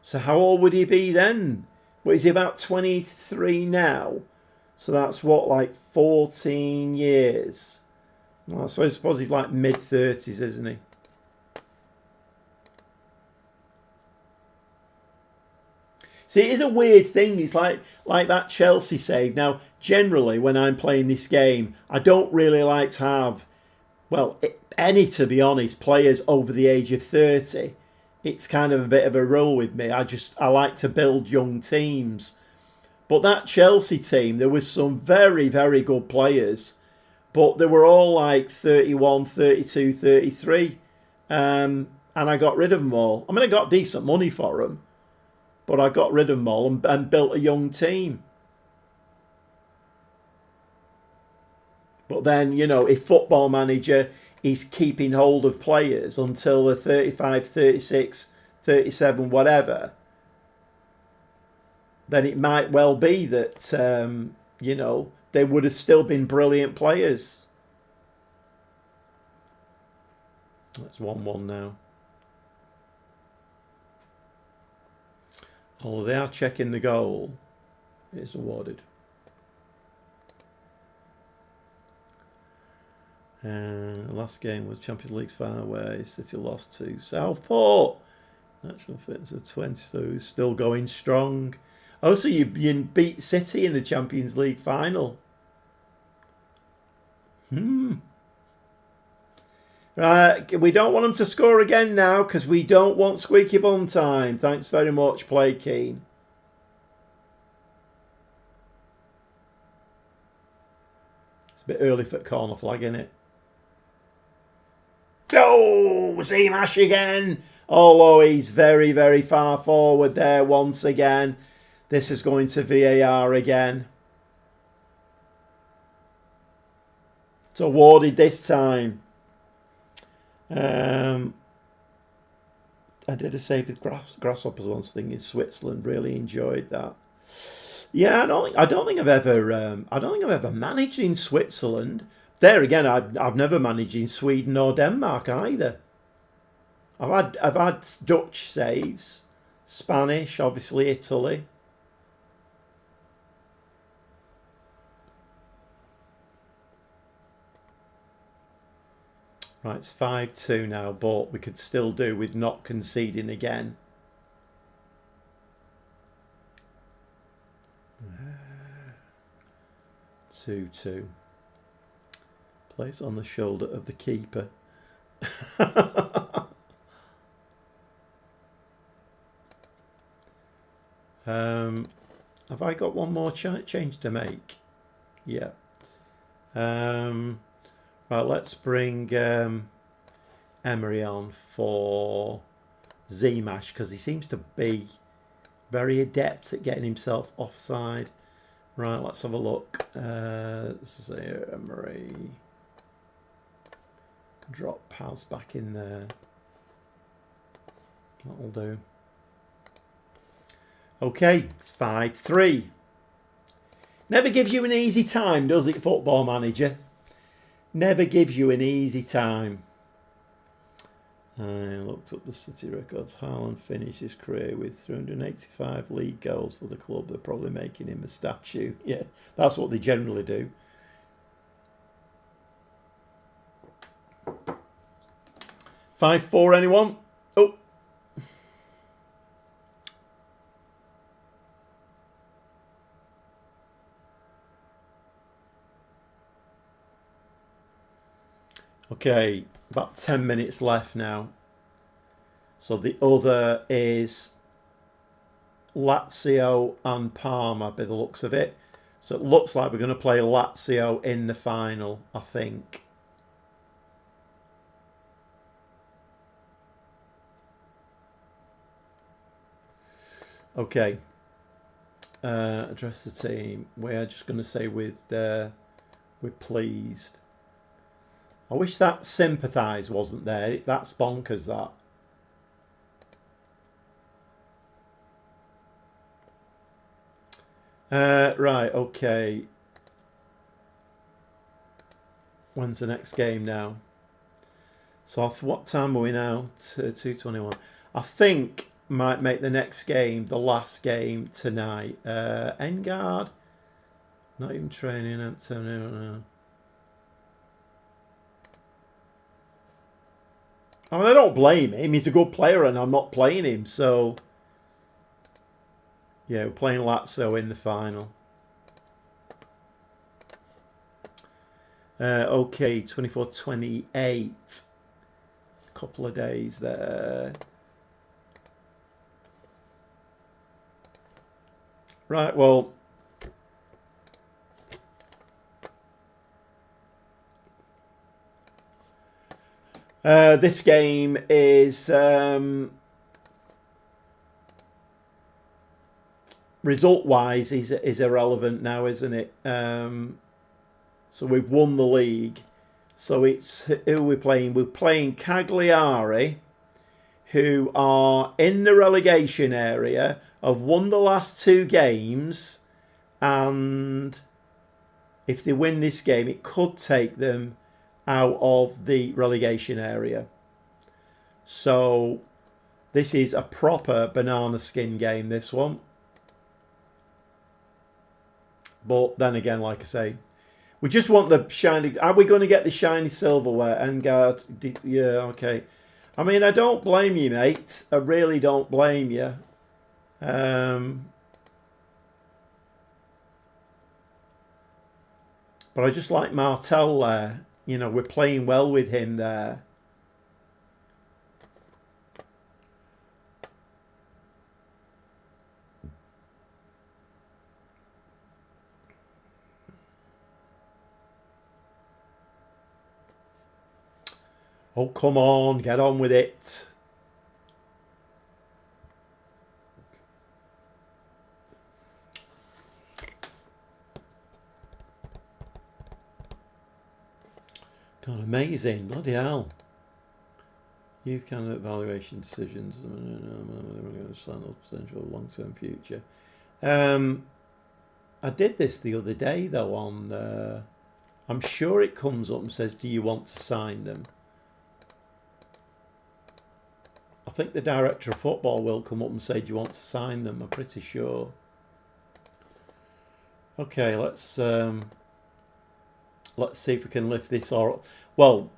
So how old would he be then? Well, is he about 23 now? So that's what, like 14 years? Well, so I suppose he's like mid-30s, isn't he? See, it is a weird thing. It's like that Chelsea save. Now, generally, when I'm playing this game, I don't really like to have, well, any, to be honest, players over the age of 30. It's kind of a bit of a rule with me. I like to build young teams. But that Chelsea team, there was some very, very good players. But they were all like 31, 32, 33. And I got rid of them all. I mean, I got decent money for them. But I got rid of them all and built a young team. But then, if Football Manager is keeping hold of players until they're 35, 36, 37, whatever, then it might well be that, they would have still been brilliant players. That's 1-1 now. Although they are checking the goal, it's awarded. And the last game was Champions League final where City lost to Southport. Actual fitness of 20, so still going strong. Oh, so you beat City in the Champions League final. Right, we don't want them to score again now because we don't want squeaky bum time. Thanks very much, Play Keen. It's a bit early for corner flag, isn't it? Oh, Zimash again. Although he's very, very far forward there once again. This is going to VAR again. It's awarded this time. I did a save with grasshoppers once thing in Switzerland. Really enjoyed that. Yeah, I don't think I've ever managed in Switzerland. There again, I've never managed in Sweden or Denmark either. I've had Dutch saves, Spanish, obviously Italy. Right, it's 5-2 now, but we could still do with not conceding again. Uh, 2-2. Place on the shoulder of the keeper. Have I got one more change to make? Yeah. Right, let's bring Emery on for Zimash because he seems to be very adept at getting himself offside. Right, let's have a look. This is a Murray. Drop pass back in there. That'll do. Okay, it's 5-3. Never gives you an easy time, does it, Football Manager? Never gives you an easy time. I looked up the City records. Haaland finished his career with 385 league goals for the club. They're probably making him a statue. Yeah, that's what they generally do. Five, 4, anyone? Oh. Okay, about 10 minutes left now. So the other is Lazio and Parma by the looks of it. So it looks like we're going to play Lazio in the final, I think. Okay. Address the team. We're just going to say we're pleased. I wish that sympathise wasn't there. That's bonkers, that. Right, okay. When's the next game now? So what time are we now? 2:21. I think might make the next game the last game tonight. Engard. Not even training. I'm telling. I mean, I don't blame him. He's a good player and I'm not playing him. So, yeah, we're playing Lazio in the final. Okay, 24-28. Couple of days there. Right, well... this game is result-wise is irrelevant now, isn't it? So we've won the league. So it's who we're playing. We're playing Cagliari, who are in the relegation area, have won the last 2 games, and if they win this game, it could take them out of the relegation area. So this is a proper banana skin game, this one. But then again, like I say, we just want the shiny... Are we going to get the shiny silverware? Engard, yeah, okay. I mean, I don't blame you, mate. I really don't blame you. But I just like Martel there. You know, we're playing well with him there. Oh, come on, get on with it. God, amazing. Bloody hell. Youth candidate evaluation decisions. Potential long-term future. I did this the other day, though, on... I'm sure it comes up and says, do you want to sign them? I think the director of football will come up and say, do you want to sign them? I'm pretty sure. Okay, let's see if we can lift this, or well,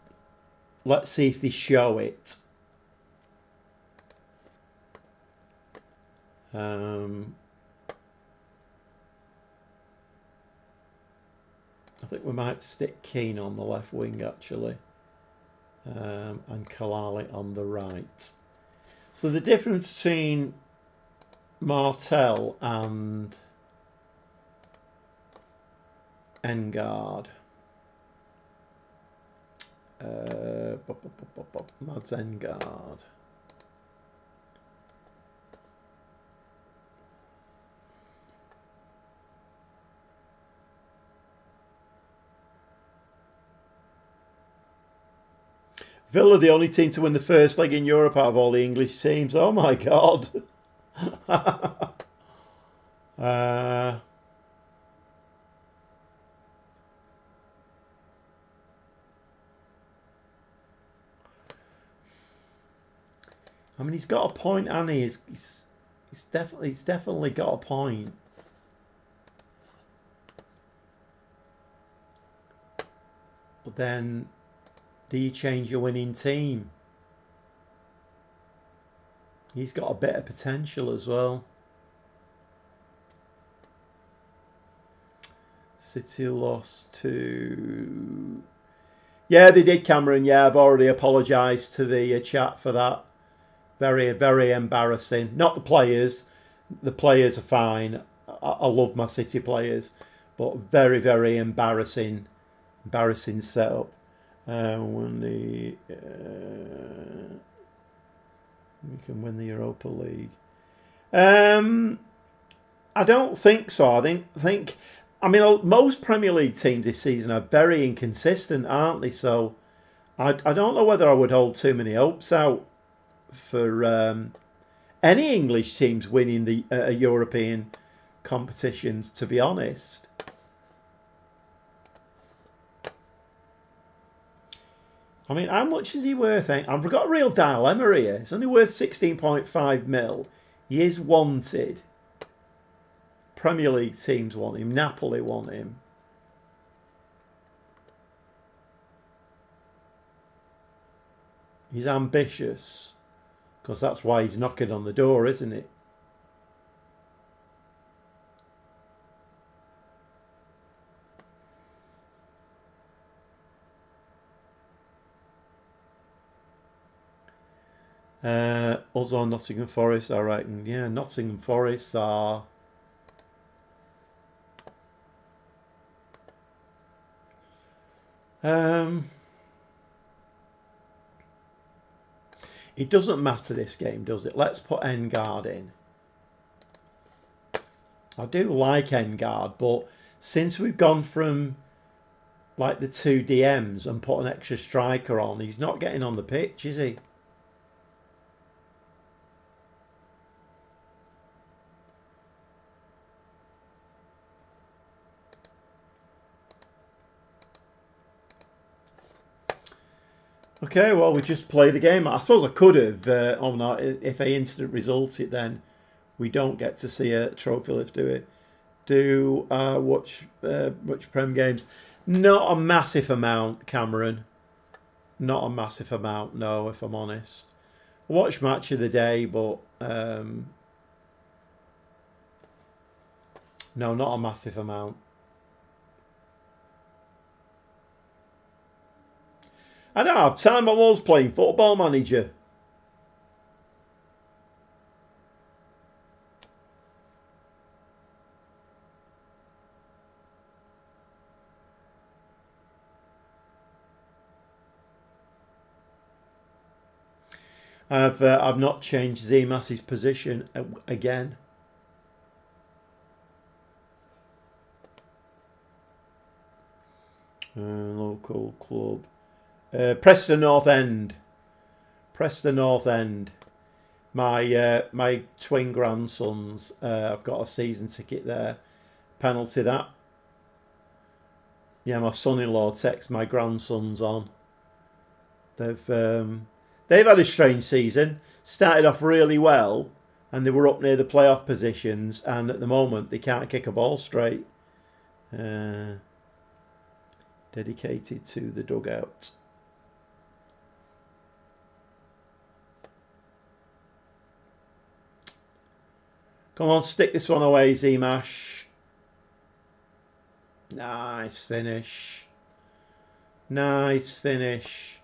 let's see if they show it. I think we might stick Keane on the left wing, actually, and Kalali on the right. So the difference between Martel and Engard. Mads Engard. Villa, the only team to win the first leg in Europe out of all the English teams. Oh my God. uh, I mean, he's got a point, and he's definitely got a point. But then, do you change your winning team? He's got a bit of potential as well. City lost to... Yeah, they did, Cameron. Yeah, I've already apologised to the chat for that. Very, very embarrassing. Not the players. The players are fine. I love my City players. But very, very embarrassing setup. When we can win the Europa League. I don't think so. I mean, most Premier League teams this season are very inconsistent, aren't they? So I don't know whether I would hold too many hopes out for any English teams winning the European competitions, to be honest. I mean, how much is he worth? I've got a real dilemma here. It's only worth 16.5 mil. He is wanted. Premier League teams want him. Napoli want him. He's ambitious. Because that's why he's knocking on the door, isn't it? Also Nottingham Forest, I reckon. Yeah, Nottingham Forest are... It doesn't matter this game, does it? Let's put Engard in. I do like Engard, but since we've gone from like the two DMs and put an extra striker on, he's not getting on the pitch, is he? Okay, well, we just play the game. I suppose I could have. Oh no, if I instant result it, then we don't get to see a trophy lift, do we? Watch Prem games. Not a massive amount, Cameron. Not a massive amount, no, if I'm honest. I watch Match of the Day, but no, not a massive amount. I don't have time. I was playing Football Manager. I've not changed Zemas's position again. Local club. Preston North End. Preston North End. My twin grandsons. I've got a season ticket there. Penalty that. Yeah, my son-in-law texts my grandsons on. They've had a strange season. Started off really well, and they were up near the playoff positions. And at the moment, they can't kick a ball straight. Dedicated to the dugout. Come on, stick this one away, Z-Mash. Nice finish. Nice finish.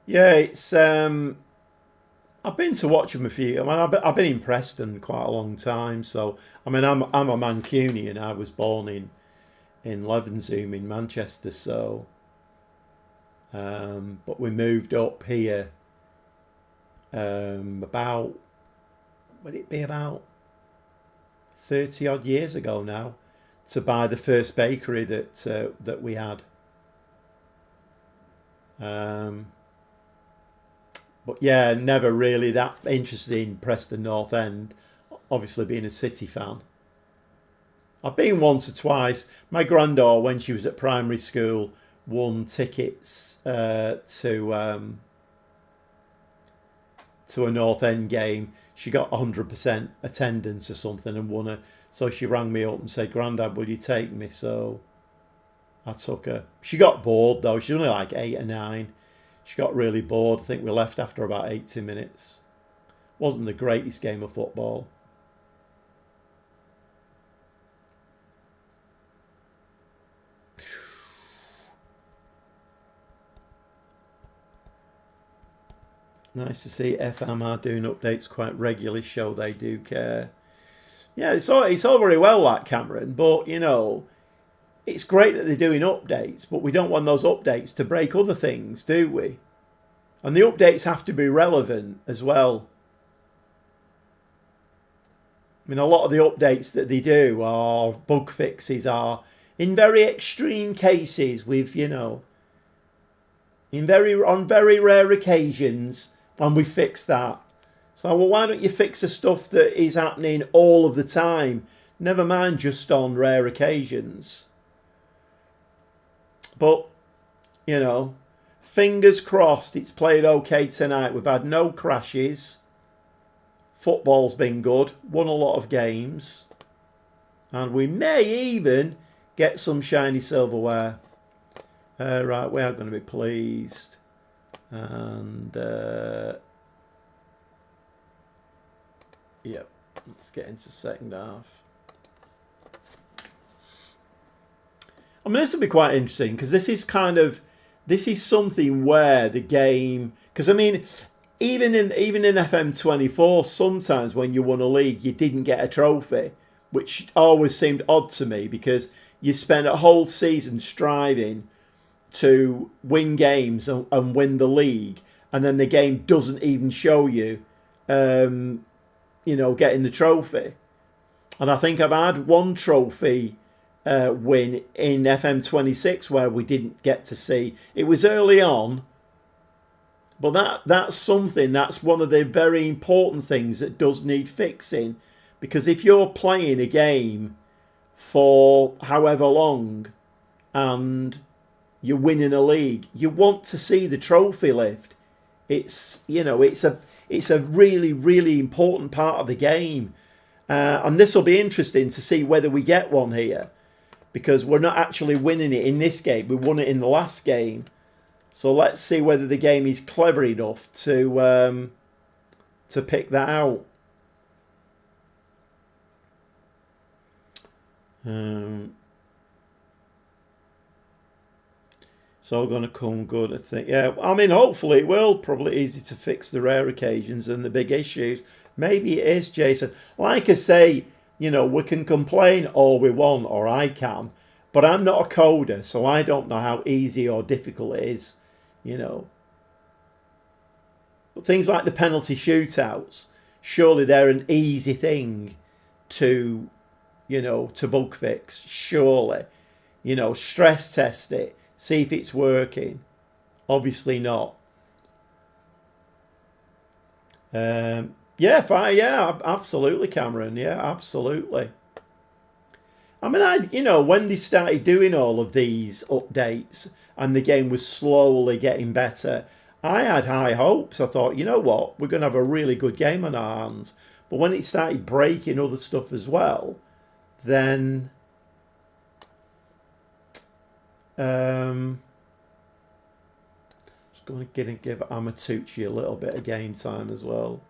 Yeah, it's... I've been to watch them a few... I mean, I've been in Preston quite a long time, so... I mean, I'm a Mancunian. I was born in Levenshulme in Manchester, so but we moved up here about would it be about 30 odd years ago now, to buy the first bakery that we had. But yeah, never really that interested in Preston North End, obviously being a City fan. I've been once or twice. My granddaughter, when she was at primary school, won tickets to a North End game. She got 100% attendance or something and won it. So she rang me up and said, "Grandad, will you take me?" So I took her. She got bored though. She was only like 8 or 9. She got really bored. I think we left after about 80 minutes. Wasn't the greatest game of football. Nice to see FM are doing updates quite regularly. Show they do care. Yeah, it's all very well, that, Cameron, but you know, it's great that they're doing updates, but we don't want those updates to break other things, do we? And the updates have to be relevant as well. I mean, a lot of the updates that they do are bug fixes, are in very extreme cases with, you know, on very rare occasions, and we fix that. So, well, why don't you fix the stuff that is happening all of the time? Never mind just on rare occasions. But, you know, fingers crossed it's played okay tonight. We've had no crashes. Football's been good. Won a lot of games. And we may even get some shiny silverware. Right, we are going to be pleased. And, yep, let's get into second half. I mean, this will be quite interesting because this is something where the game, because I mean, even in FM24, sometimes when you won a league, you didn't get a trophy, which always seemed odd to me because you spent a whole season striving to win games and win the league, and then the game doesn't even show you, you know, getting the trophy. And I think I've had one trophy win in FM26 where we didn't get to see. It was early on, but that's something, that's one of the very important things that does need fixing, because if you're playing a game for however long and you're winning a league, you want to see the trophy lift. It's, you know, it's a really, really important part of the game. And this will be interesting to see whether we get one here, because we're not actually winning it in this game. We won it in the last game. So let's see whether the game is clever enough to pick that out. It's all going to come good, I think. Yeah, I mean, hopefully it will. Probably easy to fix the rare occasions and the big issues. Maybe it is, Jason. Like I say, you know, we can complain all we want, or I can, but I'm not a coder, so I don't know how easy or difficult it is, you know. But things like the penalty shootouts, surely they're an easy thing to, you know, to bug fix, surely. You know, stress test it. See if it's working. Obviously not. Yeah, absolutely, Cameron. Yeah, absolutely. I mean, you know, when they started doing all of these updates and the game was slowly getting better, I had high hopes. I thought, you know what, we're going to have a really good game on our hands. But when it started breaking other stuff as well, then just going to give Amatucci a little bit of game time as well.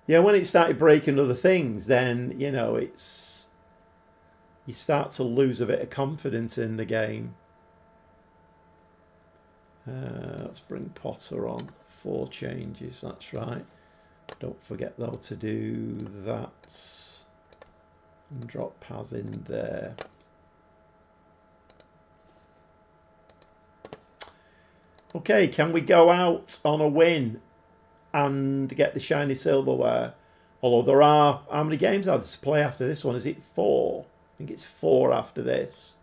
Yeah, when it started breaking other things, then, you know, you start to lose a bit of confidence in the game. Let's bring Potter on. 4 changes, that's right. Don't forget, though, to do that. And drop Paz in there. Okay, can we go out on a win and get the shiny silverware. Although there are, how many games are there to play after this one? Is it 4? I think it's 4 after this.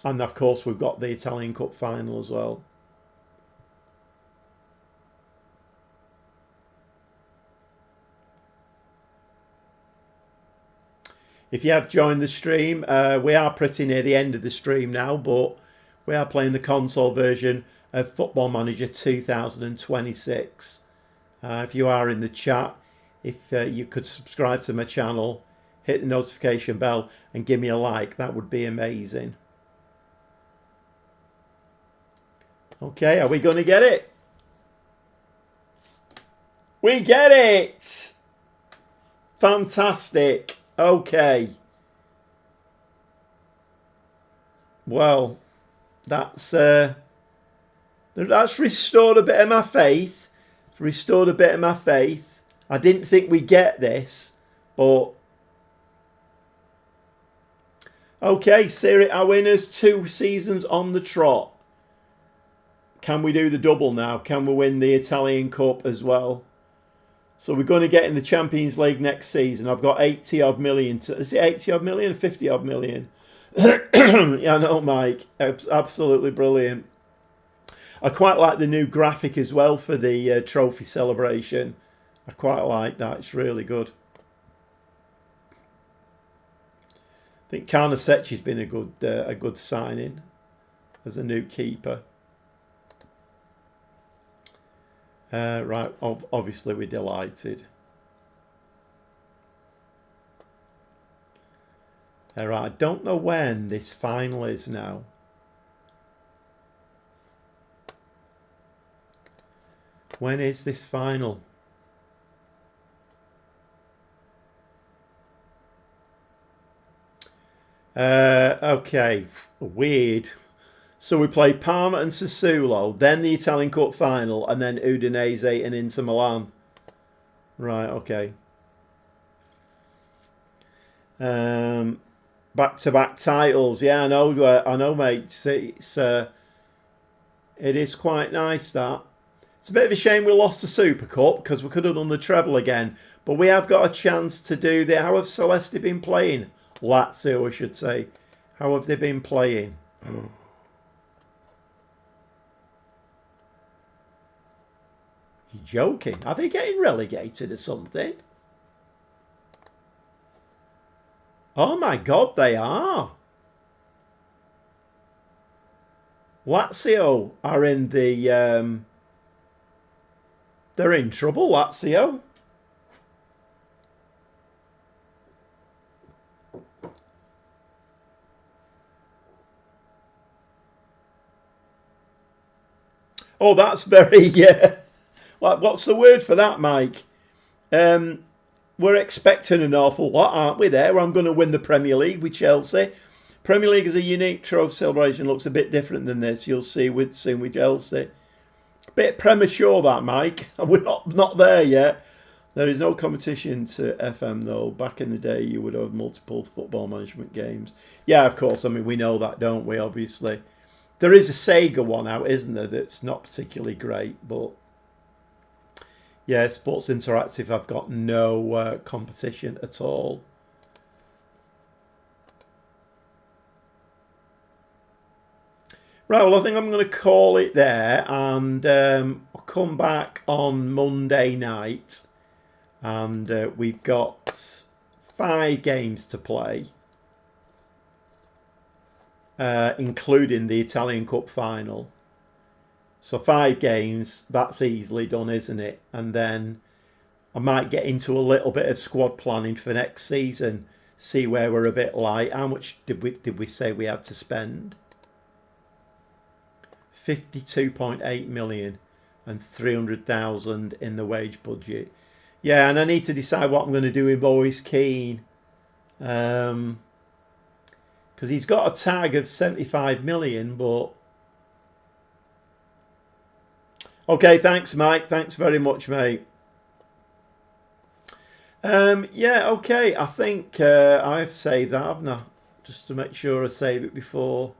And of course we've got the Italian Cup final as well. If you have joined the stream, we are pretty near the end of the stream now, but we are playing the console version of Football Manager 2026. If you are in the chat, if you could subscribe to my channel, hit the notification bell and give me a like, that would be amazing. Okay, are we going to get it? We get it! Fantastic. Okay. Well, that's restored a bit of my faith. It's restored a bit of my faith. I didn't think we'd get this, but okay, Serie A winners, 2 seasons on the trot. Can we do the double now? Can we win the Italian Cup as well? So we're going to get in the Champions League next season. I've got 80 odd million. Is it 80 odd million? 50 odd million? Yeah, I know, Mike. Absolutely brilliant. I quite like the new graphic as well for the trophy celebration. I quite like that. It's really good. I think Karnasecchi's been a good signing as a new keeper. Right, obviously we're delighted. Right, I don't know when this final is now. When is this final? Okay, weird. So we play Parma and Sassuolo, then the Italian Cup final, and then Udinese and Inter Milan. Right, okay. Back-to-back titles. Yeah, I know, mate. It is quite nice, that. It's a bit of a shame we lost the Super Cup, because we could have done the treble again. But we have got a chance to do the... How have Celeste been playing? Lazio, I should say. How have they been playing? You're joking. Are they getting relegated or something? Oh my God, they are. Lazio are in the... they're in trouble, Lazio. Oh, that's very... Yeah. What's the word for that, Mike? We're expecting an awful lot, aren't we, there? I'm going to win the Premier League with Chelsea. Premier League is a unique trophy celebration. Looks a bit different than this. You'll see soon with Chelsea. Bit premature, that, Mike. We're not there yet. There is no competition to FM, though. Back in the day, you would have multiple football management games. Yeah, of course. I mean, we know that, don't we, obviously. There is a Sega one out, isn't there, that's not particularly great, but... Yeah, Sports Interactive, I've got no competition at all. Right, well, I think I'm going to call it there, and I'll come back on Monday night, and we've got 5 games to play, including the Italian Cup final. So 5 games, that's easily done, isn't it? And then I might get into a little bit of squad planning for next season, see where we're a bit light. How much did we say we had to spend? 52.8 million and 300,000 in the wage budget. Yeah, and I need to decide what I'm going to do with Maurice Keane. Because he's got a tag of 75 million, but... Okay, thanks, Mike. Thanks very much, mate. Yeah, okay. I think I've saved that, haven't I? Just to make sure I save it before.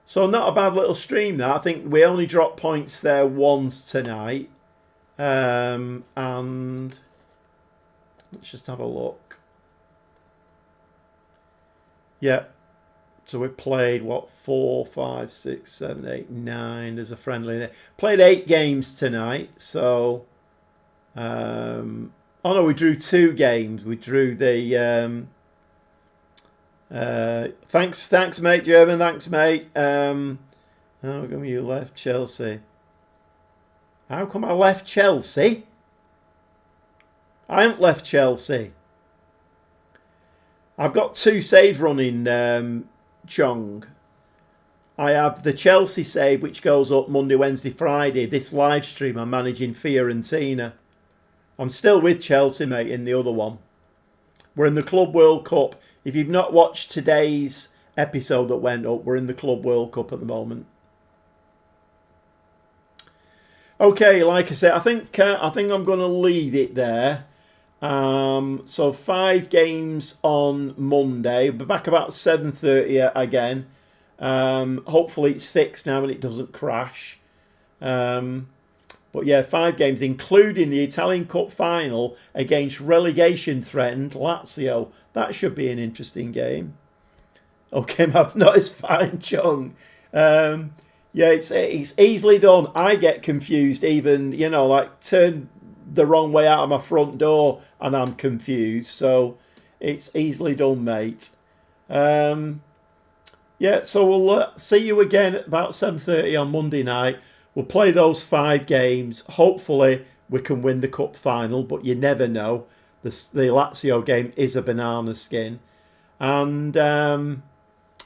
So not a bad little stream there. I think we only dropped points there once tonight. And let's just have a look. Yeah. So we played, what, 4, 5, 6, 7, 8, 9. There's a friendly there. Played 8 games tonight. So, oh no, we drew 2 games. We drew the... thanks, mate, German. Thanks, mate. How come you left Chelsea? How come I left Chelsea? I haven't left Chelsea. I've got 2 saves running, Chong. I have the Chelsea save, which goes up Monday, Wednesday, Friday. This live stream, I'm managing Fiorentina. I'm still with Chelsea, mate, in the other one. We're in the Club World Cup. If you've not watched today's episode that went up, we're in the Club World Cup at the moment. Okay, like I said, I think I'm going to leave it there. So 5 games on Monday. We'll be back about 7:30 again. Hopefully it's fixed now and it doesn't crash. But yeah, 5 games, including the Italian Cup final against relegation-threatened Lazio. That should be an interesting game. Okay, not as fine, Chung. Yeah, it's easily done. I get confused even, like turn the wrong way out of my front door and I'm confused. So it's easily done, mate. Yeah, so we'll see you again at about 7:30 on Monday night. We'll play those 5 games. Hopefully we can win the cup final, but you never know. The Lazio game is a banana skin. And then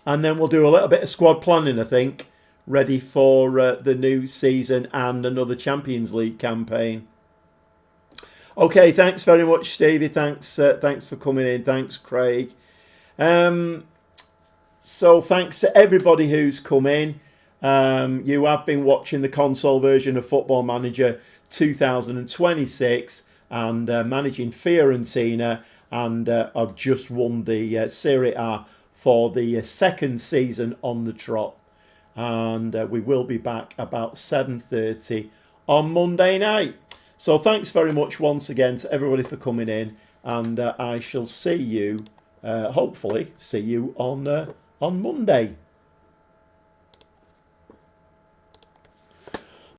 we'll do a little bit of squad planning, I think, ready for the new season and another Champions League campaign. Okay, thanks very much, Stevie. Thanks for coming in. Thanks, Craig. So thanks to everybody who's come in. You have been watching the console version of Football Manager 2026 and managing Fiorentina, and I've just won the Serie A for the 2nd season on the trot. And we will be back about 7:30 on Monday night. So thanks very much once again to everybody for coming in, and I shall see you, hopefully see you on Monday.